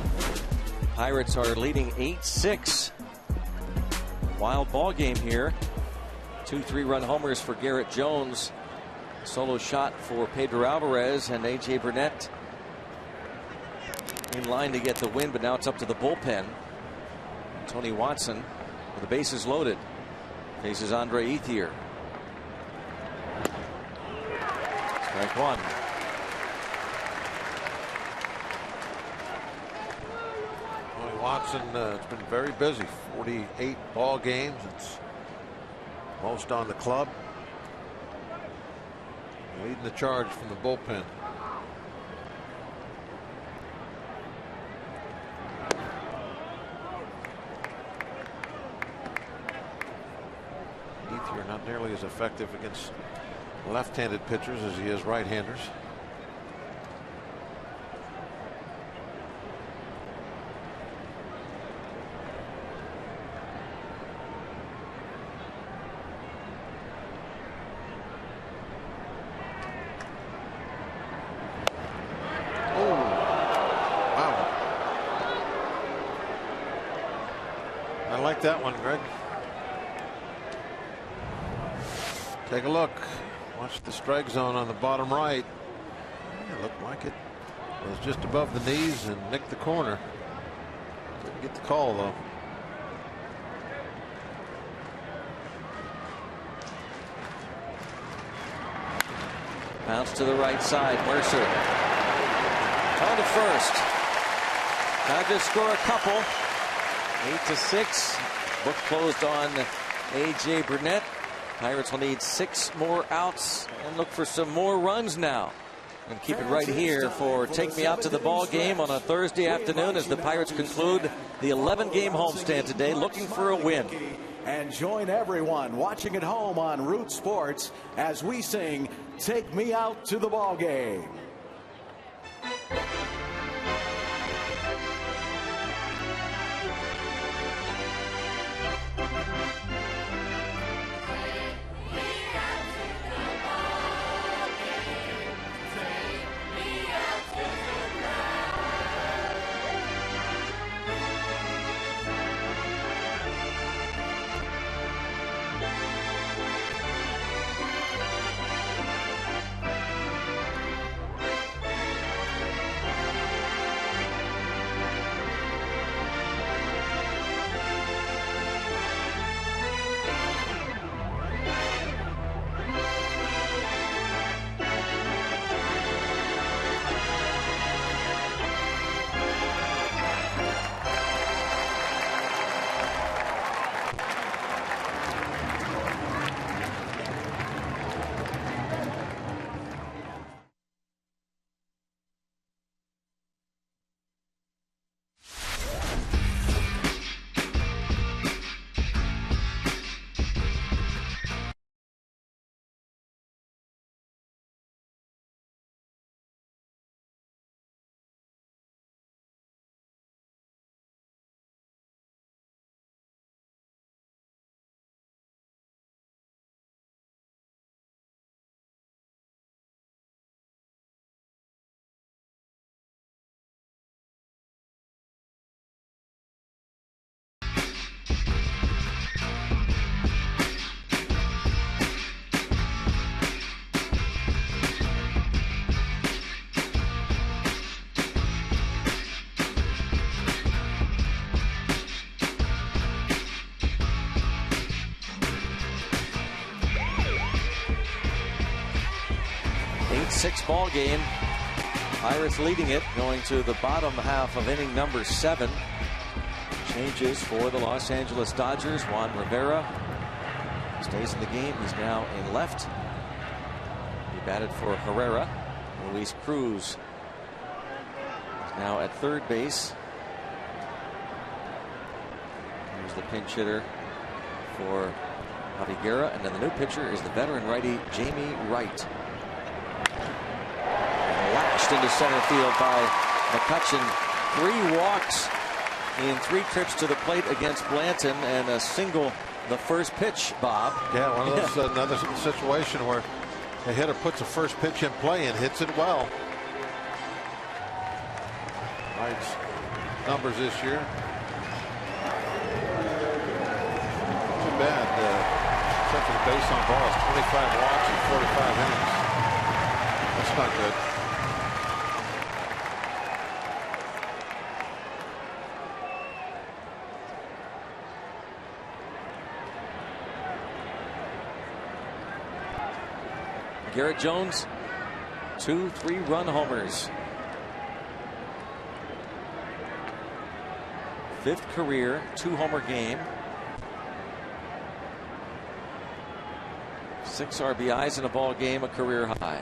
Pirates are leading 8-6. Wild ball game here. 2 3-run homers for Garrett Jones. Solo shot for Pedro Alvarez, and AJ Burnett in line to get the win, but now it's up to the bullpen. Tony Watson with the bases loaded faces Andre Ethier. Strike one. Watson has been very busy. 48 ball games. It's most on the club. Leading the charge from the bullpen. Ethier not nearly as effective against left-handed pitchers as he is right-handers. That one, Greg. Take a look. Watch the strike zone on the bottom right. It looked like it was just above the knees and nicked the corner. Didn't get the call though. Bounce to the right side. Mercer on to first. Dodgers score a couple. 8-6. Book closed on A.J. Burnett. Pirates will need 6 more outs and look for some more runs now. And keep it right here for Take Me Out to the Ball Game on a Thursday afternoon as the Pirates conclude the 11-game homestand today, looking for a win. And join everyone watching at home on Root Sports as we sing Take Me Out to the Ball Game. Six ball game. Pirates leading it, going to the bottom half of inning number 7. Changes for the Los Angeles Dodgers. Juan Rivera stays in the game. He's now in left. He batted for Herrera. Luis Cruz is now at third base. Here's the pinch hitter for Javi Guerra, and then the new pitcher is the veteran righty Jamie Wright. Lashed into center field by McCutchen. 3 walks in 3 trips to the plate against Blanton and a single the first pitch, Bob. Yeah, one of those another situation where a hitter puts a first pitch in play and hits it well. Wright's numbers this year. Too bad. Except for the base on balls, 25 walks in 45 innings. That's not good. Garrett Jones, 2 3-run homers. 5th career 2-homer game. 6 RBIs in a ball game, a career high.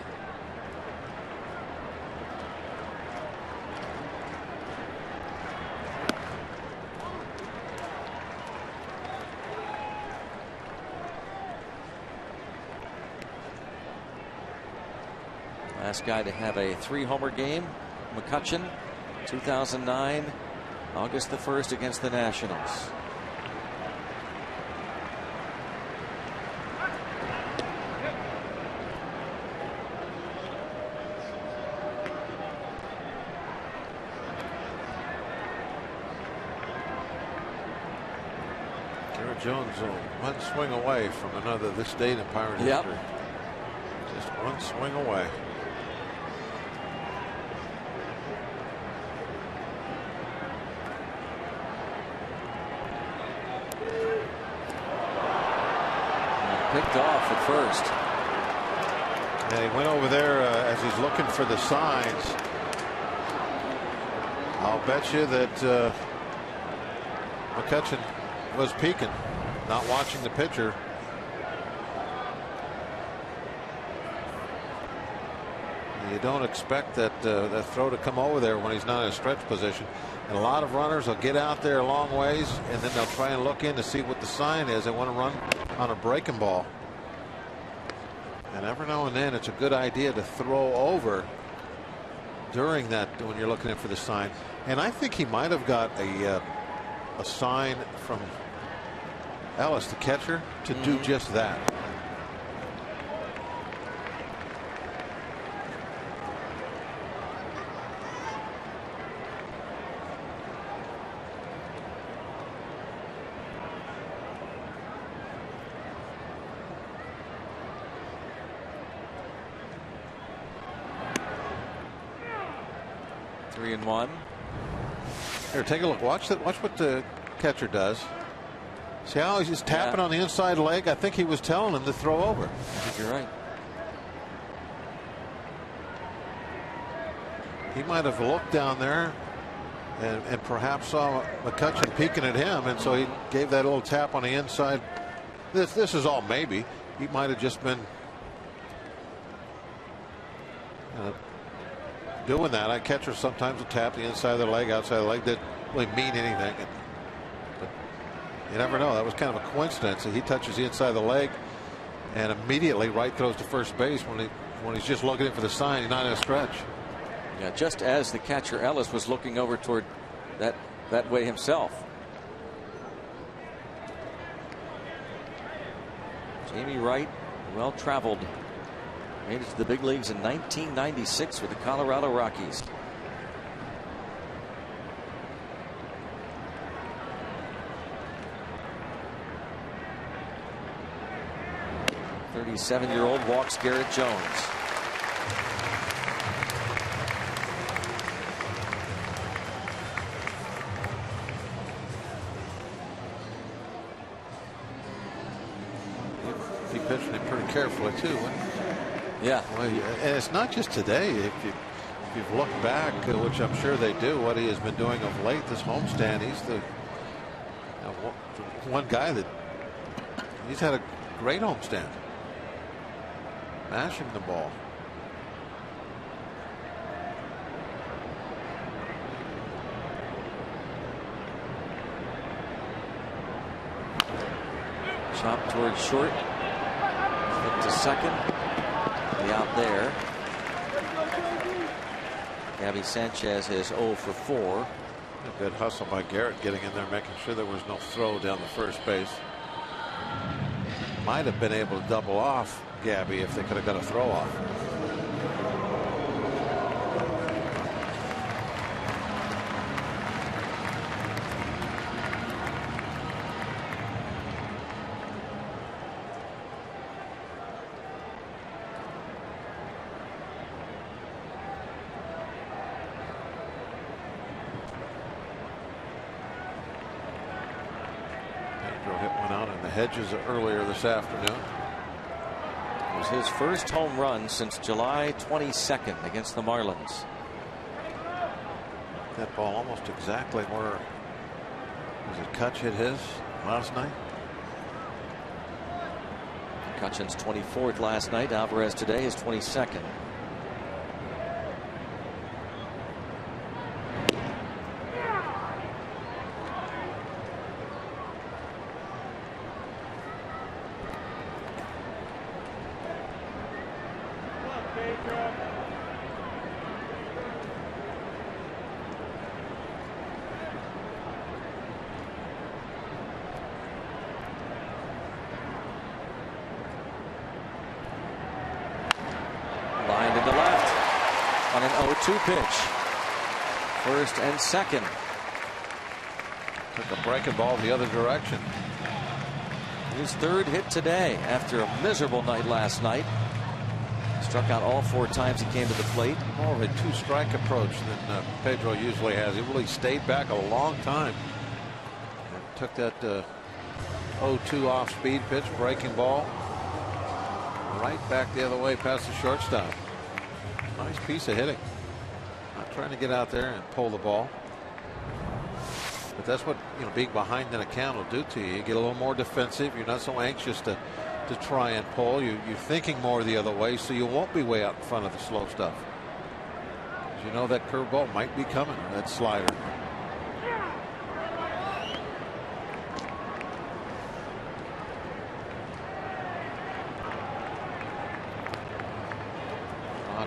Last guy to have a 3-homer game, McCutchen, 2009, August the 1st against the Nationals. Garrett Jones, one swing away from another this date in Pirate history. Just one swing away. Picked off at first. And he went over there as he's looking for the signs. I'll bet you that McCutcheon was peeking, not watching the pitcher. You don't expect that that throw to come over there when he's not in a stretch position. And a lot of runners will get out there a long ways, and then they'll try and look in to see what the sign is. They want to run on a breaking ball. And every now and then, it's a good idea to throw over during that when you're looking in for the sign. And I think he might have got a sign from Ellis, the catcher, to do just that. Three and one. Here, take a look. Watch that. Watch what the catcher does. See how he's just tapping on the inside leg? I think he was telling him to throw over. I think you're right. He might have looked down there and perhaps saw McCutcheon peeking at him, and so he gave that little tap on the inside. This is all maybe. He might have just been doing that. I catchers sometimes will tap the inside of the leg, outside of the leg. That really mean anything. But you never know. That was kind of a coincidence. He touches the inside of the leg, and immediately Wright throws to first base when he's just looking for the sign. He's not in a stretch. Yeah, just as the catcher Ellis was looking over toward that way himself. Jamie Wright, well traveled. Made it to the big leagues in 1996 with the Colorado Rockies. The 37-year-old walks Garrett Jones. He pitched him pretty carefully too. Yeah. Well, and it's not just today. If you've looked back, which I'm sure they do, what he has been doing of late, this homestand, he's the one guy that he's had a great homestand. Mashing the ball. Chop towards short. Flip to second. Out there. Gabby Sanchez is 0 for 4. A good hustle by Garrett getting in there, making sure there was no throw down the first base. Might have been able to double off Gabby if they could have got a throw off. Hedges earlier this afternoon. It was his first home run since July 22nd against the Marlins. That ball almost exactly where was it Kutch hit his last night. McCutcheon's 24th last night. Alvarez today is 22nd. Lined into left on an 0-2 pitch. First and second. Took a breaking ball the other direction. His third hit today after a miserable night last night. Struck out all 4 times he came to the plate. More of a 2-strike approach than Pedro usually has. He really stayed back a long time. And took that 0-2 off speed pitch, breaking ball. Right back the other way past the shortstop. Nice piece of hitting. Not trying to get out there and pull the ball. But that's what being behind in a count will do to you. You get a little more defensive. You're not so anxious to try and pull. You're thinking more the other way, so you won't be way out in front of the slow stuff. You know that curveball might be coming, or that slider.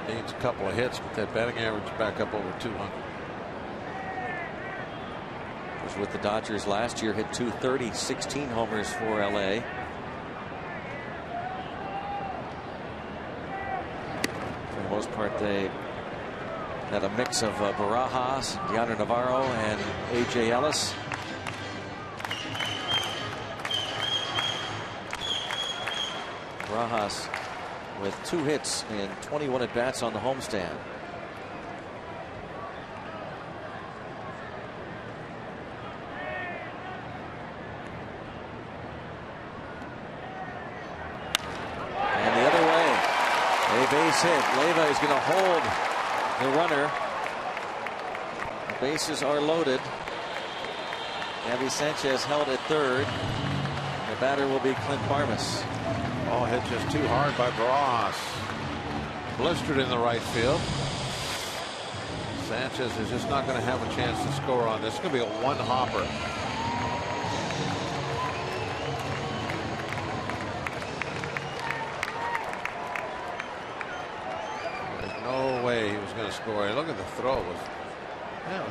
Needs a couple of hits, but that batting average back up over 200. Was with the Dodgers last year, hit .230, 16 homers for LA. For the most part, they had a mix of Barajas, Deandre Navarro, and A.J. Ellis. Barajas with 2 hits in 21 at-bats on the homestand. And the other way, a base hit. Leyva is going to hold the runner. The bases are loaded. Gabby Sanchez held at third. The batter will be Clint Barmas. Oh, hit just too hard by Barajas. Blistered in the right field. Sanchez is just not going to have a chance to score on this. It's going to be a one-hopper. There's no way he was going to score. Look at the throw. It was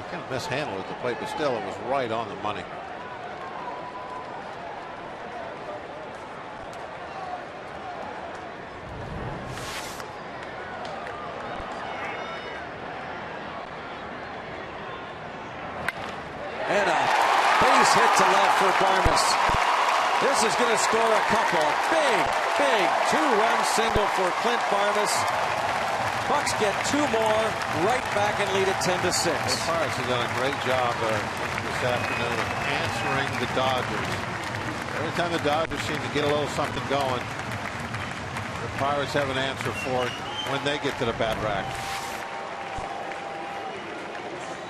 kind of mishandled at the plate, but still it was right on the money. And a base hit to left for Barmas. This is going to score a couple. Big 2-run single for Clint Barmas. Bucks get 2 more, right back and lead it 10-6. The Pirates have done a great job this afternoon of answering the Dodgers. Every time the Dodgers seem to get a little something going, the Pirates have an answer for it when they get to the bat rack.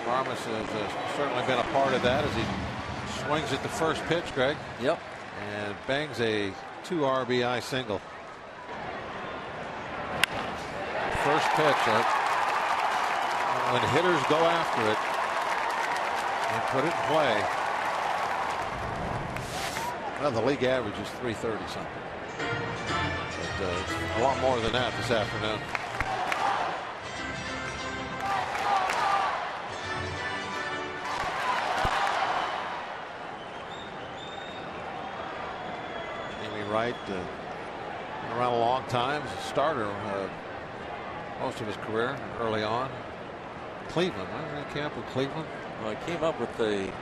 Barmas has certainly been a part of that as he swings at the first pitch, Greg. Yep. And bangs a 2 RBI single. First pitch. When hitters go after it and put it in play. Well, the league average is 330 something. But it's a lot more than that this afternoon. Wright, been around a long time as a starter most of his career early on. Cleveland, right? He came up with Cleveland. Well, he came up with the. It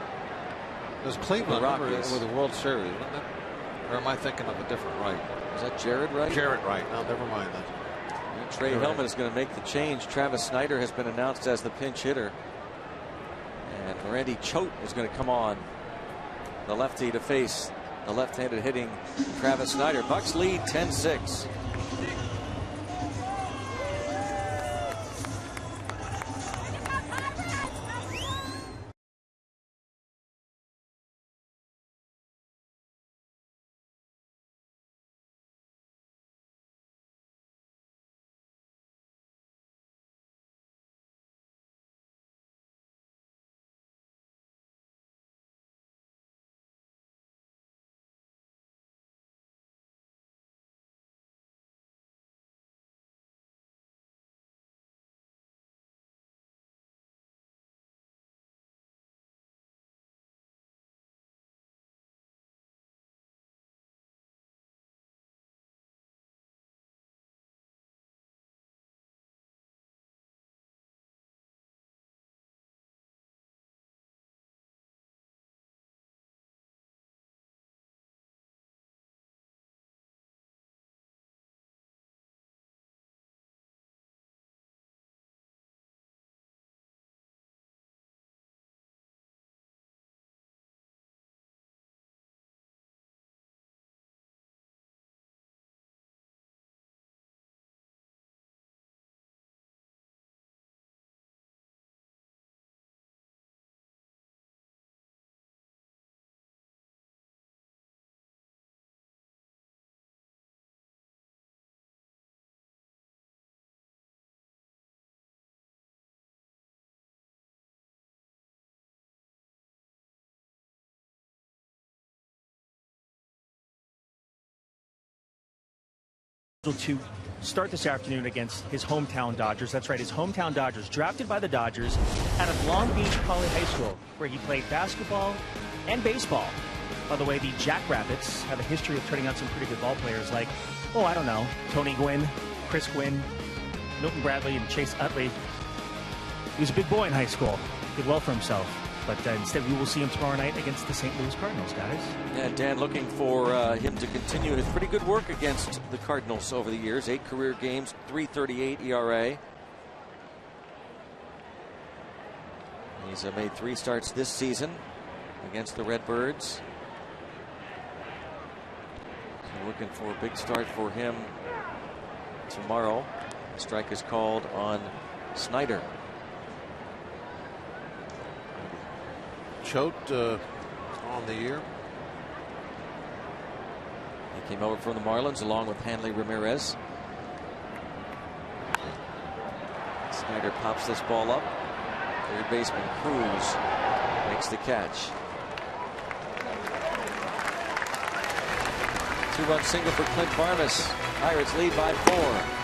was Cleveland with the World Series, wasn't it? Or am I thinking of a different Wright? Is that Jared Wright? Jared Wright. No, never mind that. And Trey Hellman is going to make the change. Travis Snyder has been announced as the pinch hitter. And Randy Choate is going to come on, the lefty, to face the left-handed hitting Travis Snyder. Bucks lead 10-6. to start this afternoon against his hometown Dodgers. That's right, his hometown Dodgers, drafted by the Dodgers out of Long Beach Poly High School, where he played basketball and baseball. By the way, the Jackrabbits have a history of turning out some pretty good ball players like, oh, I don't know, Tony Gwynn, Chris Gwynn, Milton Bradley, and Chase Utley. He was a big boy in high school, did well for himself. But instead, we will see him tomorrow night against the St. Louis Cardinals, guys. Yeah, Dan looking for him to continue his pretty good work against the Cardinals over the years. 8 career games, 3.38 ERA. He's made 3 starts this season against the Redbirds. So looking for a big start for him tomorrow. The strike is called on Snyder. Choked on the year. He came over from the Marlins along with Hanley Ramirez. Snyder pops this ball up. Third baseman Cruz makes the catch. 2-run single for Clint Varmus. Pirates lead by 4.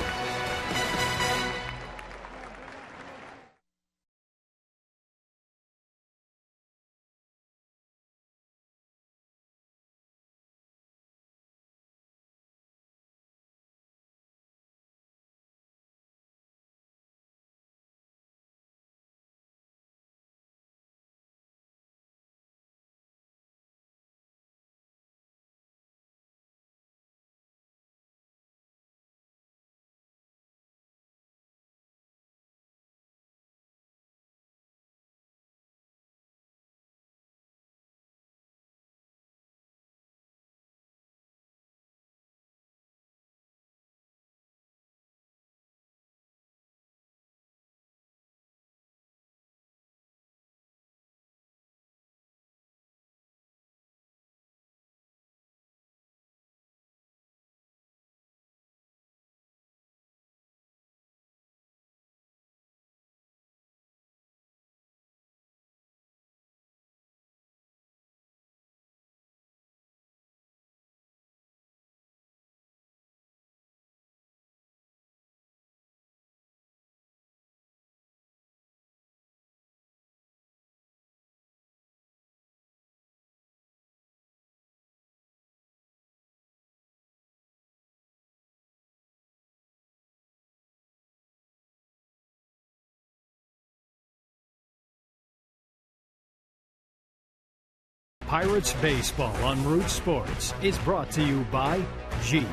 Pirates Baseball on Root Sports is brought to you by Jeep.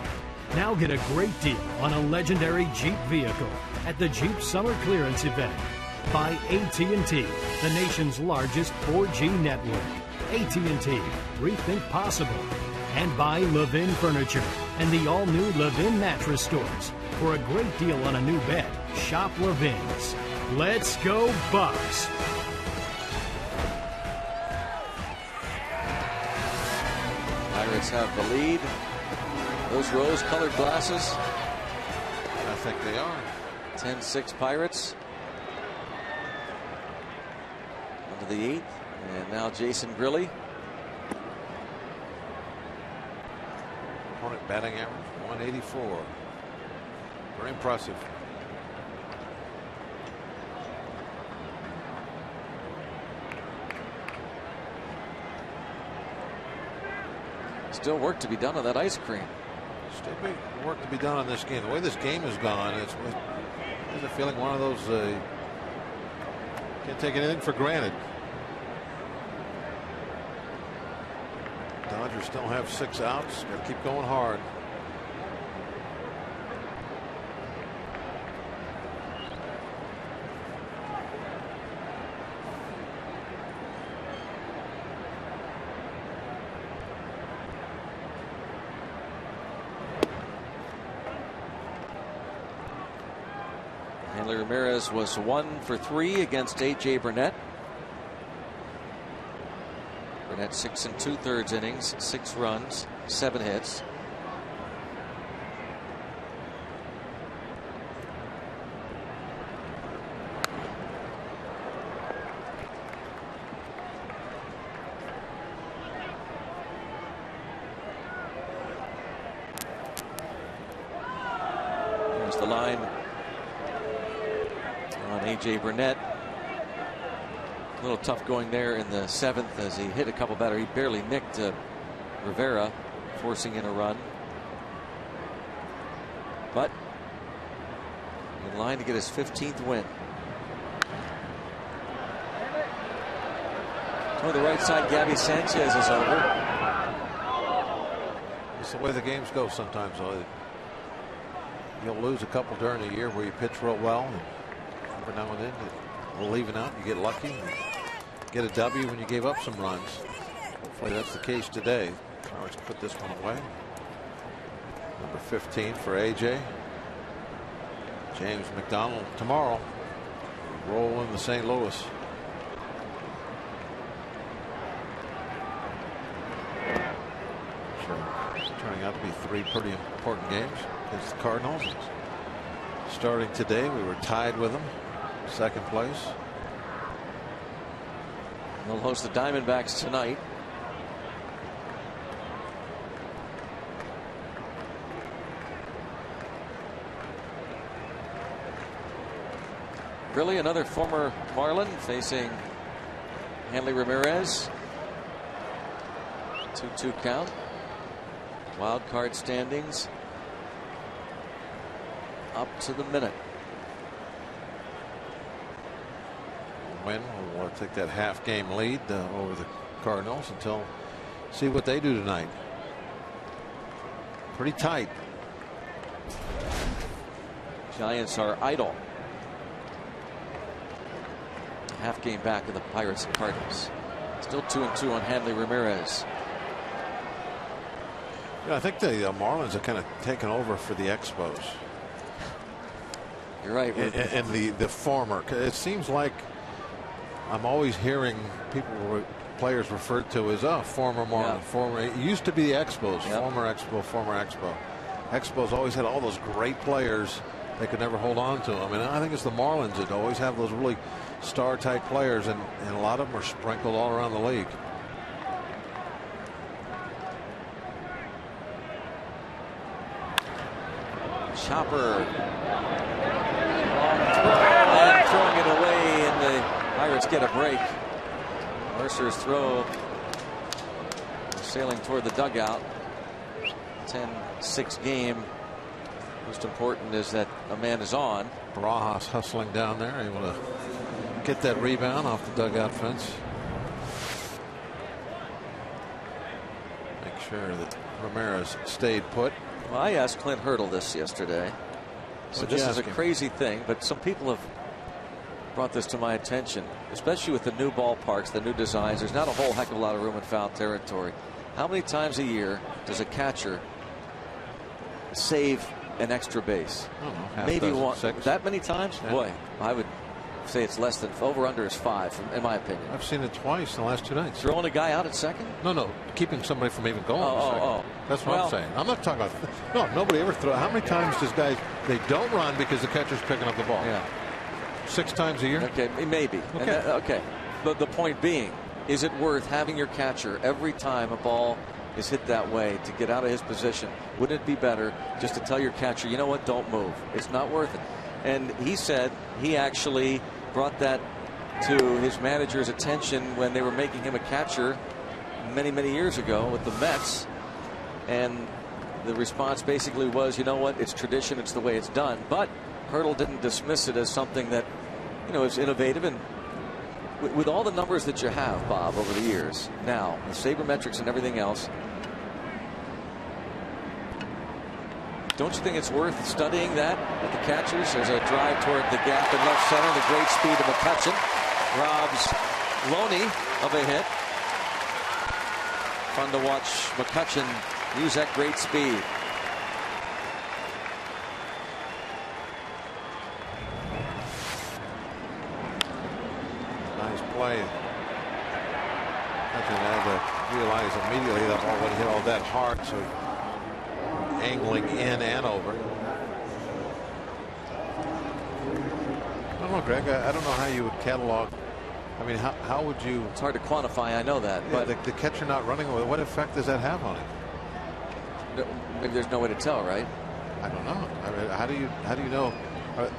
Now get a great deal on a legendary Jeep vehicle at the Jeep Summer Clearance Event. By AT&T, the nation's largest 4G network. AT&T, rethink possible. And by Levin Furniture and the all-new Levin Mattress Stores. For a great deal on a new bed, shop Levin's. Let's go Bucks! Pirates have the lead. Those rose-colored glasses. I think they are. 10-6 Pirates. Into the 8th. And now Jason Grilli. Opponent batting average 184. Very impressive. Still work to be done on that ice cream. Still big work to be done on this game. The way this game has gone, there's a feeling one of those can't take anything for granted. Dodgers still have 6 outs. Got to keep going hard. Hanley Ramirez was 1 for 3 against A.J. Burnett. Burnett 6 2/3 innings, 6 runs, 7 hits. line on A.J. Burnett. A little tough going there in the 7th as he hit a couple better. He barely nicked Rivera, forcing in a run. But in line to get his 15th win. On the right side, Gabby Sanchez is over. It's the way the games go sometimes. You'll lose a couple during the year where you pitch real well, and every now and then you'll leave out. You get lucky and get a W when you gave up some runs. Hopefully that's the case today. Let's put this one away. Number 15 for AJ. James McDonald tomorrow. Roll into St. Louis. So it's turning out to be 3 pretty important games against the Cardinals. Starting today, we were tied with them, 2nd place. They'll host the Diamondbacks tonight. Really, another former Marlin facing Hanley Ramirez. 2-2 count. Wild card standings up to the minute. Win will take that half-game lead over the Cardinals until see what they do tonight. Pretty tight. Giants are idle. Half game back of the Pirates and Cardinals. Still 2-2 on Hanley Ramirez. Yeah, I think the Marlins are kind of taken over for the Expos. You're right. And the former. It seems like I'm always hearing players referred to as former Marlin. Yeah. Former. It used to be the Expos. Yep. Former Expo. Former Expo. Expos always had all those great players. They could never hold on to them. And I think it's the Marlins that always have those really star-type players, and a lot of them are sprinkled all around the league. Chopper. And throwing it away, and the Pirates get a break. Mercer's throw sailing toward the dugout. 10-6 game. Most important is that a man is on. Barajas hustling down there, able to get that rebound off the dugout fence. Make sure that Ramirez stayed put. Well, I asked Clint Hurdle this yesterday. So this is a crazy thing, but some people have brought this to my attention, especially with the new ballparks, the new designs. There's not a whole heck of a lot of room in foul territory. How many times a year does a catcher save an extra base? Maybe one. 6. That many times? Yeah. Boy, I would say it's less than over. Under is 5, in my opinion. I've seen it twice in the last 2 nights. Throwing a guy out at second? No, keeping somebody from even going to second. That's what I'm saying. I'm not talking about. No, nobody ever throw. How many times does guys they don't run because the catcher's picking up the ball? Yeah, 6 times a year. Okay, maybe. Okay. Okay. But the point being, is it worth having your catcher every time a ball is hit that way to get out of his position? Wouldn't it be better just to tell your catcher, you know what, don't move? It's not worth it. And he said he actually brought that to his manager's attention when they were making him a catcher many years ago with the Mets. And the response basically was, you know what, it's tradition, it's the way it's done. But Hurdle didn't dismiss it as something that, is innovative. And with all the numbers that you have, Bob, over the years now, the sabermetrics and everything else, don't you think it's worth studying that with the catchers? There's a drive toward the gap in left center. The great speed of McCutchen robs Loney of a hit. Fun to watch McCutchen use that great speed. Nice play. McCutchen had to realize immediately that ball would hit all that hard, so angling in and over. I don't know, Greg. I don't know how you would catalog. I mean, how would you? It's hard to quantify. I know that, yeah, but the catcher not running away. What effect does that have on it? Maybe there's no way to tell, right? I don't know. I mean, how do you know?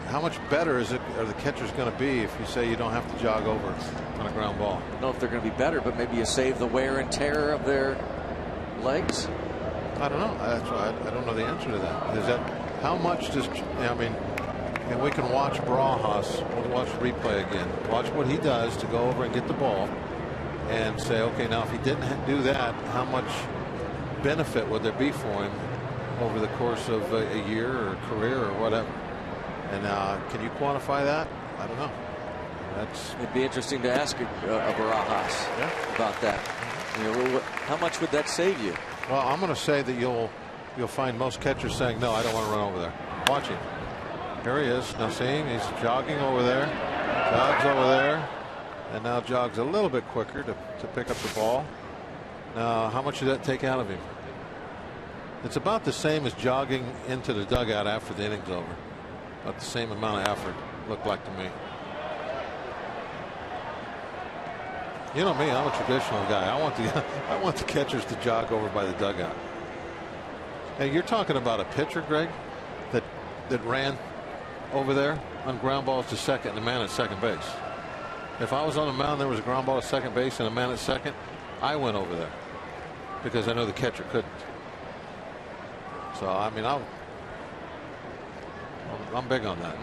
How much better are the catchers going to be if you say you don't have to jog over on a ground ball? I don't know if they're going to be better, but maybe you save the wear and tear of their legs. I don't know. That's why I don't know the answer to that. Is that how much does I mean? And we can watch Barajas. We'll watch replay again. Watch what he does to go over and get the ball, and say, okay, now if he didn't do that, how much benefit would there be for him over the course of a year or a career or whatever? And can you quantify that? I don't know. It'd be interesting to ask a Barajas about that. You know, how much would that save you? Well, I'm going to say that you'll find most catchers saying, no, I don't want to run over there. Watch him. Here he is. Now see him. He's jogging over there. Jogs over there. And now jogs a little bit quicker to pick up the ball. Now, how much did that take out of him? It's about the same as jogging into the dugout after the inning's over. About the same amount of effort, looked like to me. You know me, I'm a traditional guy. I want the catchers to jog over by the dugout. Hey, you're talking about a pitcher, Greg, that ran over there on ground balls to second and a man at second base. If I was on the mound, there was a ground ball at second base and a man at second, I went over there because I know the catcher couldn't. So I mean, I'm big on that.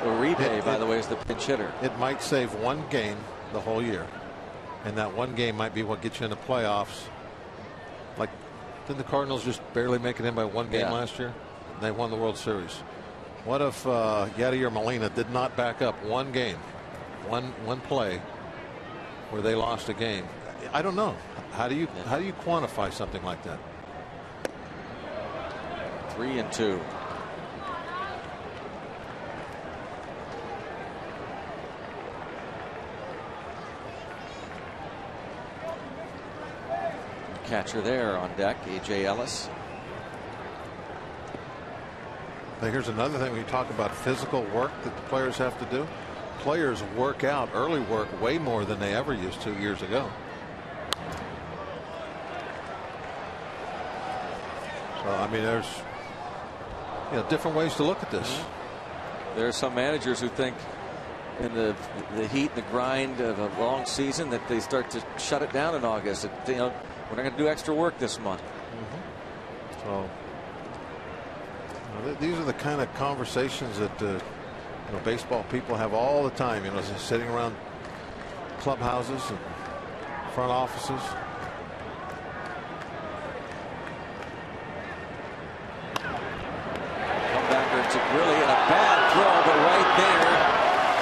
Uribe, by the way, is the pinch hitter. It might save one game the whole year, and that one game might be what gets you in the playoffs. Like, didn't the Cardinals just barely make it in by one game last year? And they won the World Series. What if Yadier Molina did not back up one game, one play where they lost a game? I don't know. How do you quantify something like that? 3-2. Catcher there on deck, A.J. Ellis. Now here's another thing when you talk about physical work that the players have to do. Players work out early work way more than they ever used to years ago. So I mean, there's different ways to look at this. There are some managers who think in the heat and the grind of a long season that they start to shut it down in August. We're not going to do extra work this month. So these are the kind of conversations that baseball people have all the time. Sitting around clubhouses and front offices. Comebacker to Grilly, and a bad throw, but right there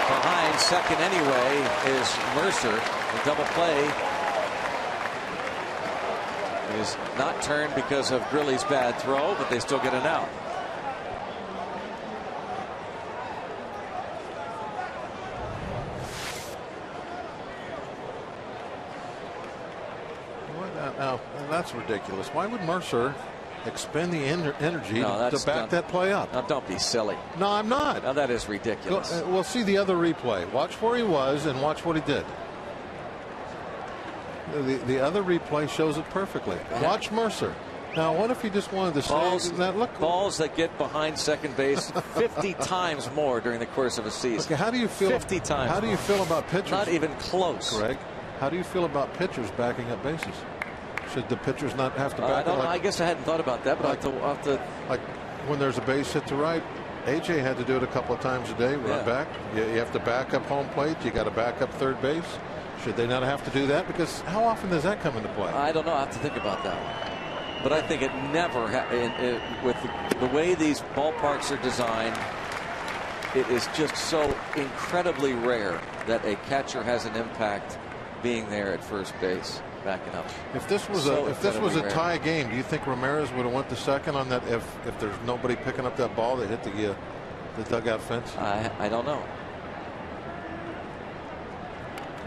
behind second anyway is Mercer. The double play is not turned because of Grilly's bad throw, but they still get an out. Now that's ridiculous. Why would Mercer expend the energy to back that play up? Now don't be silly. No, I'm not. Now that is ridiculous. We'll see the other replay. Watch where he was and watch what he did. The other replay shows it perfectly. Watch Mercer. Now, what if he just wanted to say that? Look, balls that get behind second base 50 times more during the course of a season. Okay, how do you feel? 50 times. How do you feel about pitchers? Not even close, Greg. How do you feel about pitchers backing up bases? Should the pitchers not have to back up? I guess I hadn't thought about that, but I'll have to. Like when there's a base hit to right, AJ had to do it a couple of times a day. Run back. You have to back up home plate. You got to back up third base. Should they not have to do that? Because how often does that come into play? I don't know. I have to think about that one. But I think it never with the way these ballparks are designed, it is just so incredibly rare that a catcher has an impact being there at first base, backing up. If this was a tie game, do you think Ramirez would have went to second on that if there's nobody picking up that ball that hit the dugout fence? I don't know.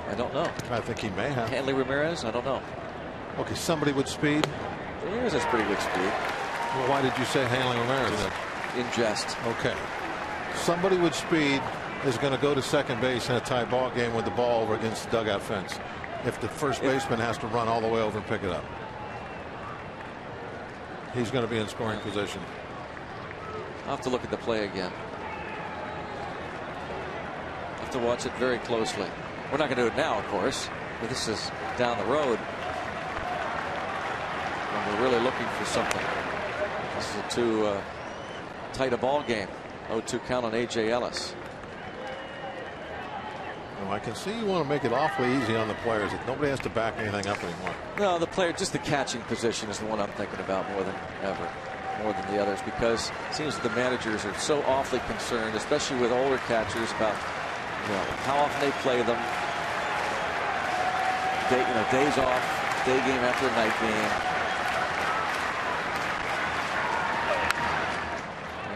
I don't know. I think he may have. Hanley Ramirez? I don't know. Okay, somebody with speed. Ramirez has pretty good speed. Well, why did you say Hanley Ramirez then? In jest. Okay. Somebody with speed is going to go to second base in a tie ball game with the ball over against the dugout fence if the first baseman has to run all the way over and pick it up. he's going to be in scoring position. I'll have to look at the play again. I'll have to watch it very closely. We're not going to do it now, of course, but this is down the road when we're really looking for something. This is a too tight a ball game. 0-2 count on A.J. Ellis. Well, I can see you want to make it awfully easy on the players. That nobody has to back anything up anymore. No, the player, just the catching position is the one I'm thinking about more than ever, more than the others, because it seems that the managers are so awfully concerned, especially with older catchers, about how often they play them. Days off, day game after a night game.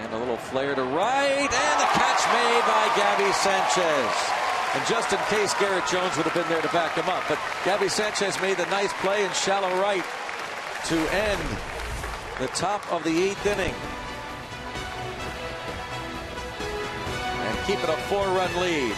And a little flare to right, and the catch made by Gabby Sanchez. And just in case Garrett Jones would have been there to back him up. But Gabby Sanchez made the nice play in shallow right to end the top of the 8th inning. And keep it a 4-run lead.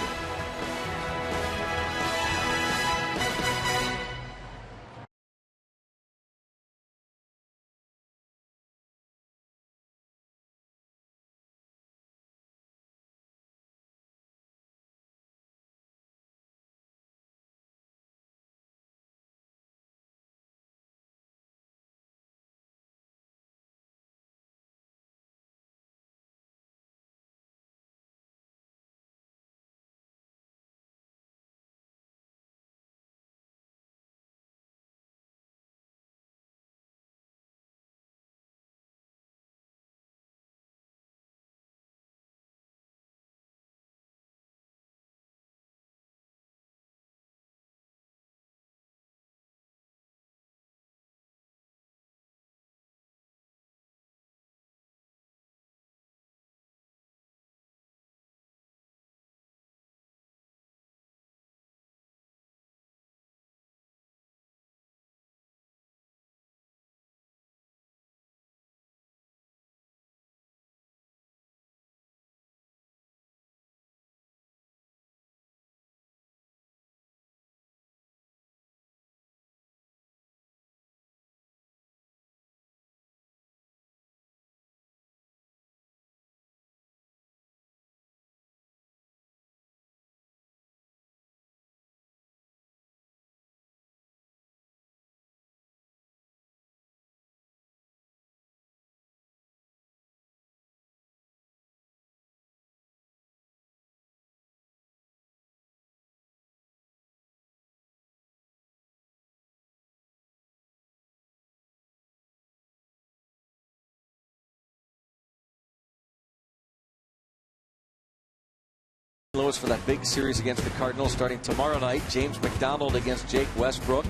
Louis for that big series against the Cardinals starting tomorrow night. James McDonald against Jake Westbrook.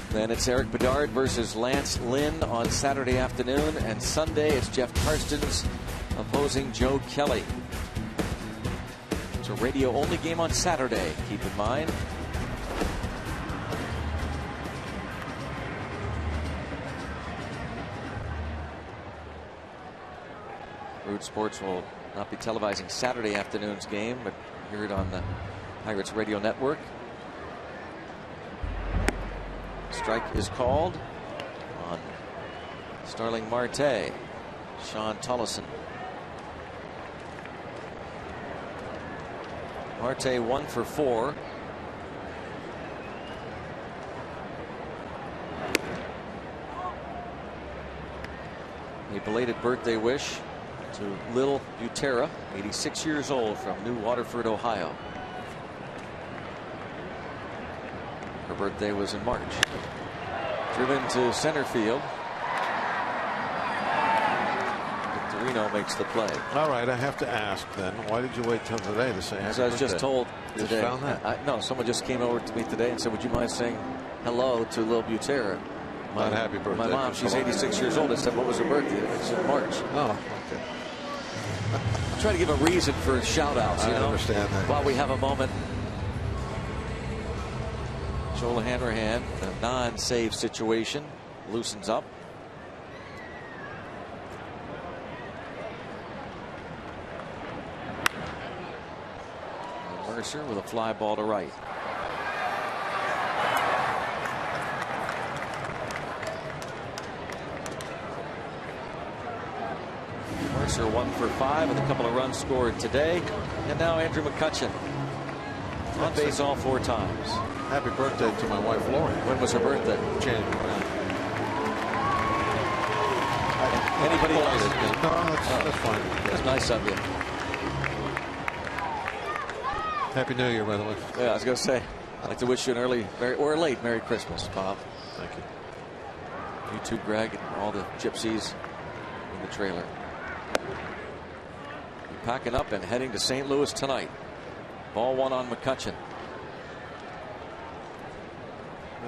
Then it's Eric Bedard versus Lance Lynn on Saturday afternoon. And Sunday it's Jeff Karstens opposing Joe Kelly. It's a radio-only game on Saturday, keep in mind. Root Sports will not be televising Saturday afternoon's game, but hear it on the Pirates Radio Network. Strike is called on Starling Marte. Sean Tullison. Marte 1 for 4. A belated birthday wish to Lil Butera, 86 years old, from New Waterford, Ohio. Her birthday was in March. Driven to center field. Victorino makes the play. All right, I have to ask then, why did you wait till today to say happy As I was just birthday? told You today. just found that? No, someone just came over to me today and said, would you mind saying hello to Lil Butera? Not happy birthday. My mom, she's 86 years old. I said, what was her birthday? It's in March. Oh, okay. I'm trying to give a reason for shout outs. I understand that. While we have a moment. Joel Hanrahan, a non-save situation, loosens up. And Mercer with a fly ball to right. Mercer 1 for 5 with a couple of runs scored today. And now Andrew McCutchen on base all 4 times. Happy birthday to my wife Lori. When was her birthday? January. Anybody else? No, that's fine. That's nice of you. Happy New Year, by the way. Yeah, I was going to say, I'd like to wish you an early or a late Merry Christmas, Bob. Thank you. You too, Greg, and all the gypsies in the trailer. Packing up and heading to St. Louis tonight. Ball 1 on McCutchen.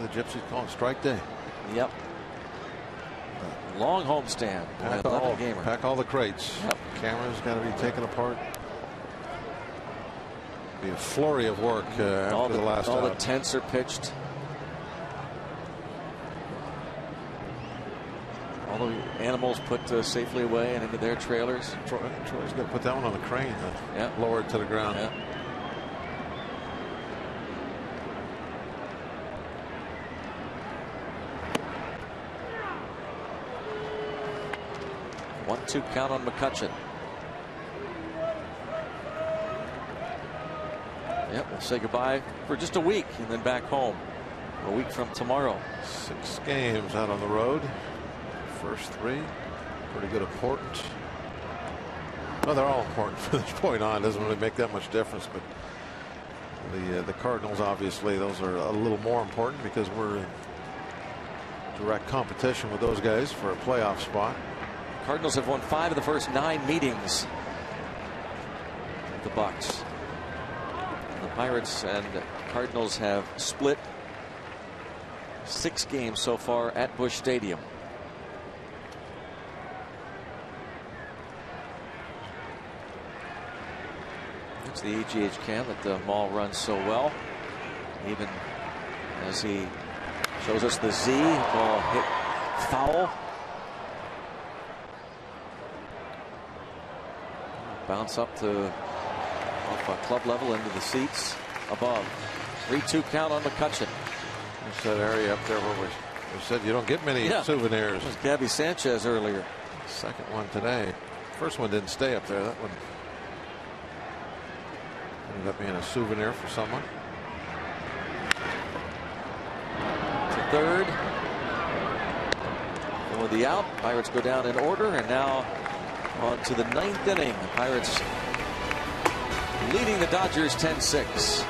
The gypsies call it strike day. Yep. Long homestand. Pack all the crates. Yep. Cameras got to be taken apart. Be a flurry of work after the last all out. the tents are pitched. All the animals put safely away and into their trailers. Troy's got to put that one on the crane. Yeah. Lower it to the ground. Yeah. One-two count on McCutchen. Yep, we'll say goodbye for just a week and then back home a week from tomorrow. 6 games out on the road. First 3 pretty good, important. Well, they're all important from this point on. Doesn't really make that much difference, but the Cardinals, obviously, those are a little more important because we're in direct competition with those guys for a playoff spot. Cardinals have won 5 of the first 9 meetings with the Bucks. The Pirates and Cardinals have split 6 games so far at Busch Stadium. It's the AGH cam that the Maul runs so well. Even as he shows us the Z, ball hit foul. Bounce up to off club level into the seats above. 3-2 count on McCutchen. There's that area up there where we said you don't get many souvenirs. It was Gabby Sanchez earlier. Second one today. First one didn't stay up there. That one ended up being a souvenir for someone. To third. For the out. Pirates go down in order, and now on to the 9th inning. The Pirates leading the Dodgers 10-6.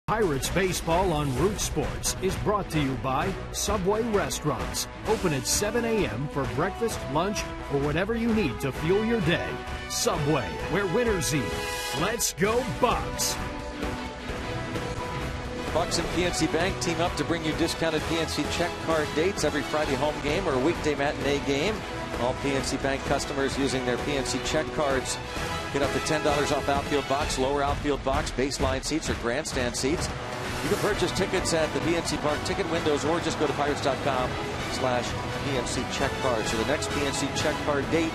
Pirates Baseball on Root Sports is brought to you by Subway Restaurants. Open at 7 a.m. for breakfast, lunch, or whatever you need to fuel your day. Subway, where winners eat. Let's go Bucks! Bucks and PNC Bank team up to bring you discounted PNC check card dates every Friday home game or weekday matinee game. All PNC Bank customers using their PNC check cards get up to $10 off outfield box, lower outfield box, baseline seats, or grandstand seats. You can purchase tickets at the PNC Park ticket windows or just go to pirates.com/PNC check card. So the next PNC check card date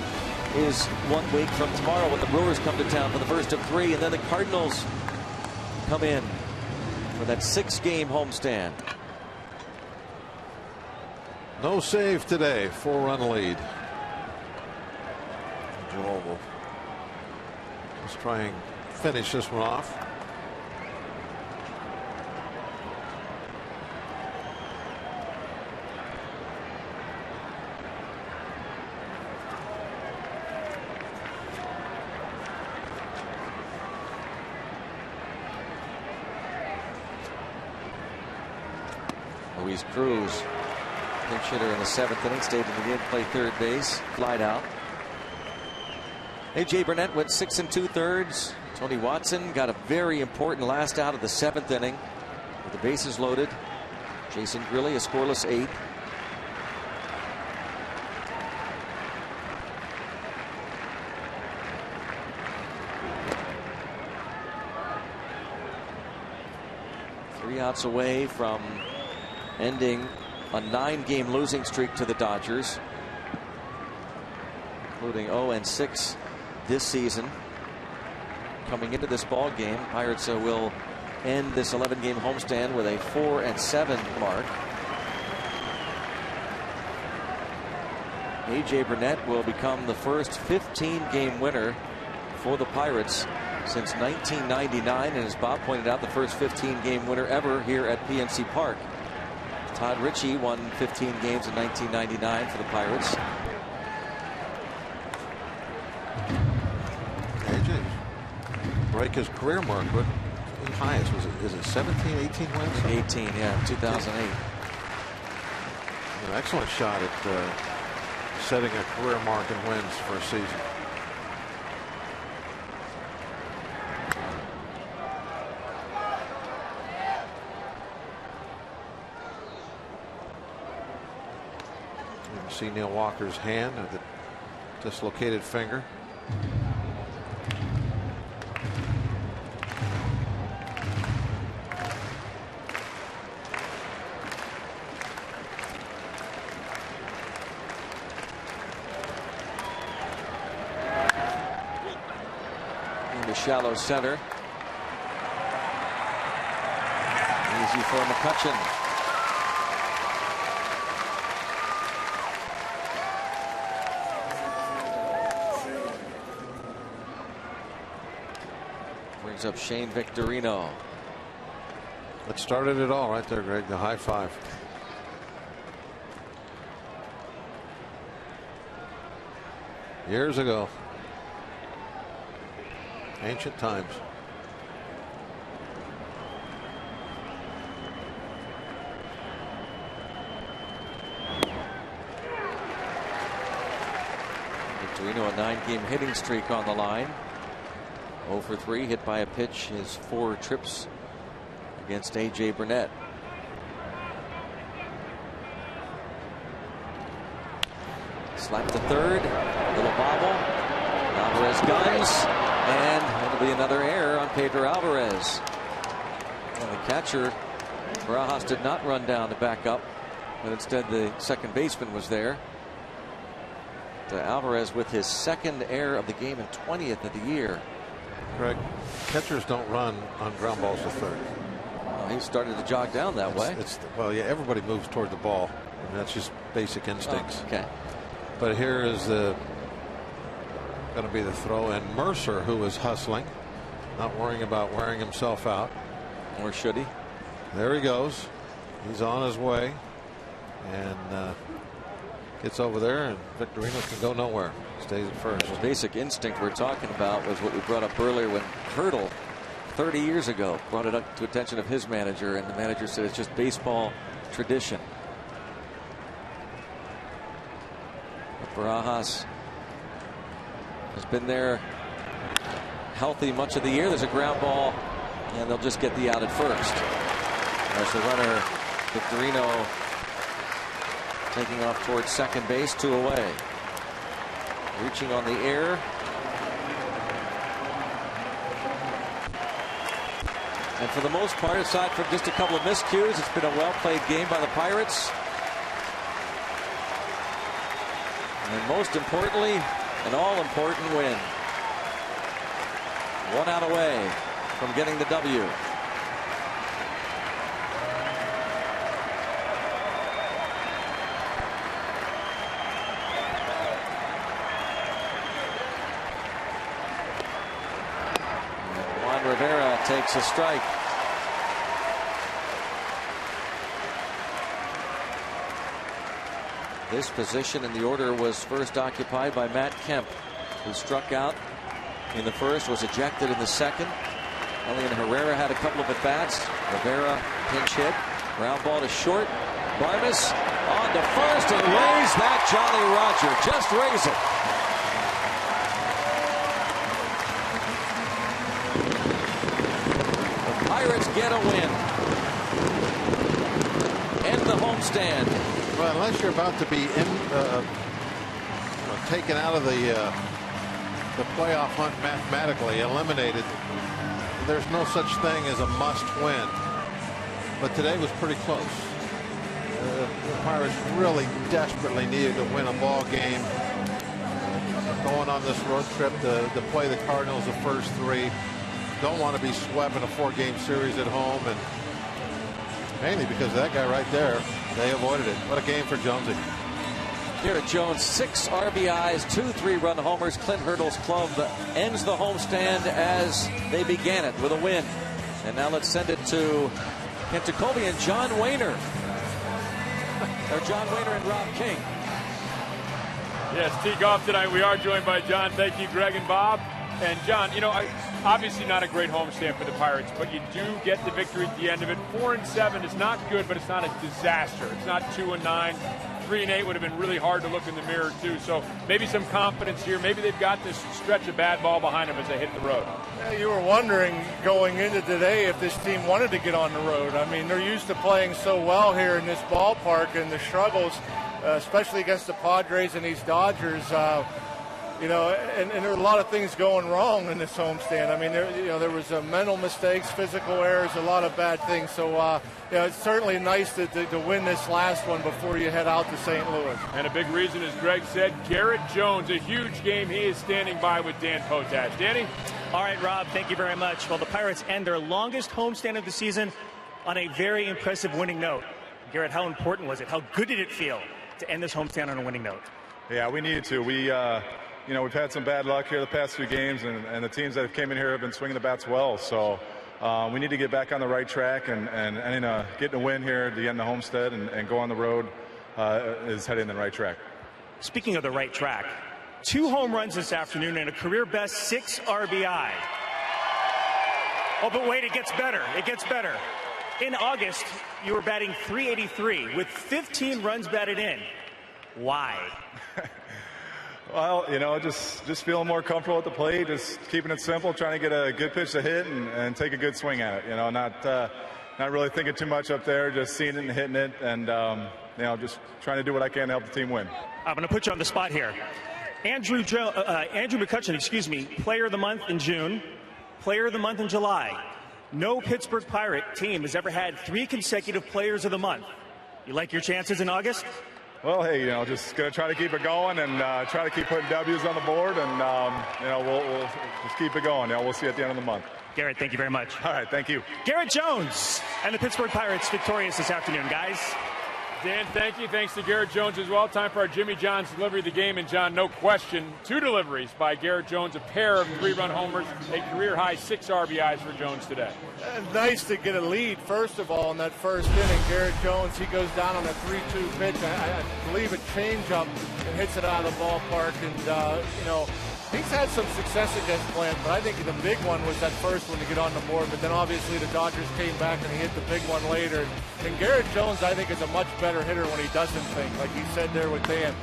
is 1 week from tomorrow when the Brewers come to town for the first of 3, and then the Cardinals come in for that 6-game homestand. No save today, 4-run lead. Joel will let's try and finish this one off. Luis Cruz, pinch hitter in the 7th inning, stayed in the game, played third base, flied out. A.J. Burnett went 6 2/3. Tony Watson got a very important last out of the 7th inning with the bases loaded. Jason Grilli, a scoreless 8. Three outs away from ending a 9-game losing streak to the Dodgers, including 0-6 this season. Coming into this ball game, Pirates will end this 11-game homestand with a 4-7 mark. A.J. Burnett will become the first 15-game winner for the Pirates since 1999, and as Bob pointed out, the first 15-game winner ever here at PNC Park. Todd Ritchie won 15 games in 1999 for the Pirates. AJ break his career mark. What highest was it? Is it 17, 18 wins? 18, yeah, 2008. An excellent shot at setting a career mark in wins for a season. See Neil Walker's hand of the dislocated finger. Into shallow center. Easy for McCutchen. Up Shane Victorino. That started it all right there, Greg. The high five. Years ago. Ancient times. Victorino, a 9-game hitting streak on the line. 0 for 3, hit by a pitch, his 4 trips against A.J. Burnett. Slap to third, little bobble. Alvarez guns, and it'll be another error on Pedro Alvarez. And the catcher, Barajas, did not run down to back up, but instead the second baseman was there. Alvarez with his 2nd error of the game and 20th of the year. Greg, catchers don't run on ground balls to third. Well, he started to jog down that way. Well, yeah, everybody moves toward the ball. I mean, that's just basic instincts. Oh, okay. But here is going to be the throw, and Mercer, who is hustling, not worrying about wearing himself out. Or should he? There he goes. He's on his way, and gets over there, and Victorino can go nowhere. Stays at first. The basic instinct we're talking about was what we brought up earlier when Hurdle 30 years ago brought it up to attention of his manager, and the manager said it's just baseball tradition. But Barajas has been there healthy much of the year. There's a ground ball, and they'll just get the out at first. As the runner, Victorino, taking off towards second base, 2 away. reaching on the air. And for the most part, aside from just a couple of miscues, it's been a well-played game by the Pirates. And most importantly, an all-important win. 1 out away from getting the W. Rivera takes a strike. This position in the order was first occupied by Matt Kemp, who struck out in the first, was ejected in the second. Elian Herrera had a couple of at-bats. Rivera pinch hit. Ground ball to short. Barmes on to first and raise that Jolly Roger. Just raise it. Pirates get a win. End the homestand. Well, unless you're about to be taken out of the playoff hunt mathematically, eliminated, there's no such thing as a must win. But today was pretty close. The Pirates really desperately needed to win a ball game. Going on this road trip to play the Cardinals the first 3. Don't want to be swept in a 4-game series at home, and mainly because of that guy right there, they avoided it. What a game for Jonesy. Garrett Jones, 6 RBIs, 2 3-run homers. Clint Hurdle's club ends the homestand as they began it with a win. And now let's send it to Kentucky and John Wehner. Or John Wehner and Rob King. Yes, tee off tonight. We are joined by John. Thank you, Greg and Bob. And John, you know, obviously not a great homestand for the Pirates, but you do get the victory at the end of it. 4-7 is not good, but it's not a disaster. It's not 2-9. 3-8 would have been really hard to look in the mirror too. So maybe some confidence here. Maybe they've got this stretch of bad ball behind them as they hit the road. Yeah, you were wondering going into today if this team wanted to get on the road. I mean, they're used to playing so well here in this ballpark, and the struggles, especially against the Padres and these Dodgers. You know, and there are a lot of things going wrong in this homestand. I mean, there was mental mistakes, physical errors, a lot of bad things. So, it's certainly nice to win this last one before you head out to St. Louis. And a big reason, as Greg said, Garrett Jones, a huge game. He is standing by with Dan Potash. Danny? All right, Rob, thank you very much. Well, the Pirates end their longest homestand of the season on a very impressive winning note. Garrett, how important was it? How good did it feel to end this homestand on a winning note? Yeah, we needed to. We've had some bad luck here the past few games, and the teams that came in here have been swinging the bats well. So we need to get back on the right track, and getting a win here to end the homestead and go on the road is heading in the right track. Speaking of the right track, 2 home runs this afternoon and a career best 6 RBI. Oh, but wait, it gets better. It gets better. In August, you were batting .383 with 15 runs batted in. Why? Well, just feeling more comfortable at the plate, just keeping it simple, trying to get a good pitch to hit and take a good swing at it. Not really thinking too much up there, just seeing it and hitting it, and just trying to do what I can to help the team win. I'm going to put you on the spot here. Andrew McCutchen, Player of the Month in June, Player of the Month in July. No Pittsburgh Pirate team has ever had 3 consecutive Players of the Month. You like your chances in August? Well, hey, just going to try to keep it going and try to keep putting W's on the board, and we'll just keep it going. We'll see you at the end of the month. Garrett, thank you very much. All right, thank you. Garrett Jones and the Pittsburgh Pirates victorious this afternoon, guys. Dan, thank you. Thanks to Garrett Jones as well. Time for our Jimmy John's delivery of the game. And, John, no question, 2 deliveries by Garrett Jones, a pair of 3-run homers, a career-high 6 RBIs for Jones today. Nice to get a lead, first of all, in that first inning. Garrett Jones, he goes down on a 3-2 pitch. I believe a changeup and hits it out of the ballpark. And, he's had some success against Plant, but I think the big one was that first one to get on the board. But then obviously the Dodgers came back and he hit the big one later. And Garrett Jones, I think, is a much better hitter when he doesn't think. Like he said there with Dan,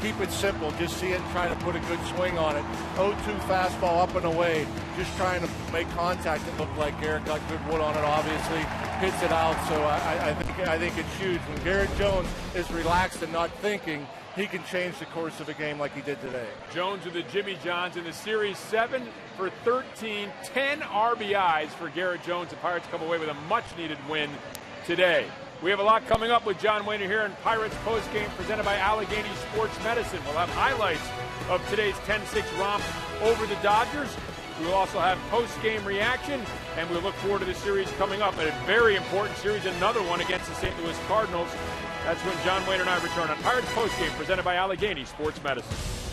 keep it simple. Just see it and try to put a good swing on it. 0-2 fastball up and away. Just trying to make contact. It looked like Garrett got good wood on it, obviously. Hits it out. So I think it's huge. When Garrett Jones is relaxed and not thinking, he can change the course of a game like he did today. Jones with the Jimmy Johns in the series, 7 for 13, 10 RBIs for Garrett Jones. The Pirates come away with a much-needed win today. We have a lot coming up with John Wehner here in Pirates postgame presented by Allegheny Sports Medicine. We'll have highlights of today's 10-6 romp over the Dodgers. We will also have post-game reaction, and we'll look forward to the series coming up. A very important series, another one against the St. Louis Cardinals. That's when John Wehner and I return on Pirates postgame presented by Allegheny Sports Medicine.